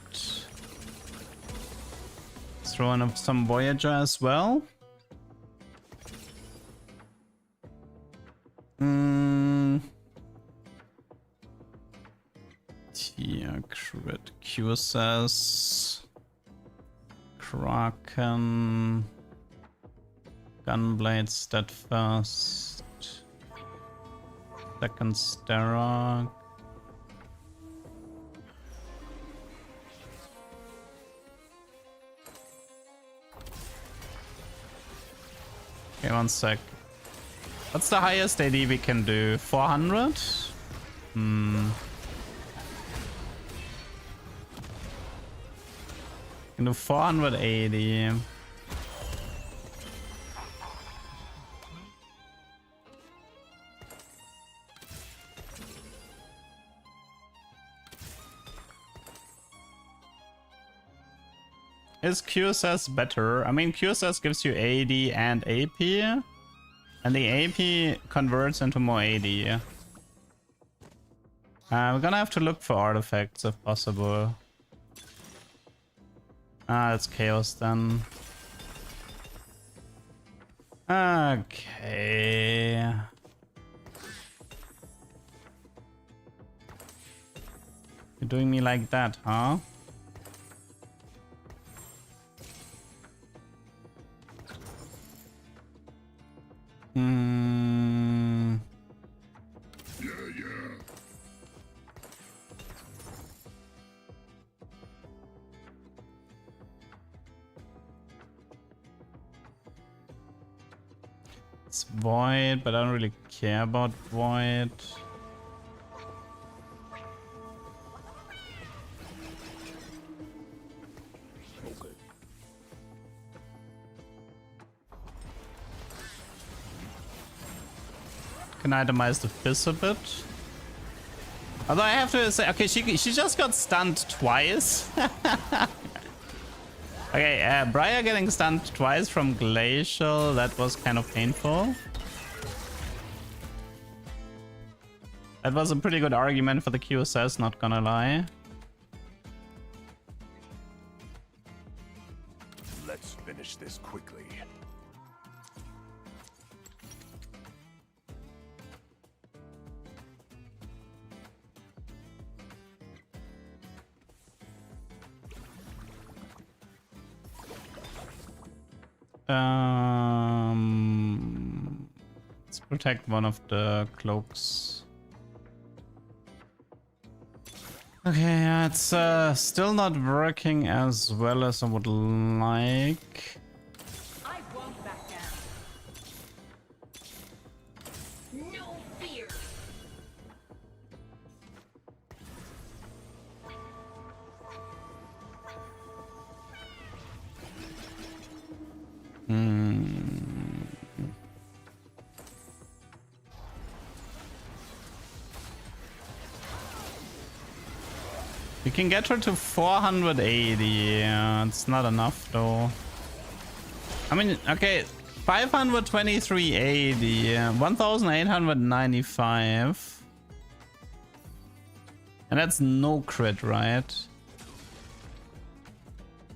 Throw in some Voyager as well. Tier crit QSS. Kraken. Gunblade Steadfast. Second Starrock. Okay, one sec. What's the highest AD we can do? 400? Can do 480. Is QSS better? I mean, QSS gives you AD and AP, and the AP converts into more AD. We're gonna have to look for artifacts if possible. It's Chaos then. Okay. You're doing me like that, huh? It's Void, but I don't really care about Void. Can itemize the Fizz a bit. Although I have to say, okay, she just got stunned twice. Okay, Briar getting stunned twice from Glacial, that was kind of painful. That was a pretty good argument for the QSS, not gonna lie. Let's finish this quickly. Let's protect one of the cloaks. Okay, yeah, it's still not working as well as I would like. I won't back down. No fear. We can get her to 480. Yeah, it's not enough though. I mean, okay, 523.80, 1895. And that's no crit, right?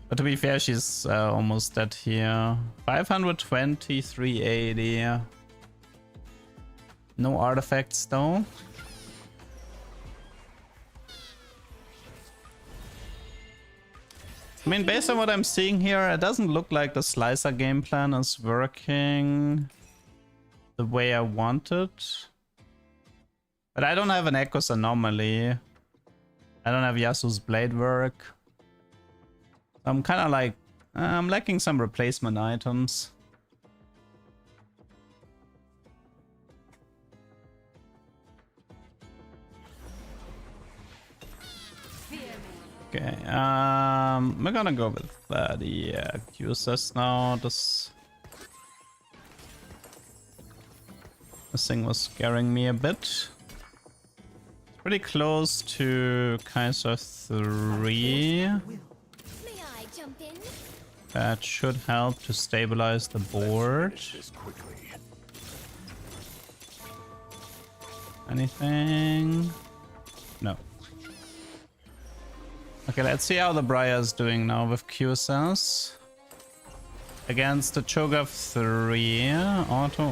But to be fair, she's almost dead here. 523.80. No artifacts though. I mean, based on what I'm seeing here, it doesn't look like the slicer game plan is working the way I want it. But I don't have an Echo's Anomaly. I don't have Yasuo's Blade Work. I'm kind of like, I'm lacking some replacement items. Okay, we're gonna go with the QSS now. This thing was scaring me a bit. Pretty close to Kaiser 3. May I jump in? That should help to stabilize the board. Anything? No. Okay, let's see how the Briar's doing now with QSS. Against the Cho'Gath 3. Auto,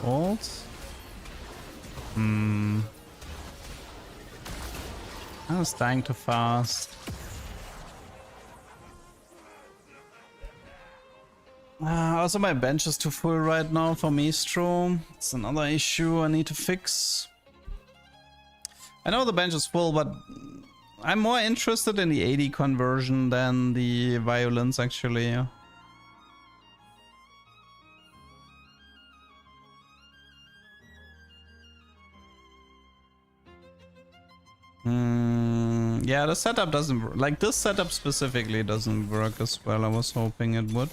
ult. I was dying too fast. Also, my bench is too full right now for Maestro. It's another issue I need to fix. I know the bench is full, but I'm more interested in the AD conversion than the violence, actually. Yeah, the setup doesn't... Like, this setup specifically doesn't work as well. I was hoping it would.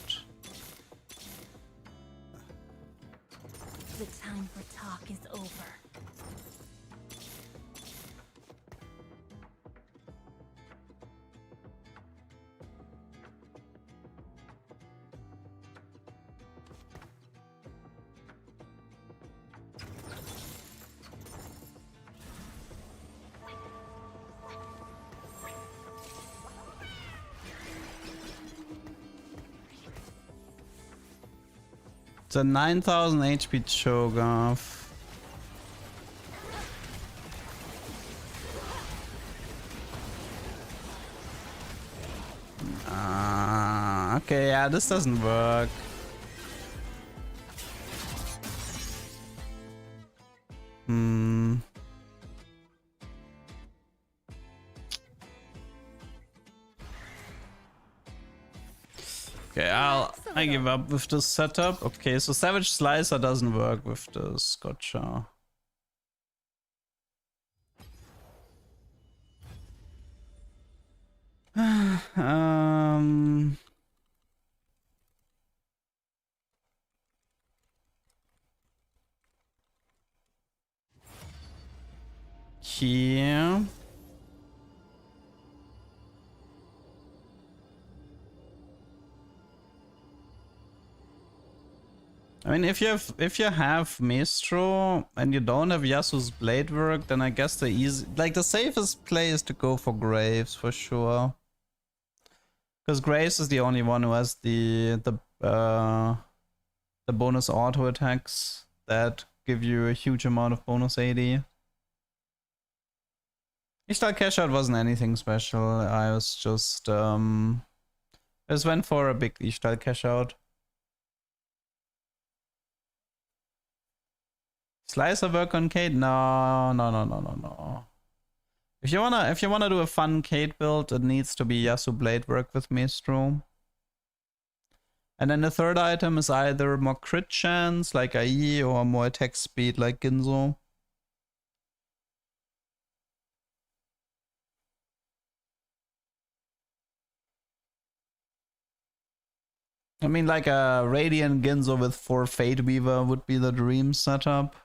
The time for talk is over. It's a 9000 HP Cho'Gath. Okay, yeah, this doesn't work. Okay, I give up with this setup. Okay, so Savage Slicer doesn't work with this. Gotcha. Here. I mean, if you have Maestro and you don't have Yasuo's Blade Work, then I guess the safest play is to go for Graves for sure. Because Graves is the only one who has the bonus auto attacks that give you a huge amount of bonus AD. Ishtar Cash Out wasn't anything special. I was just I just went for a big Ishtar Cash Out. Slicer work on Kate? No. If you wanna do a fun Kate build, it needs to be Yasuo Blade work with Maestro. And then the third item is either more crit chance like IE or more attack speed like Ginzo. I mean, like a Radiant Ginzo with 4 Fate Weaver would be the dream setup.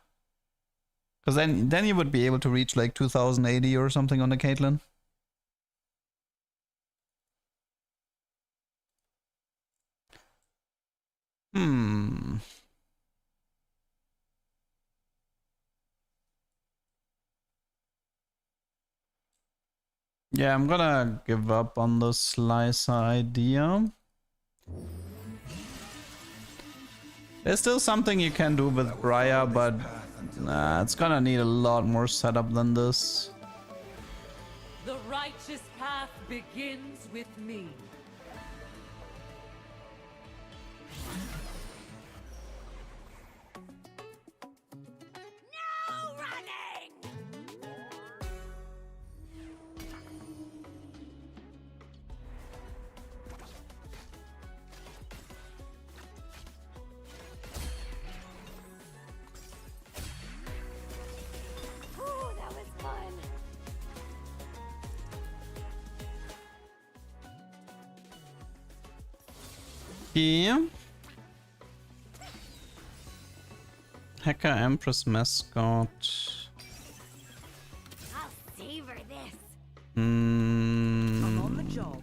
Because then you would be able to reach like 2080 or something on the Caitlyn. Yeah, I'm gonna give up on the slicer idea. There's still something you can do with Briar, but it's gonna need a lot more setup than this. The righteous path begins with me. No running! Ooh, that was fun. Yeah. Hacker Empress mascot. I'll savor this. I'm on the job.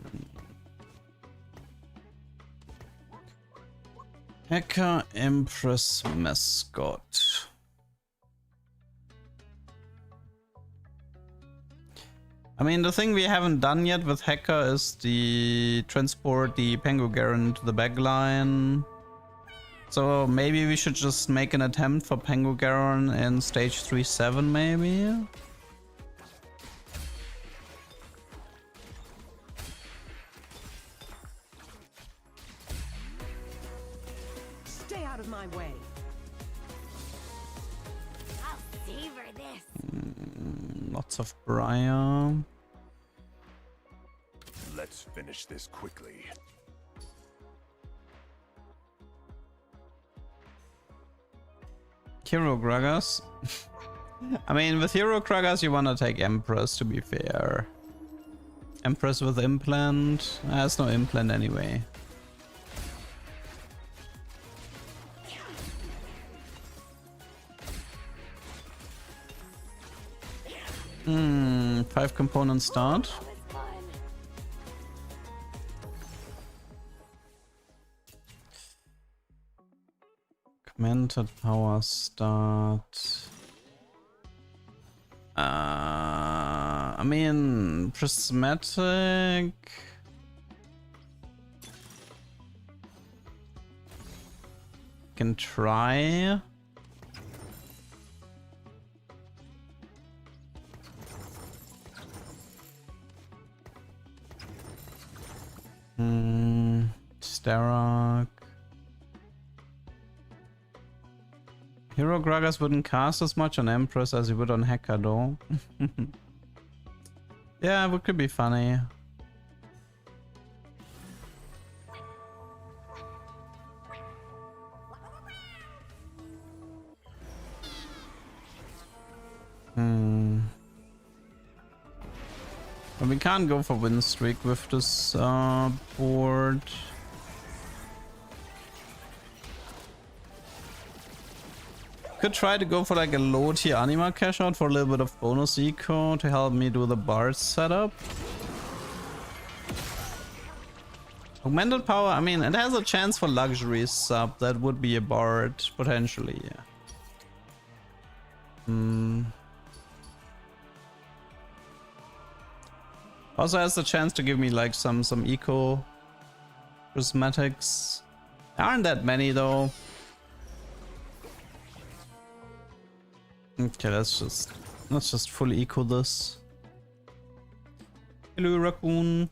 Hacker Empress mascot. I mean, the thing we haven't done yet with Hacker is the transport the Pengu Garen to the backline. So maybe we should just make an attempt for Pengu Garen in stage 3-7 maybe? Stay out of my way. I'll savor this. Lots of Briar. Let's finish this quickly. Hero Gragas. I mean, with Hero Gragas you wanna take Empress, to be fair. Empress with implant? Has no implant anyway. 5 component start. That was fun. Augmented power start. I mean, prismatic. Can try. Starrock. Hero Gragas wouldn't cast as much on Empress as he would on Hacker though. Yeah, it could be funny. But we can't go for win streak with this board. Could try to go for like a low tier anima cash out for a little bit of bonus eco to help me do the bard setup. Augmented power, I mean, it has a chance for luxury sub. That would be a bard potentially. Also has the chance to give me like some eco prismatics. There aren't that many though. Okay, let's just fully eco this. Hello, raccoon.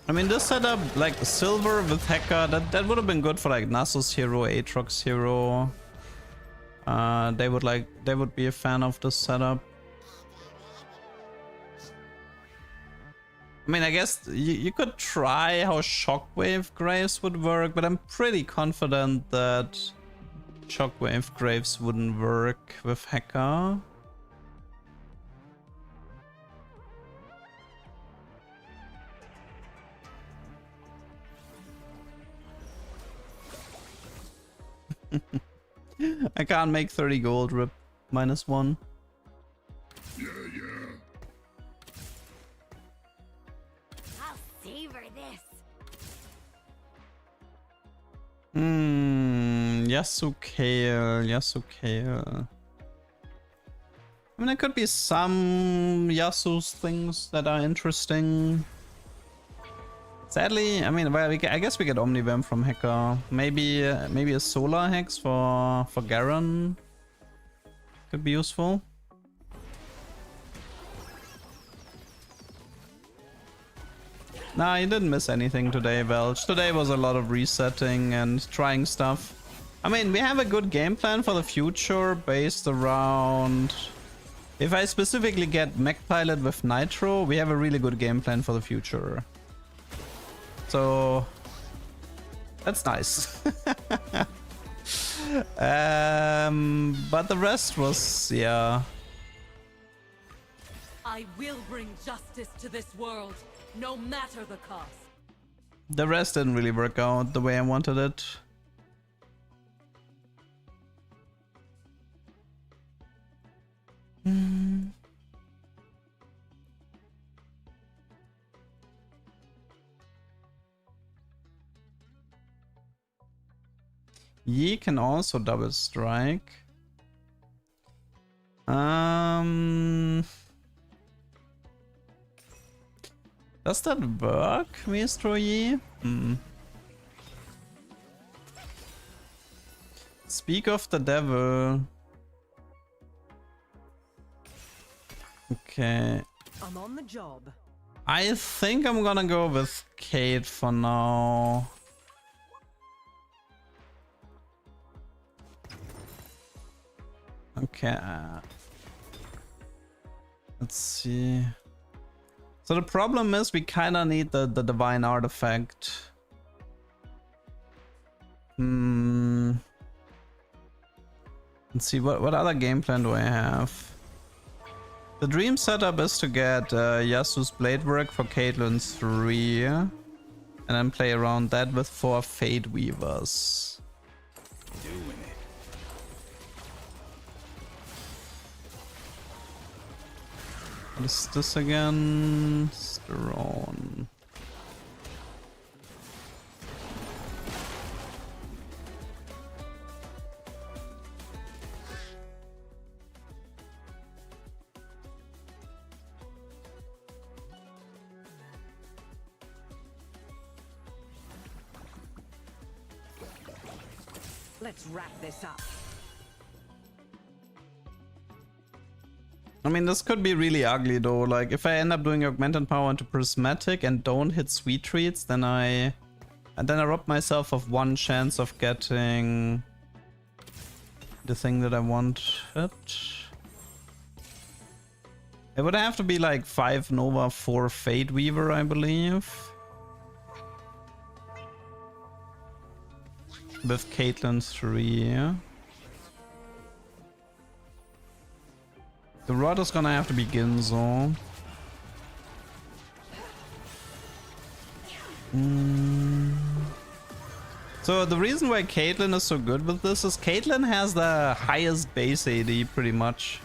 I mean, this setup, like silver with Hacker, that would have been good for like Nasus hero, Aatrox hero. They would be a fan of this setup. I mean, I guess you could try how Shockwave Graves would work, but I'm pretty confident that Shockwave Graves wouldn't work with Hacker. I can't make 30 gold, rip. -1. I'll savor this. Yasuo. I mean, there could be some Yasuo's things that are interesting. Sadly, I mean, well, I guess we get Omnivamp from Hacker. Maybe a Solar Hex for Garen could be useful. Nah, you didn't miss anything today, Belch. Today was a lot of resetting and trying stuff. I mean, we have a good game plan for the future based around... If I specifically get Mech Pilot with Nitro, we have a really good game plan for the future. So... that's nice. But the rest was, yeah... I will bring justice to this world, no matter the cost. The rest didn't really work out the way I wanted it. Yi can also double strike. Does that work, Mistro Yi? Speak of the devil. Okay. I'm on the job. I think I'm gonna go with Kate for now. Okay. Let's see. So the problem is we kinda need the divine artifact. Let's see, what other game plan do I have? The dream setup is to get Yasuo's Blade Work for Caitlyn 3. And then play around that with 4 Fate Weavers. Doing it. What is this again? Sterone. Let's wrap this up. I mean, this could be really ugly though. Like, if I end up doing Augmented Power into Prismatic and don't hit Sweet Treats, then I rob myself of 1 chance of getting the thing that I wanted. It would have to be like 5 Nova, 4 Fate Weaver, I believe. With Caitlyn 3. The rod is gonna have to be Ginzo. So the reason why Caitlyn is so good with this is Caitlyn has the highest base AD pretty much.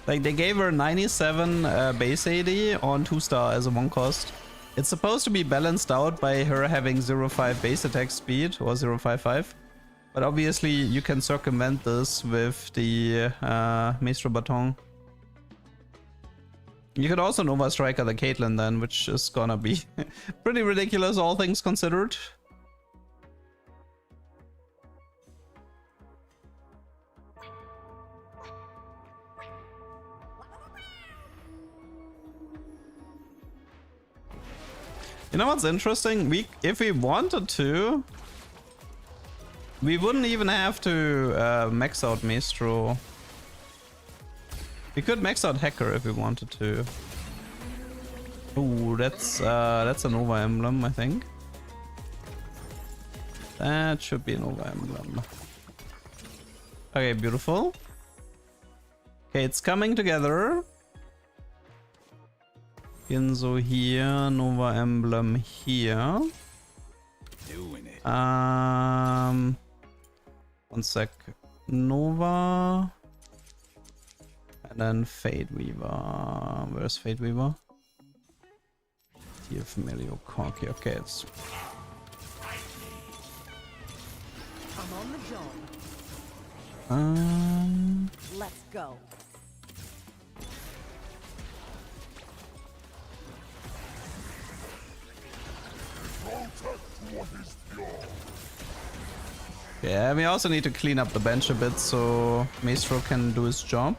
Like, they gave her 97 base AD on 2-star as a 1-cost. It's supposed to be balanced out by her having 0.5 base attack speed or 0.55. But obviously you can circumvent this with the Maestro Baton. You could also Nova Striker the Caitlyn then, which is gonna be pretty ridiculous all things considered. You know what's interesting? If we wanted to, we wouldn't even have to max out Maestro. We could max out Hacker if we wanted to. Ooh, that's a Nova Emblem, I think. That should be a Nova Emblem. Okay, beautiful. Okay, it's coming together. Ginzo here, Nova Emblem here. Doing it. 1 sec. Nova. And then Fate Weaver. Where's Fate Weaver? Here, Familiar Corky. Okay, it's. I'm on the job. Let's go. Yeah, we also need to clean up the bench a bit so Maestro can do his job.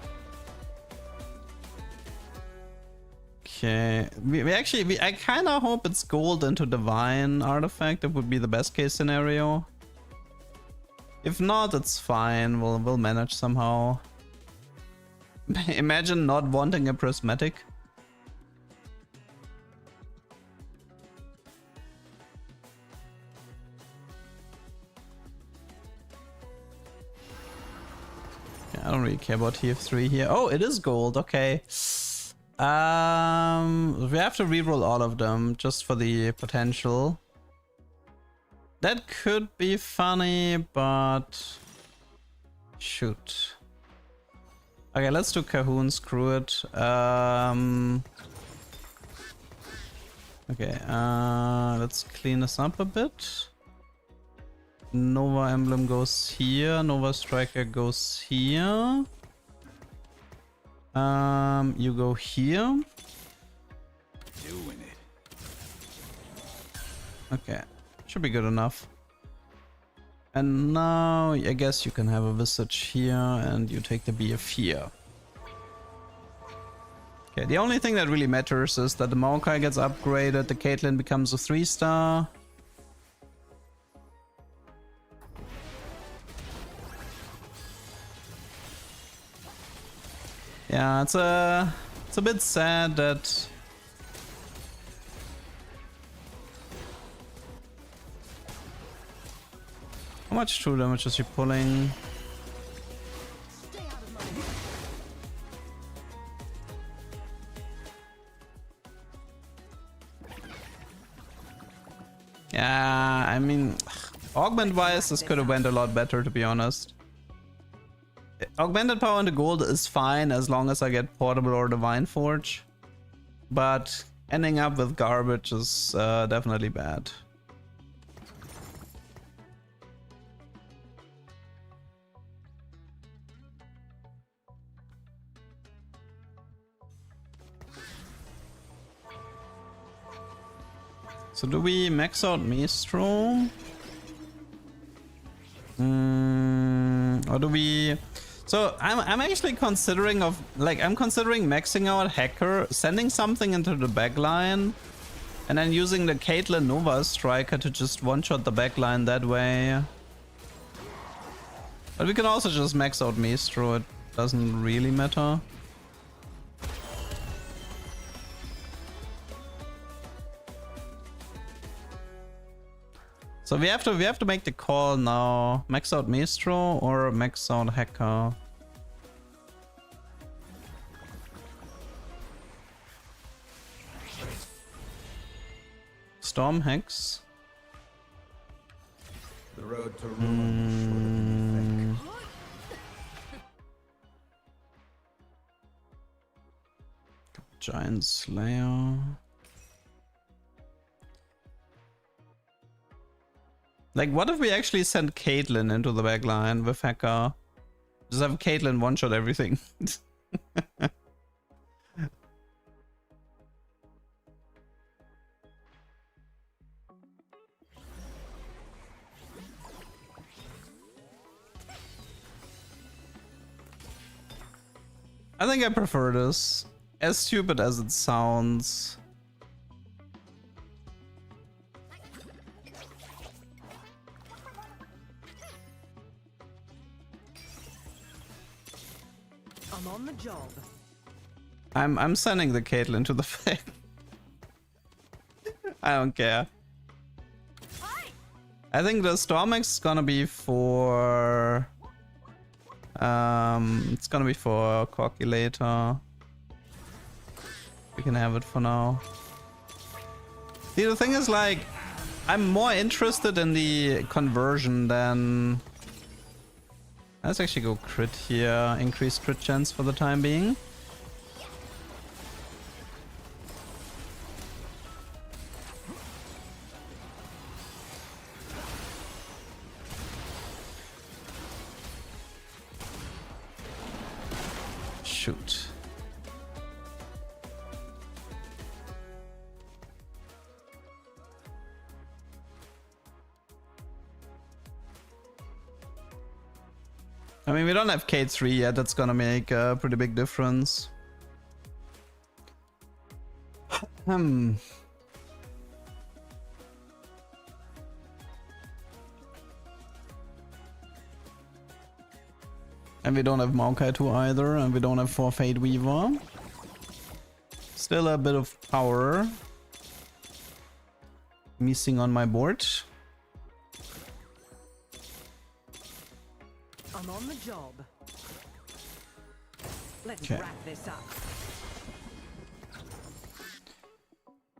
Okay, I kind of hope it's gold into Divine Artifact. That would be the best case scenario. If not, it's fine. We'll manage somehow. Imagine not wanting a prismatic. Yeah, I don't really care about TF3 here. Oh, it is gold. Okay. We have to reroll all of them just for the potential. That could be funny, but shoot. Okay, let's do Cahoon. Screw it. Okay, let's clean this up a bit. Nova Emblem goes here. Nova Striker goes here. You go here. Doing it. Okay, should be good enough. And now I guess you can have a Visage here and you take the BF here. Okay, the only thing that really matters is that the Maokai gets upgraded, the Caitlyn becomes a 3-star. Yeah, it's a bit sad that how much true damage is she pulling? Yeah, I mean, augment wise, this could have went a lot better, to be honest. Augmented power into gold is fine as long as I get portable or divine forge, but ending up with garbage is definitely bad. So do we max out Maestro? Or do we... So I'm actually considering I'm considering maxing out Hacker, sending something into the backline, and then using the Caitlyn Nova Striker to just one-shot the backline that way. But we can also just max out Maestro, it doesn't really matter. So we have to make the call now. Max out Maestro or max out Hacker. Storm Hex. The road to ruin. Giant Slayer. Like, what if we actually send Caitlyn into the backline with Hacker? Just have Caitlyn one-shot everything. I think I prefer this. As stupid as it sounds. I'm on the job. I'm sending the Caitlyn to the fight. I don't care. I think the Stormx is gonna be for it's gonna be for Corky later. We can have it for now. See, the thing is, like, I'm more interested in the conversion than... Let's actually go crit here. Increase crit chance for the time being. Shoot. I mean, we don't have K3 yet. That's gonna make a pretty big difference. And we don't have Maokai 2 either, and we don't have 4 Fate Weaver. Still a bit of power missing on my board. I'm on the job. Let's Okay. wrap this up.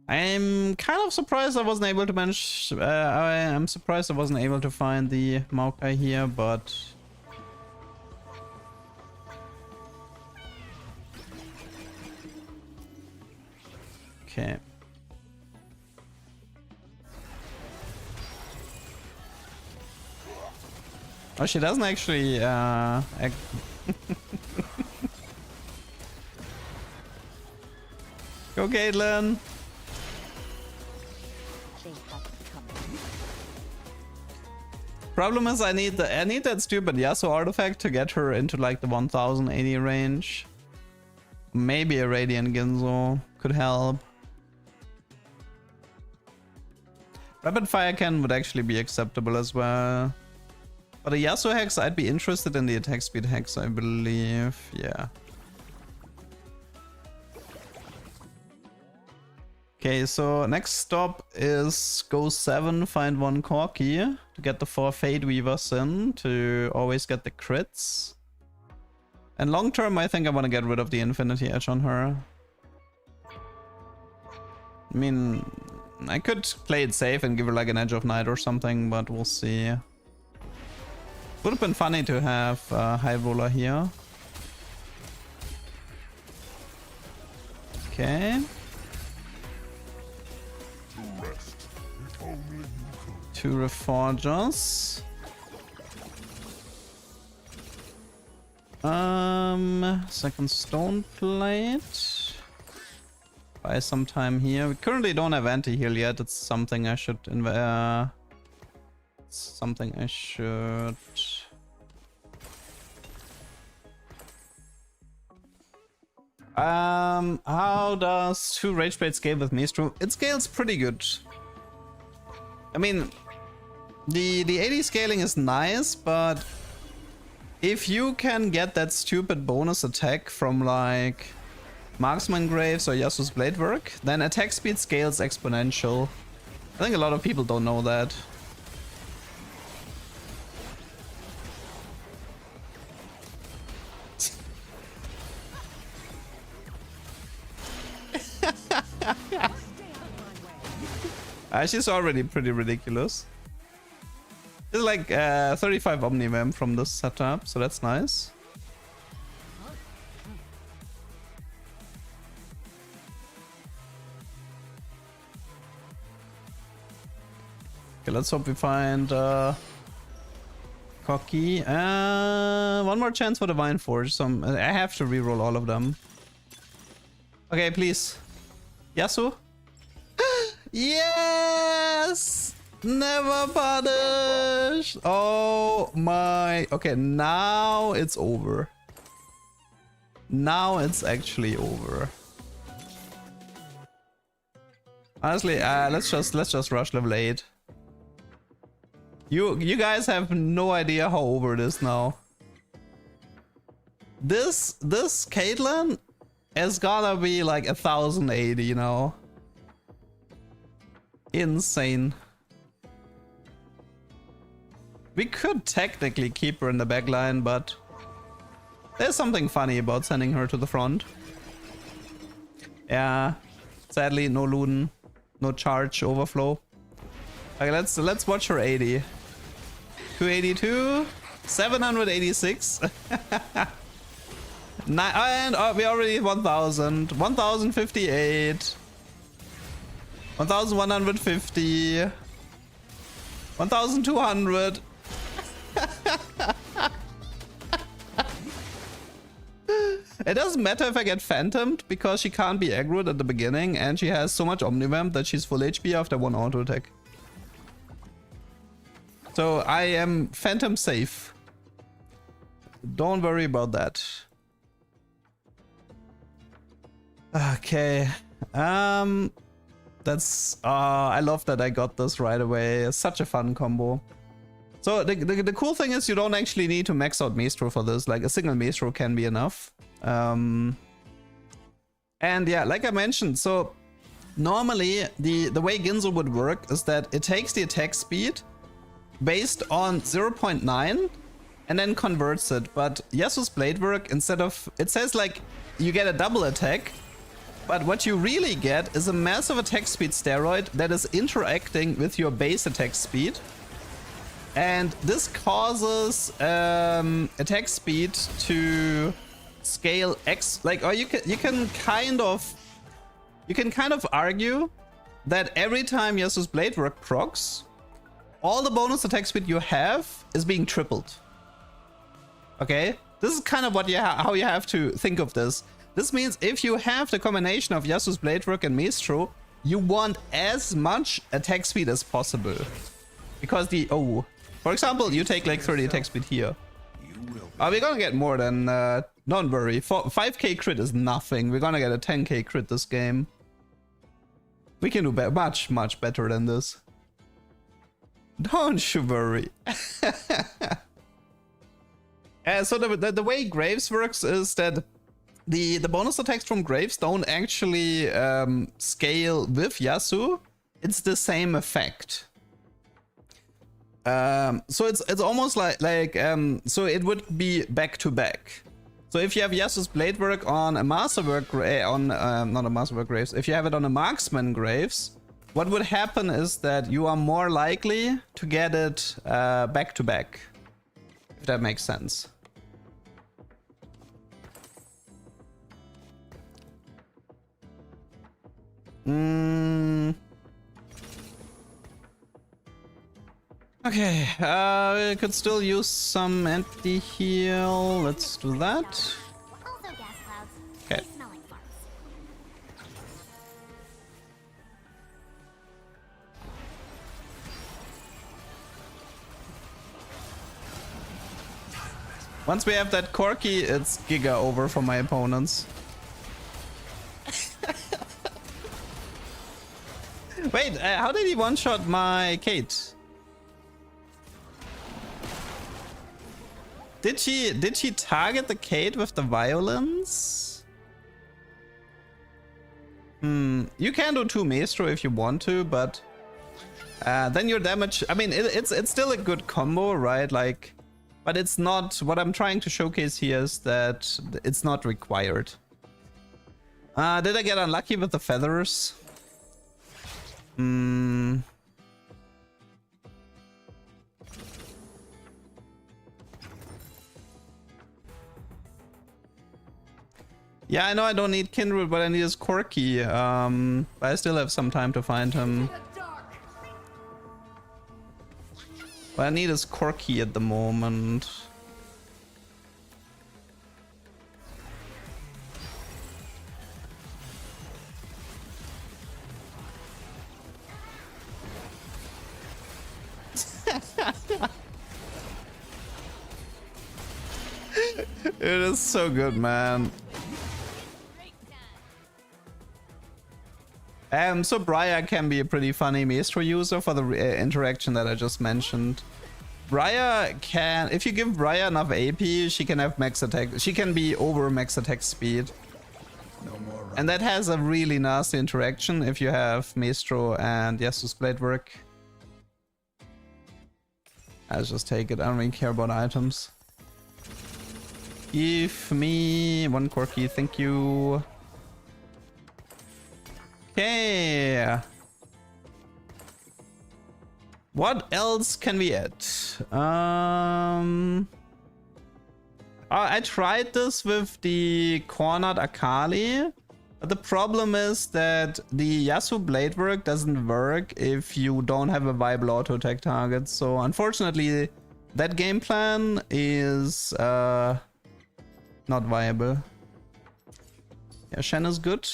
I'm kind of surprised I wasn't able to manage. I'm surprised I wasn't able to find the Maokai here, but. Okay. Oh, she doesn't actually Go Caitlyn! Problem is I need that stupid Yasuo artifact to get her into like the 1080 range. Maybe a Radiant Ginzo could help. Rapid Fire Cannon would actually be acceptable as well. But a Yasuo Hex, I'd be interested in the attack speed Hex, I believe. Yeah. Okay, so next stop is go 7, find 1 Corky to get the 4 Fate Weavers in to always get the crits. And long term, I think I want to get rid of the Infinity Edge on her. I mean, I could play it safe and give her like an Edge of Night or something, but we'll see. Would have been funny to have High Roller here. Okay. 2 Reforgers. Second Stone Plate. Buy some time here. We currently don't have anti-heal yet. It's something I should How does 2 Rage Blade scale with Maestro? It scales pretty good. I mean, the 80 scaling is nice, but if you can get that stupid bonus attack from like Marksman Graves or Yasuo's Blade Work, then attack speed scales exponential. I think a lot of people don't know that. She's already pretty ridiculous. It's like 35 Omnivamp from this setup, so that's nice. Okay, let's hope we find Corky. One more chance for Divine Forge. So I have to reroll all of them. Okay, please. Yasuo? Yes! Never punish! Oh my... Okay, now it's over. Now it's actually over. Honestly, let's just rush level 8. You guys have no idea how over it is now. this Caitlyn is gonna be like 1080, you know? Insane. We could technically keep her in the backline, but there's something funny about sending her to the front. Yeah, sadly, no Luden, no charge overflow. Okay, let's watch her 80. 282, 786. And we already hit 1000, 1058, 1150, 1200. It doesn't matter if I get phantomed because she can't be aggroed at the beginning and she has so much Omnivamp that she's full HP after one auto attack. So I am phantom safe. Don't worry about that. Okay. That's I love that I got this right away. It's such a fun combo. So the cool thing is you don't actually need to max out Maestro for this. Like a single Maestro can be enough. And yeah, like I mentioned, so normally the way Ginzo would work is that it takes the attack speed based on 0.9 and then converts it. But Yasuo's blade work, instead of, it says like you get a double attack, but what you really get is a massive attack speed steroid that is interacting with your base attack speed. And this causes attack speed to scale X, like, or you can kind of argue that every time Yasuo's blade work procs, all the bonus attack speed you have is being tripled. Okay, this is kind of what how you have to think of this. This means if you have the combination of Yasuo's blade work and Maestro, you want as much attack speed as possible, because for example, you take like 30 attack speed here. We're gonna get more than, don't worry, 5k crit is nothing. We're gonna get a 10k crit this game. We can do much better than this. Don't you worry. So the way Graves works is that the bonus attacks from Graves don't actually scale with Yasuo. It's the same effect. So it's almost like so it would be back to back. So if you have Yasuo's blade work on a masterwork not a masterwork Graves, if you have it on a marksman Graves, what would happen is that you are more likely to get it back to back, if that makes sense. Okay, we could still use some anti-heal. Let's do that. Also gas clouds. Okay. They smell like farts. Once we have that Corki, it's Giga over for my opponents. Wait, how did he one-shot my Kate? Did she target the Kate with the violence? You can do 2 Maestro if you want to, but then your damage, I mean, it's still a good combo, right? Like, but it's not, what I'm trying to showcase here is that it's not required. Did I get unlucky with the feathers? Yeah, I know I don't need Kindred, but I need his Corki. But I still have some time to find him. But I need his Corki at the moment. It is so good, man. So Briar can be a pretty funny Maestro user for the interaction that I just mentioned. Raya can, if you give Raya enough AP, she can have max attack. She can be over max attack speed. And that has a really nasty interaction if you have Maestro and Yasu's blade work. I'll just take it. I don't really care about items. Give me one quirky, thank you. Okay. What else can we add? I tried this with the cornered Akali, but the problem is that the Yasuo blade work doesn't work if you don't have a viable auto attack target. So unfortunately, that game plan is not viable. Yeah, Shen is good.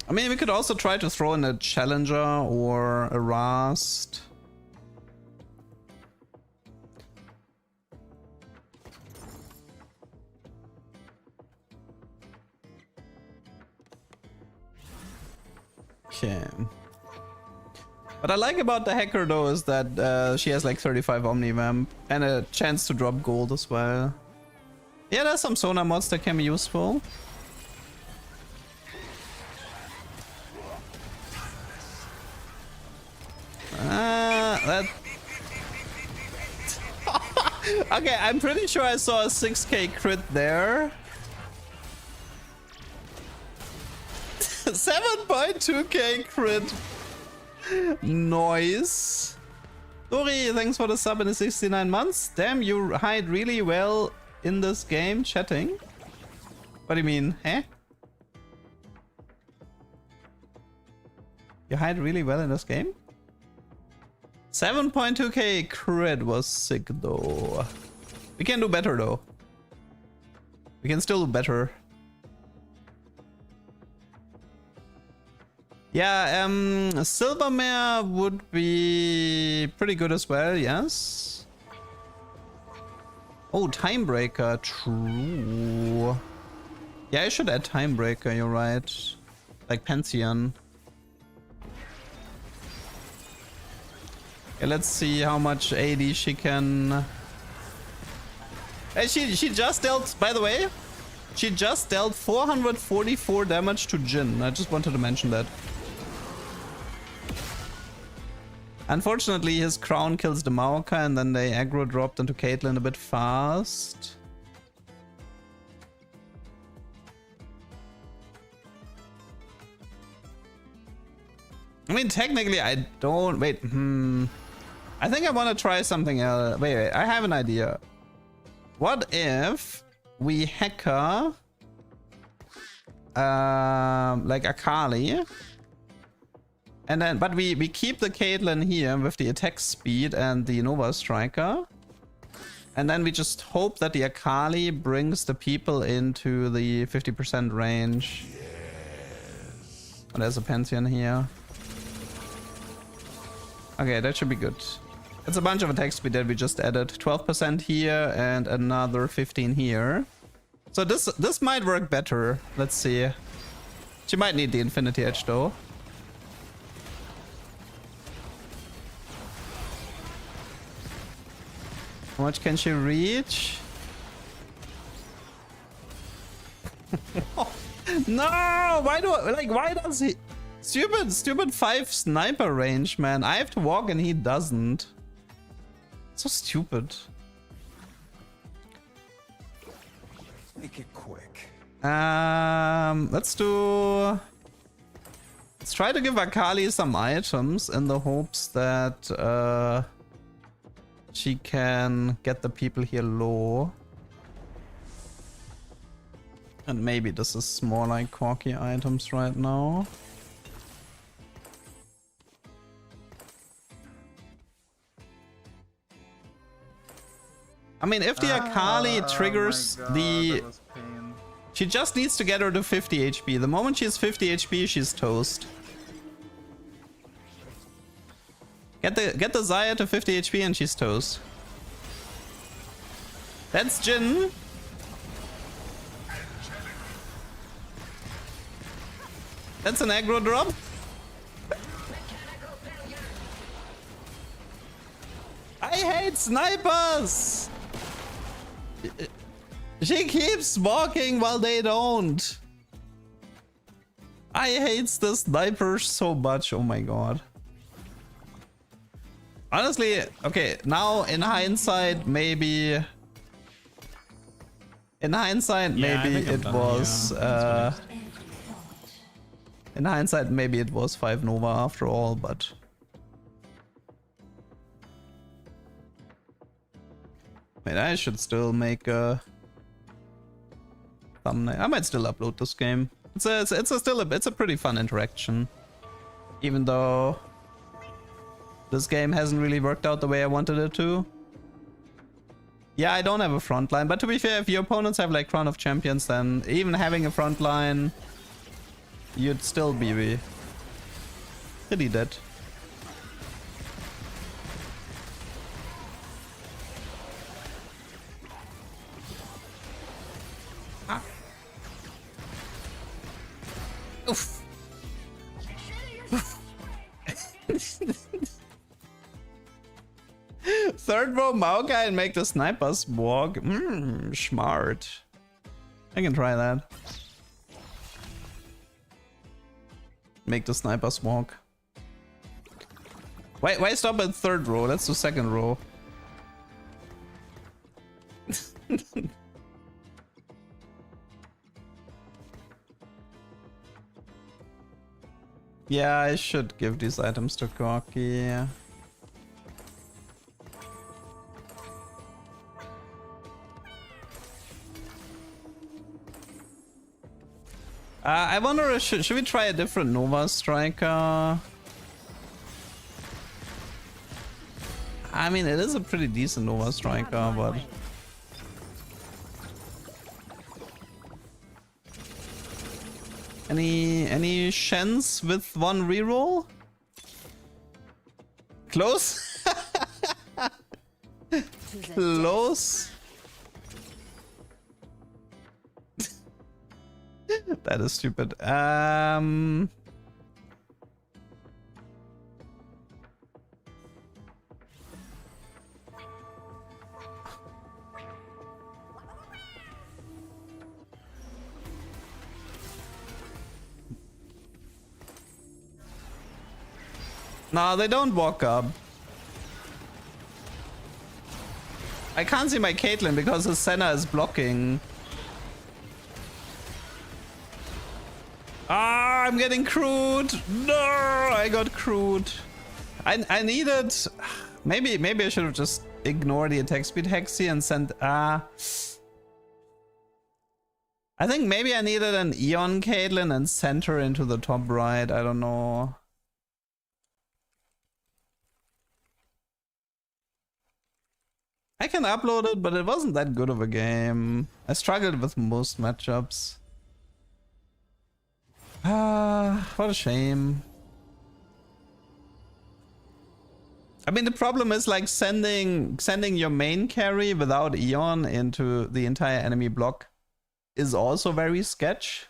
I mean, we could also try to throw in a Challenger or a Rust. Okay. What I like about the hacker though is that she has like 35 Omnivamp and a chance to drop gold as well. Yeah, there's some Sona mods that can be useful. That... Okay, I'm pretty sure I saw a 6k crit there. 7.2k crit. Noise. Dori, thanks for the sub in the 69 months. Damn, you hide really well in this game, chatting. What do you mean, huh? You hide really well in this game? 7.2k crit was sick though. We can do better though. We can still do better. Yeah, Silvermare would be pretty good as well, yes. Oh, Timebreaker, true. Yeah, I should add Timebreaker, you're right. Like Pantheon. Okay, let's see how much AD she can... Hey, she just dealt, by the way, she just dealt 444 damage to Jhin. I just wanted to mention that. Unfortunately, his crown kills the Maokai and then they aggro dropped into Caitlyn a bit fast. I mean, technically, I don't... Wait, I think I want to try something else. Wait, I have an idea. What if we hacker... like Akali... And then, but we keep the Caitlyn here with the attack speed and the Nova Striker. And then we just hope that the Akali brings the people into the 50% range. Yes. Oh, there's a Pantheon here. Okay, that should be good. It's a bunch of attack speed that we just added. 12% here and another 15 here. So this might work better. Let's see. She might need the Infinity Edge though. How much can she reach? No! Why do I, like, why does he... Stupid 5 sniper range, man. I have to walk and he doesn't. So stupid. Make it quick. Let's try to give Akali some items in the hopes that she can get the people here low. And maybe this is more like Corki items right now. I mean, if the Akali triggers the... She just needs to get her to 50 HP. The moment she has 50 HP, she's toast. Get the Xayah to 50 HP and she's toast. That's Jhin. That's an aggro drop. hate snipers! She keeps walking while they don't. I hate the snipers so much, oh my god. Honestly, okay, now in hindsight, maybe... In hindsight, Yeah, maybe it was... in hindsight, maybe it was 5 Nova after all, but... I mean, I should still make a thumbnail. I might still upload this game. It's a pretty fun interaction, even though this game hasn't really worked out the way I wanted it to. Yeah, I don't have a front line, but to be fair, if your opponents have like Crown of Champions, then even having a front line, you'd still be pretty dead. Oof. Third row Maokai and make the snipers walk. Smart. I can try that. Make the snipers walk. Wait, why stop at third row? Let's do second row. Yeah, I should give these items to Corky. I wonder, should we try a different Nova Striker? I mean, it is a pretty decent Nova Striker, but... Any Shens with 1 reroll? Close? Close? That is stupid. No, they don't walk up. I can't see my Caitlyn because his Senna is blocking. Ah, I'm getting crude. No, I got crude. I needed... Maybe I should have just ignored the attack speed Hexy and sent... I think maybe I needed an Eon Caitlyn and sent her into the top right. I don't know. I can upload it, but it wasn't that good of a game. I struggled with most matchups. What a shame. I mean, the problem is like sending your main carry without Eon into the entire enemy block is also very sketch.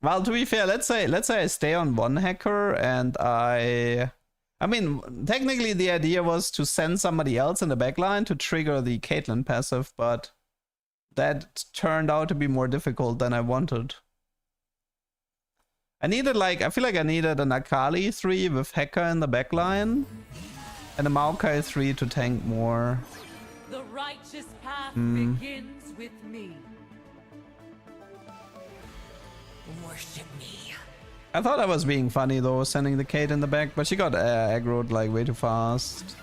Well, to be fair, let's say I stay on one hacker and I mean, technically the idea was to send somebody else in the backline to trigger the Caitlyn passive, but that turned out to be more difficult than I wanted. I needed like, I feel like I needed an Akali 3 with Hacker in the backline and a Maokai 3 to tank more. The righteous path begins with me. Worship me. I thought I was being funny though, sending the Kate in the back, but she got aggroed like way too fast.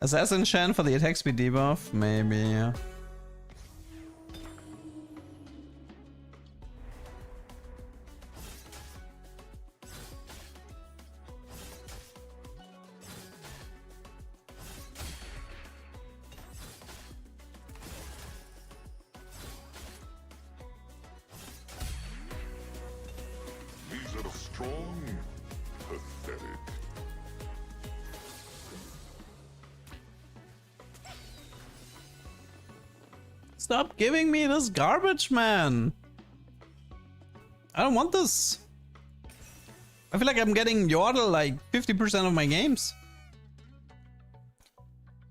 Assassin Shan for the attack speed debuff? Maybe. Stop giving me this garbage, man. I don't want this. I feel like I'm getting Yordle like 50% of my games.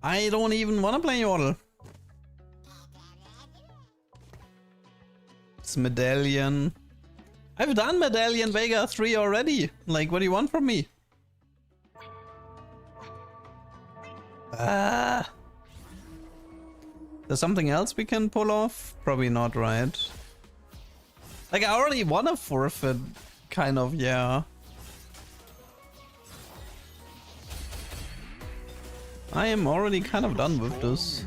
I don't even want to play Yordle. It's Medallion. I've done Medallion Vega 3 already. Like, what do you want from me? There's something else we can pull off? Probably not, right? Like, I already want to forfeit, kind of, yeah. I am already kind of done with this.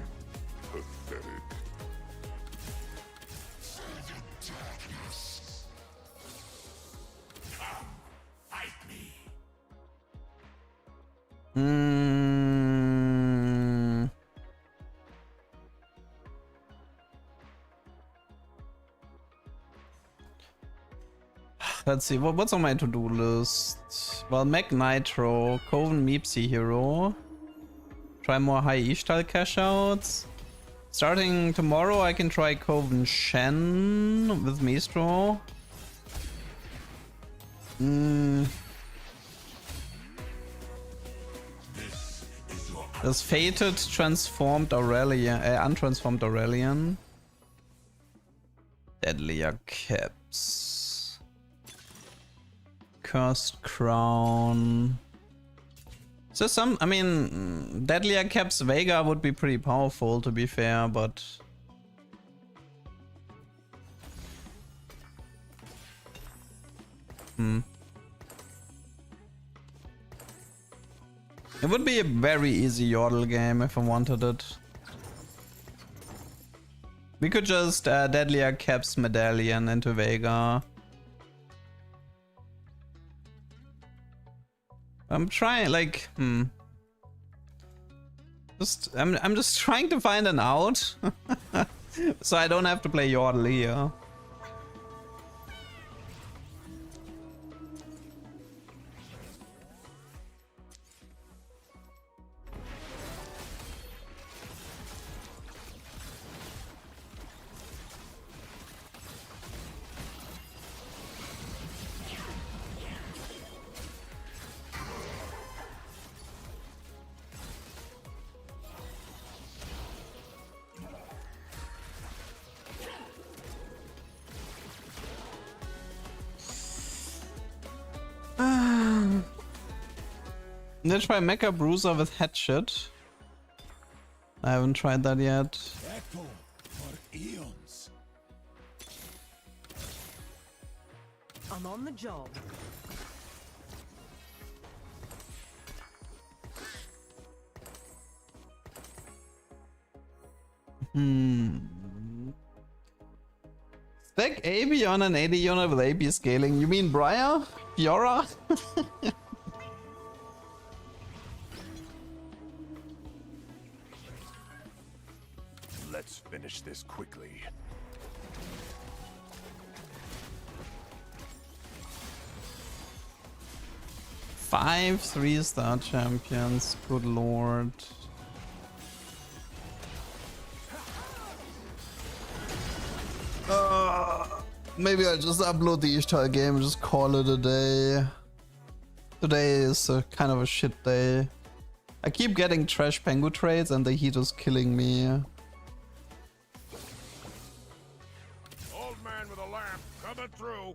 Let's see, what's on my to-do list? Well, Mech Nitro, Coven Meepsy Hero. Try more high Ishtal cash outs. Starting tomorrow, I can try Coven Shen with Mistro. There's Fated, Transformed Aurelian, Untransformed Aurelian. Deadlier Caps. Cursed Crown. So some, I mean, Deadlier Caps Vega would be pretty powerful to be fair, but... It would be a very easy Yordle game if I wanted it. We could just Deadlier Caps Medallion into Vega. I'm trying, like, I'm just trying to find an out, so I don't have to play Yordle here. Let's try Mecha Bruiser with Hatchet. I haven't tried that yet. Echo for eons. I'm on the job. Stack AB on an 80 unit with AB scaling. You mean Briar? Fiora? Let's finish this quickly. Five 3-star champions. Good lord. Maybe I'll just upload the Ishtar game and just call it a day. Today is a kind of a shit day. I keep getting trash Pengu trades and the heat is killing me. Old man with a lamp coming through.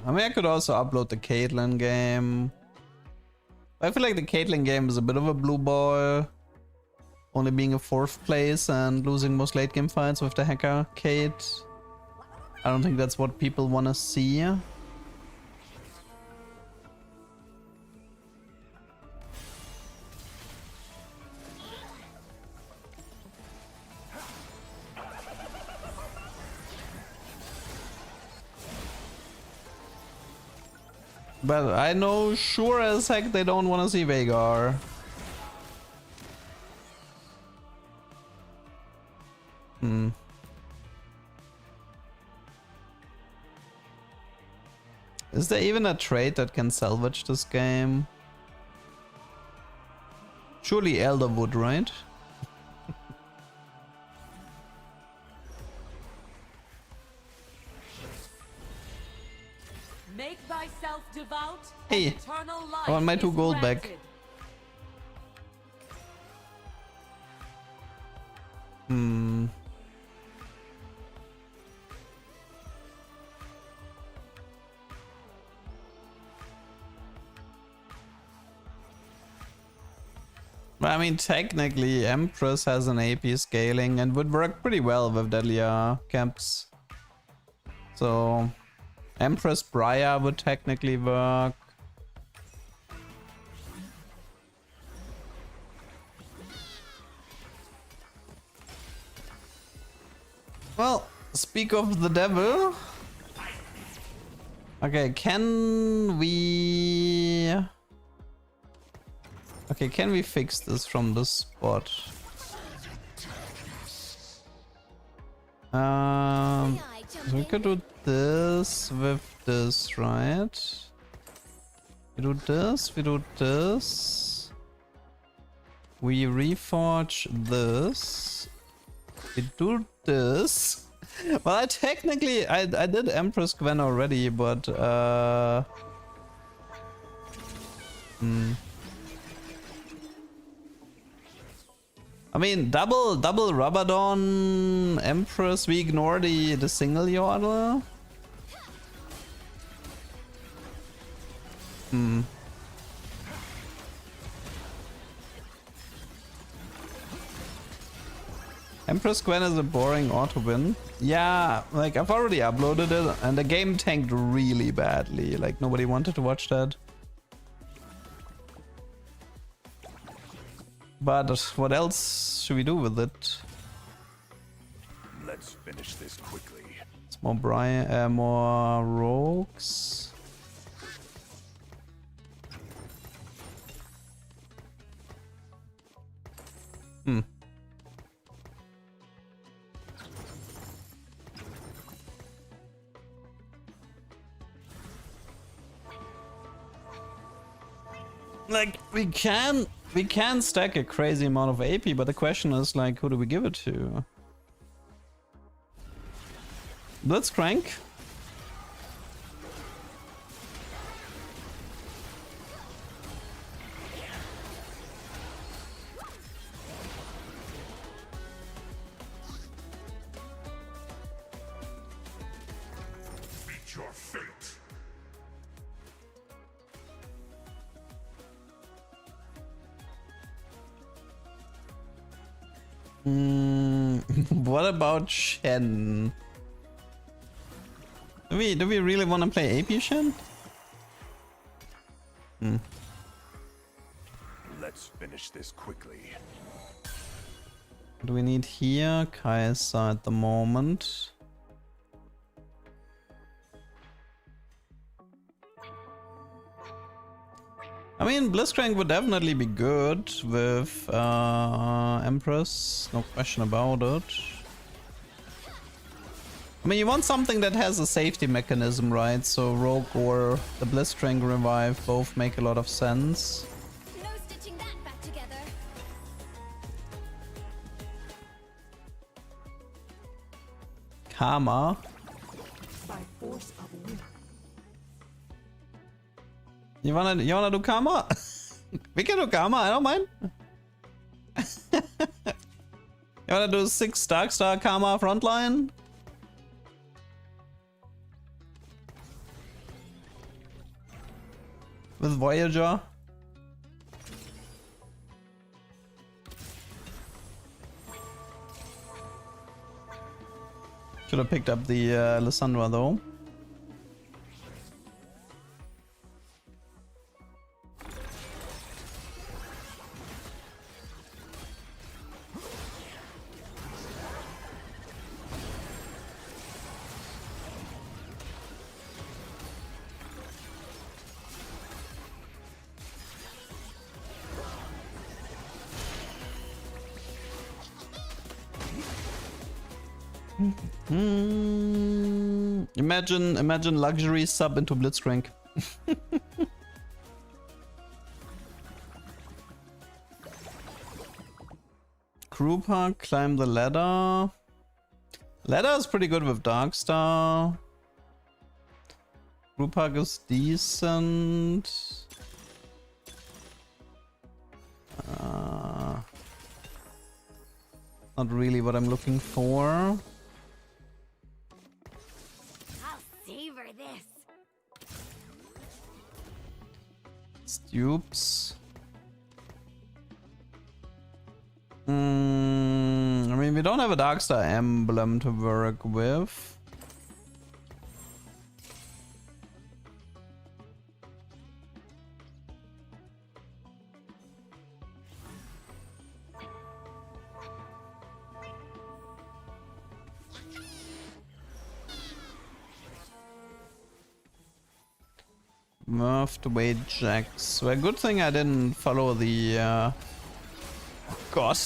I mean, I could also upload the Caitlyn game. I feel like the Caitlyn game is a bit of a blue ball. Only being a 4th place and losing most late game fights with the hacker Kate. I don't think that's what people want to see. But I know sure as heck they don't want to see Veigar. Is there even a trade that can salvage this game? Surely Elderwood, right? Make thyself devout. Hey, Eternal life I want my 2 is gold back. granted. Hmm. I mean, technically, Empress has an AP scaling and would work pretty well with Delia camps. So, Empress Briar would technically work. Well, speak of the devil. Okay, can we... Okay, can we fix this from this spot? So we could do this with this, right? We do this, we do this. We reforge this. We do this. Well, I technically I did Empress Gwen already, but I mean, double Rabadon Empress. We ignore the single Yordle. Empress Gwen is a boring auto win. Yeah, like I've already uploaded it and the game tanked really badly. Like nobody wanted to watch that. But what else should we do with it? Let's finish this quickly. It's more more rogues. Like we can stack a crazy amount of AP, but the question is like, who do we give it to? Blitzcrank. Meet your fate. What about Shen? Do we really want to play AP Shen? Let's finish this quickly. What do we need here? Kai'Sa at the moment. I mean, Blitzcrank would definitely be good with Empress, no question about it. I mean, you want something that has a safety mechanism, right? So Rogue or the Blitzcrank revive both make a lot of sense. No stitching that back together. Karma. By force of will. You wanna do Karma? We can do Karma, I don't mind. You wanna do 6 Darkstar Karma frontline? With Voyager? Should have picked up the Lysandra though. Imagine luxury sub into Blitzcrank. group hug, climb the ladder. Ladder is pretty good with Darkstar. Group hug is decent. Not really what I'm looking for. I'll savor this. Stupes. I mean, we don't have a Darkstar emblem to work with. Murphed weight jacks. Well, good thing I didn't follow the God.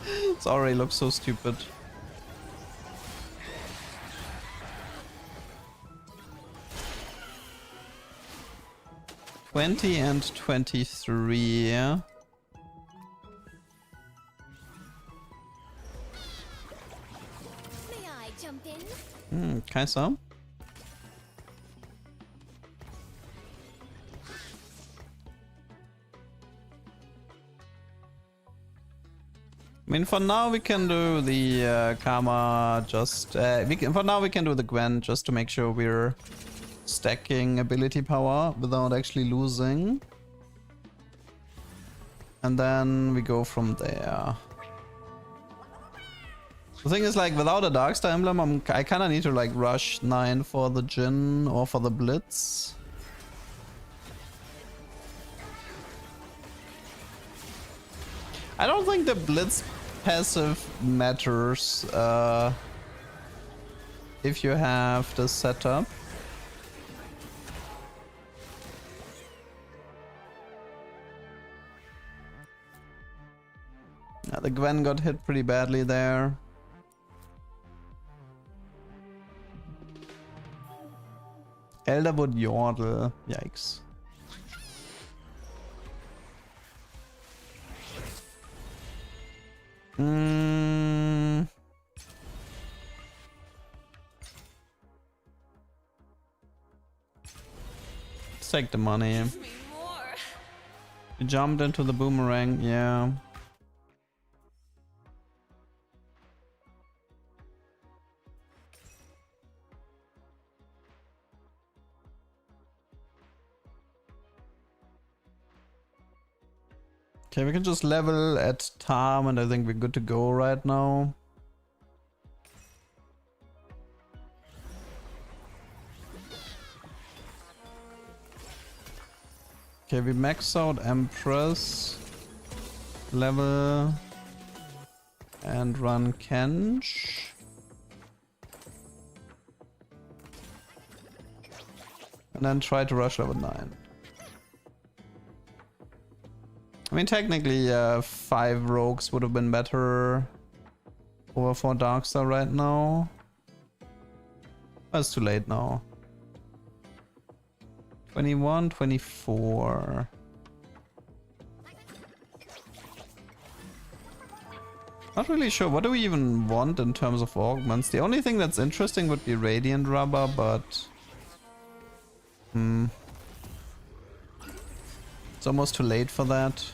It already looks so stupid. $20 and $23. May I jump in? Kaiser. I mean, for now we can do the Karma just... for now we can do the Gwen just to make sure we're stacking ability power without actually losing. And then we go from there. The thing is, like, without a Darkstar emblem, I kind of need to, like, rush 9 for the Jhin or for the Blitz. I don't think the Blitz passive matters if you have the setup. Yeah, the Gwen got hit pretty badly there. Elderwood Yordle, yikes. Let's take the money. You jumped into the boomerang, yeah. Okay, we can just level at Tam and I think we're good to go right now. Okay, we max out Empress, level, and run Kench. And then try to rush level 9. I mean, technically, 5 rogues would have been better over 4 Darkstar right now. But it's too late now. 21, 24. Not really sure. What do we even want in terms of augments? The only thing that's interesting would be Radiant Rubber, but... It's almost too late for that.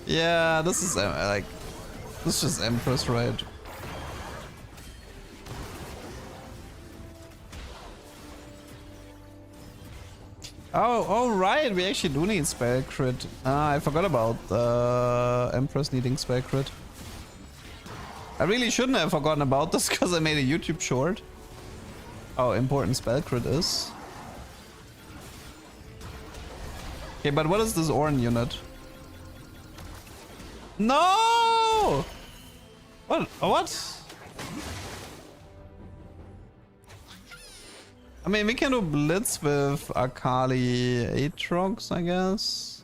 Yeah, this is like... This is just Empress, right? Oh, right, we actually do need spell crit. I forgot about Empress needing spell crit. I really shouldn't have forgotten about this because I made a YouTube short. How important spell crit is. Okay, but what is this Ornn unit? No! What? I mean, we can do Blitz with Akali Aatrox, I guess.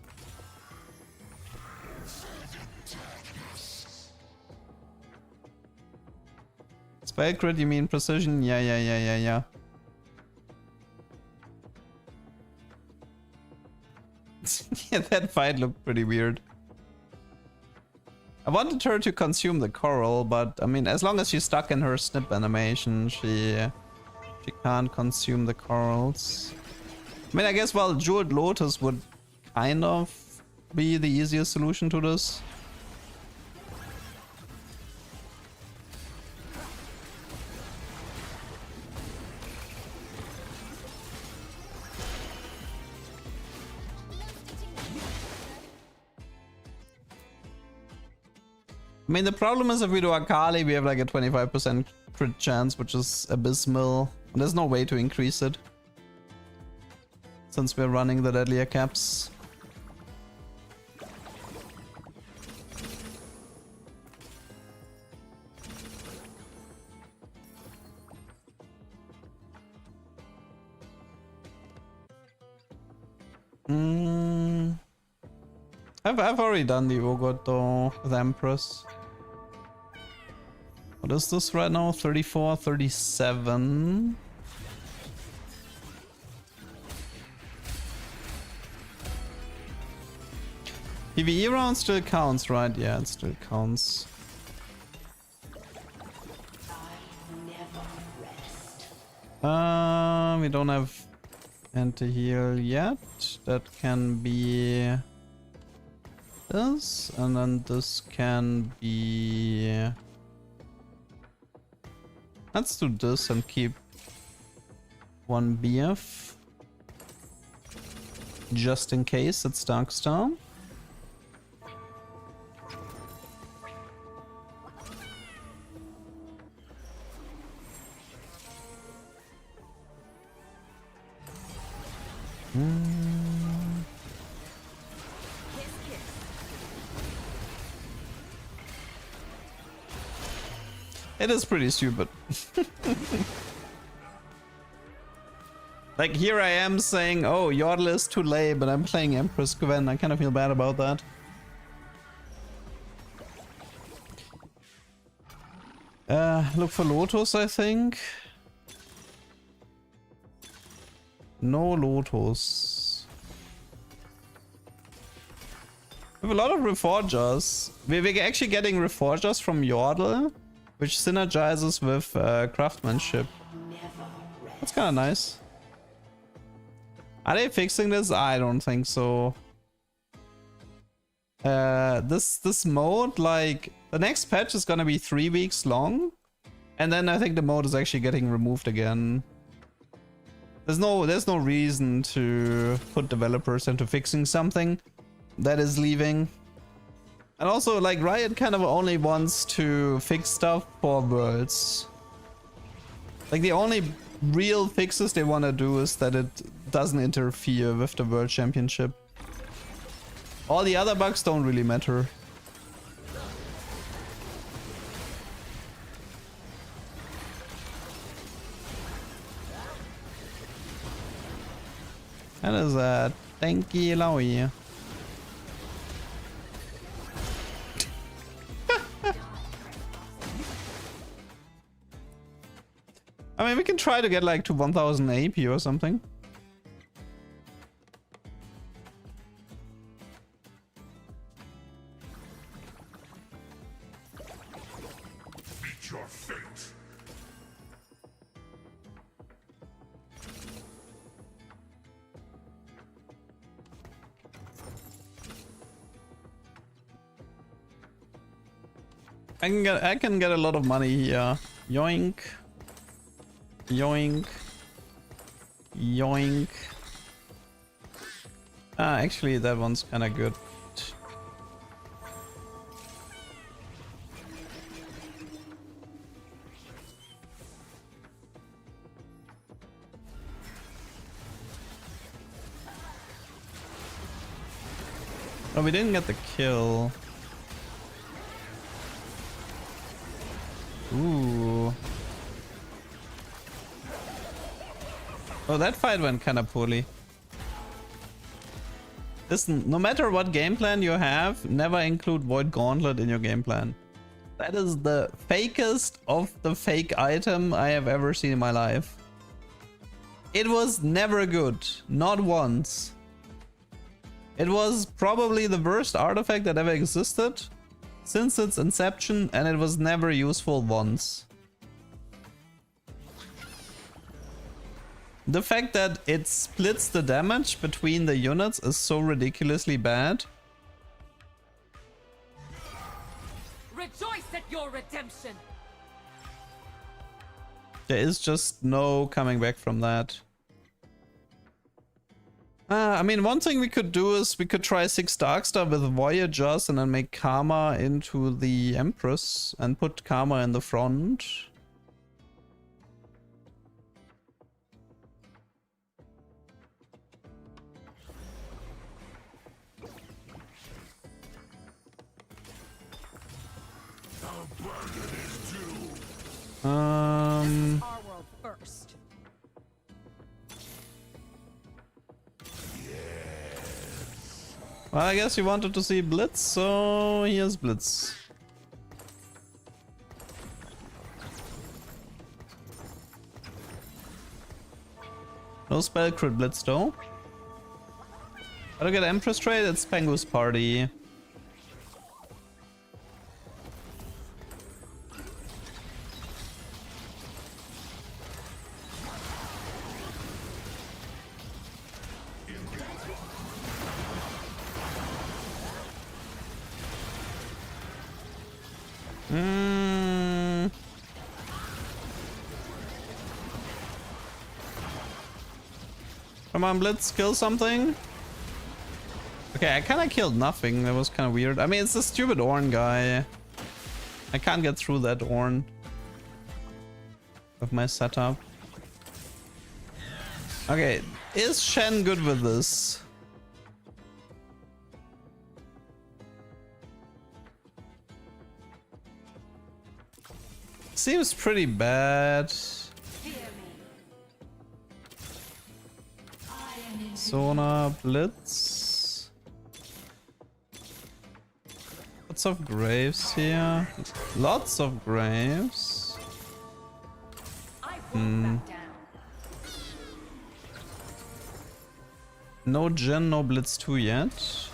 Spell crit, you mean precision? Yeah. Yeah, that fight looked pretty weird. I wanted her to consume the coral, but I mean, as long as she's stuck in her snip animation, she can't consume the corals. I mean, I guess, well, Jeweled Lotus would kind of be the easiest solution to this. I mean, the problem is if we do Akali, we have like a 25% crit chance, which is abysmal. And there's no way to increase it, since we're running the deadlier caps. I've already done the Urgot though with Empress. What is this right now? 34, 37. PvE round still counts, right? Yeah, it still counts. We don't have anti-heal yet. That can be this, and then this can be... Let's do this and keep one BF. Just in case it's Darkstar. It is pretty stupid. Like, here I am saying, oh, Yordle is too late, but I'm playing Empress Gwen. I kind of feel bad about that. Look for Lotus, I think. No Lotus. We have a lot of Reforgers. We're actually getting Reforgers from Yordle, which synergizes with craftsmanship. That's kind of nice. Are they fixing this? I don't think so. This mode, like, the next patch is gonna be 3 weeks long, and then I think the mode is actually getting removed again. There's no reason to put developers into fixing something that is leaving. And also, like, Riot kind of only wants to fix stuff for Worlds. Like, the only real fixes they want to do is that it doesn't interfere with the World Championship. All the other bugs don't really matter. That is a tanky Lowy. I mean, we can try to get like to 1000 AP or something. Meet your fate. I can get a lot of money here. Yoink. Yoink. Yoink. Ah, actually that one's kinda good. Oh, we didn't get the kill. Ooh. Oh, that fight went kind of poorly. Listen, no matter what game plan you have, never include Void Gauntlet in your game plan. That is the fakest of the fake item I have ever seen in my life. It was never good. Not once. It was probably the worst artifact that ever existed since its inception, and it was never useful once. The fact that it splits the damage between the units is so ridiculously bad. Rejoice at your redemption. There is just no coming back from that. I mean, one thing we could do is we could try 6 Darkstar with Voyagers and then make Karma into the Empress and put Karma in the front. Our world first. Well, I guess you wanted to see Blitz, so here's Blitz. No spell crit Blitz though. How to get Empress trade? It's Pengu's party. Come on, Blitz, kill something. Okay, I kind of killed nothing. That was kind of weird. I mean, it's the stupid Ornn guy. I can't get through that Ornn with my setup. Okay, is Shen good with this? Seems pretty bad. Sona, Blitz. Lots of graves here. Lots of graves. No Jin, no Blitz 2 yet.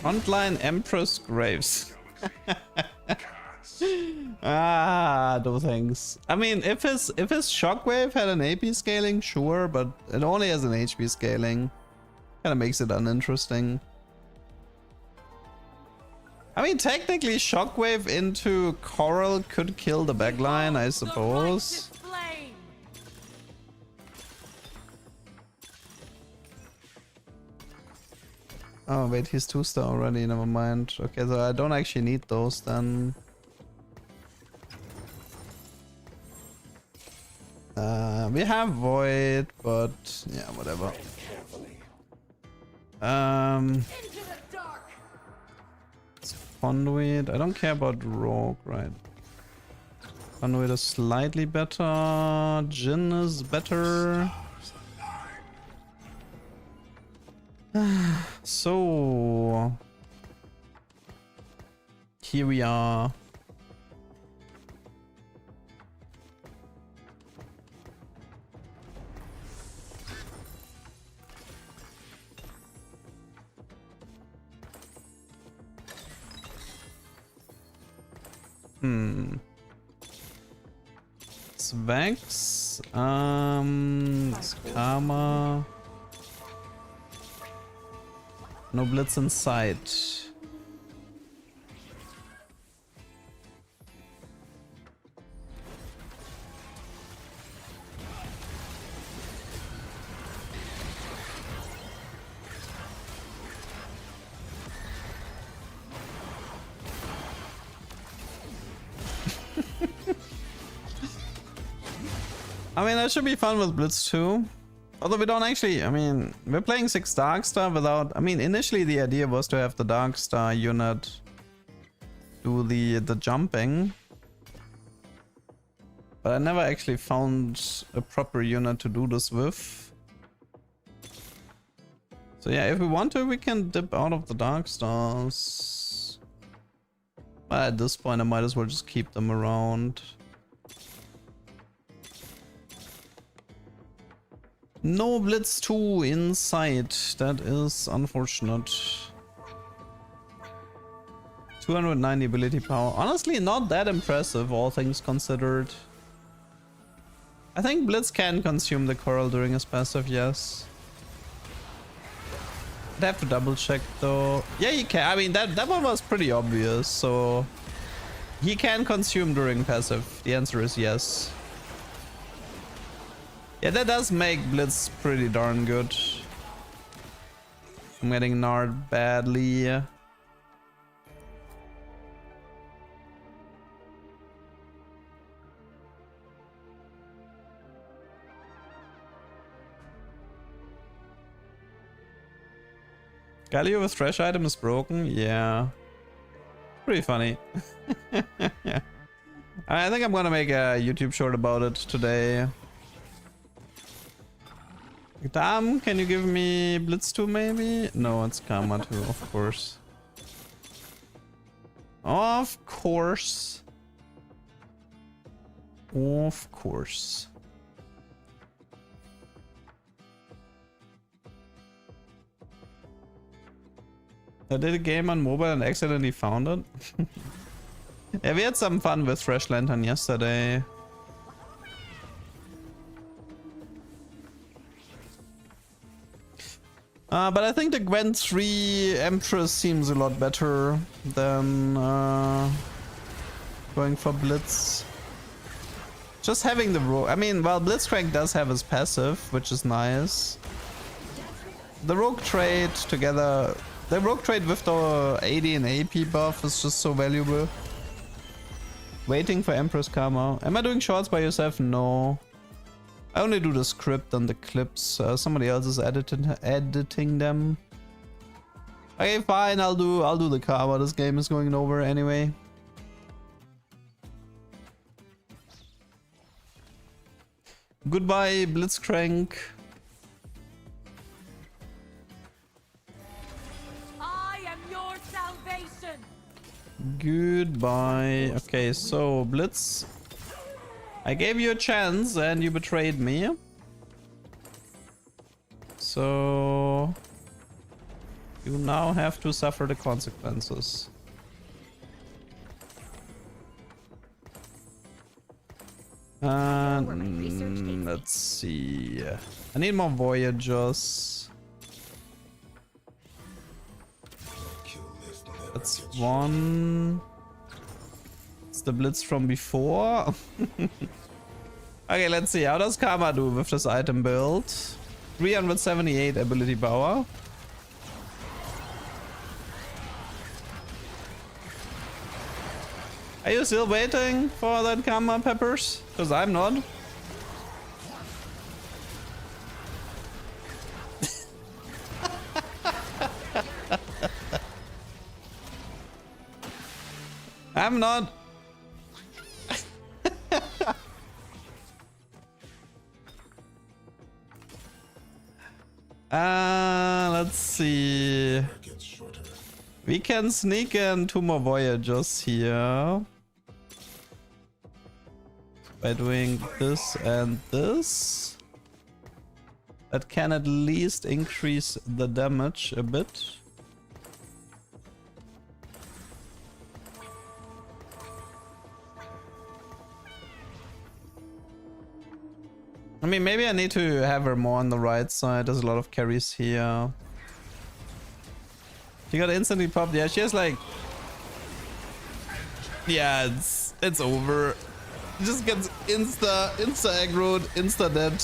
Frontline Empress Graves. No thanks. I mean, if his Shockwave had an AP scaling, sure, but it only has an HP scaling. Kind of makes it uninteresting. I mean, technically, Shockwave into Coral could kill the backline, I suppose. Oh wait, he's 2-star already, never mind. Okay, so I don't actually need those then. We have Void, but yeah, whatever. It's Conduit. I don't care about Rogue, right? Conduit is slightly better. Jin is better. So here we are. It's Vex. It's Karma. No Blitz in sight. I mean, that should be fun with Blitz too. Although we don't actually, I mean, we're playing 6 Darkstar without, I mean, initially the idea was to have the Darkstar unit do the jumping. But I never actually found a proper unit to do this with. So yeah, if we want to, we can dip out of the Dark Stars. But at this point, I might as well just keep them around. No Blitz 2 in sight. That is unfortunate. 290 ability power. Honestly, not that impressive, all things considered. I think Blitz can consume the coral during his passive, yes. I'd have to double check though. Yeah, he can. I mean, that one was pretty obvious, so... He can consume during passive. The answer is yes. Yeah, that does make Blitz pretty darn good. I'm getting gnarred badly. Galio with trash item is broken? Yeah. Pretty funny. Yeah. I think I'm gonna make a YouTube short about it today. Damn, can you give me Blitz 2 maybe? No, it's Karma 2, of course. Of course. Of course. I did a game on mobile and accidentally found it. Yeah, we had some fun with Fresh Lantern yesterday. But I think the Gwen 3 Empress seems a lot better than going for Blitz. Just having the rogue. I mean, well, Blitzcrank does have his passive, which is nice. The rogue trade together. The rogue trade with the 80 and AP buff is just so valuable. Waiting for Empress Karma. Am I doing shorts by yourself? No. I only do the script and the clips. Somebody else is editing them. Okay, fine. I'll do the Karma. This game is going over anyway. Goodbye, Blitzcrank. Goodbye. Okay, so Blitz, I gave you a chance and you betrayed me. So you now have to suffer the consequences. Let's see. I need more Voyagers. That's one. It's the Blitz from before. Okay, let's see. How does Karma do with this item build? 378 ability power. Are you still waiting for that Karma, Peppers? Because I'm not. I'm not. Let's see. We can sneak in 2 more Voyagers here by doing this and this. That can at least increase the damage a bit. I mean, maybe I need to have her more on the right side. There's a lot of carries here. She got instantly popped. Yeah, she has like... Yeah, it's over. She just gets insta aggroed, insta dead.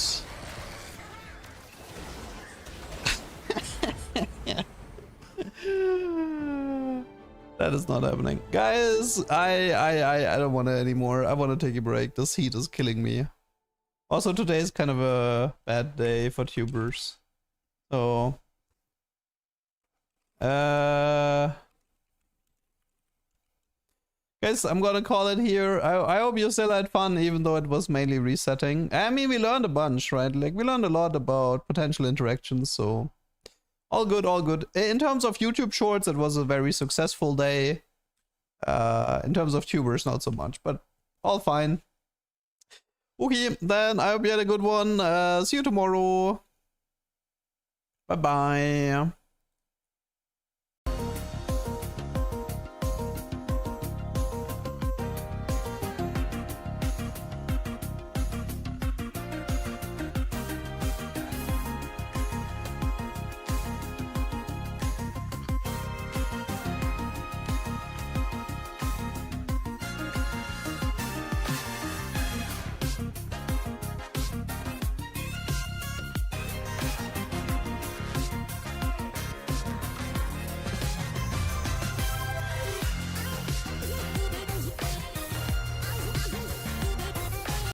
That is not happening. Guys, I don't want it anymore. I want to take a break. This heat is killing me. Also, today is kind of a bad day for tubers. So... Guys, I'm gonna call it here. I hope you still had fun, even though it was mainly resetting. I mean, we learned a bunch, right? Like, we learned a lot about potential interactions, so... All good, all good. In terms of YouTube shorts, it was a very successful day. In terms of tubers, not so much, but all fine. Okay, then I hope you had a good one. See you tomorrow. Bye-bye.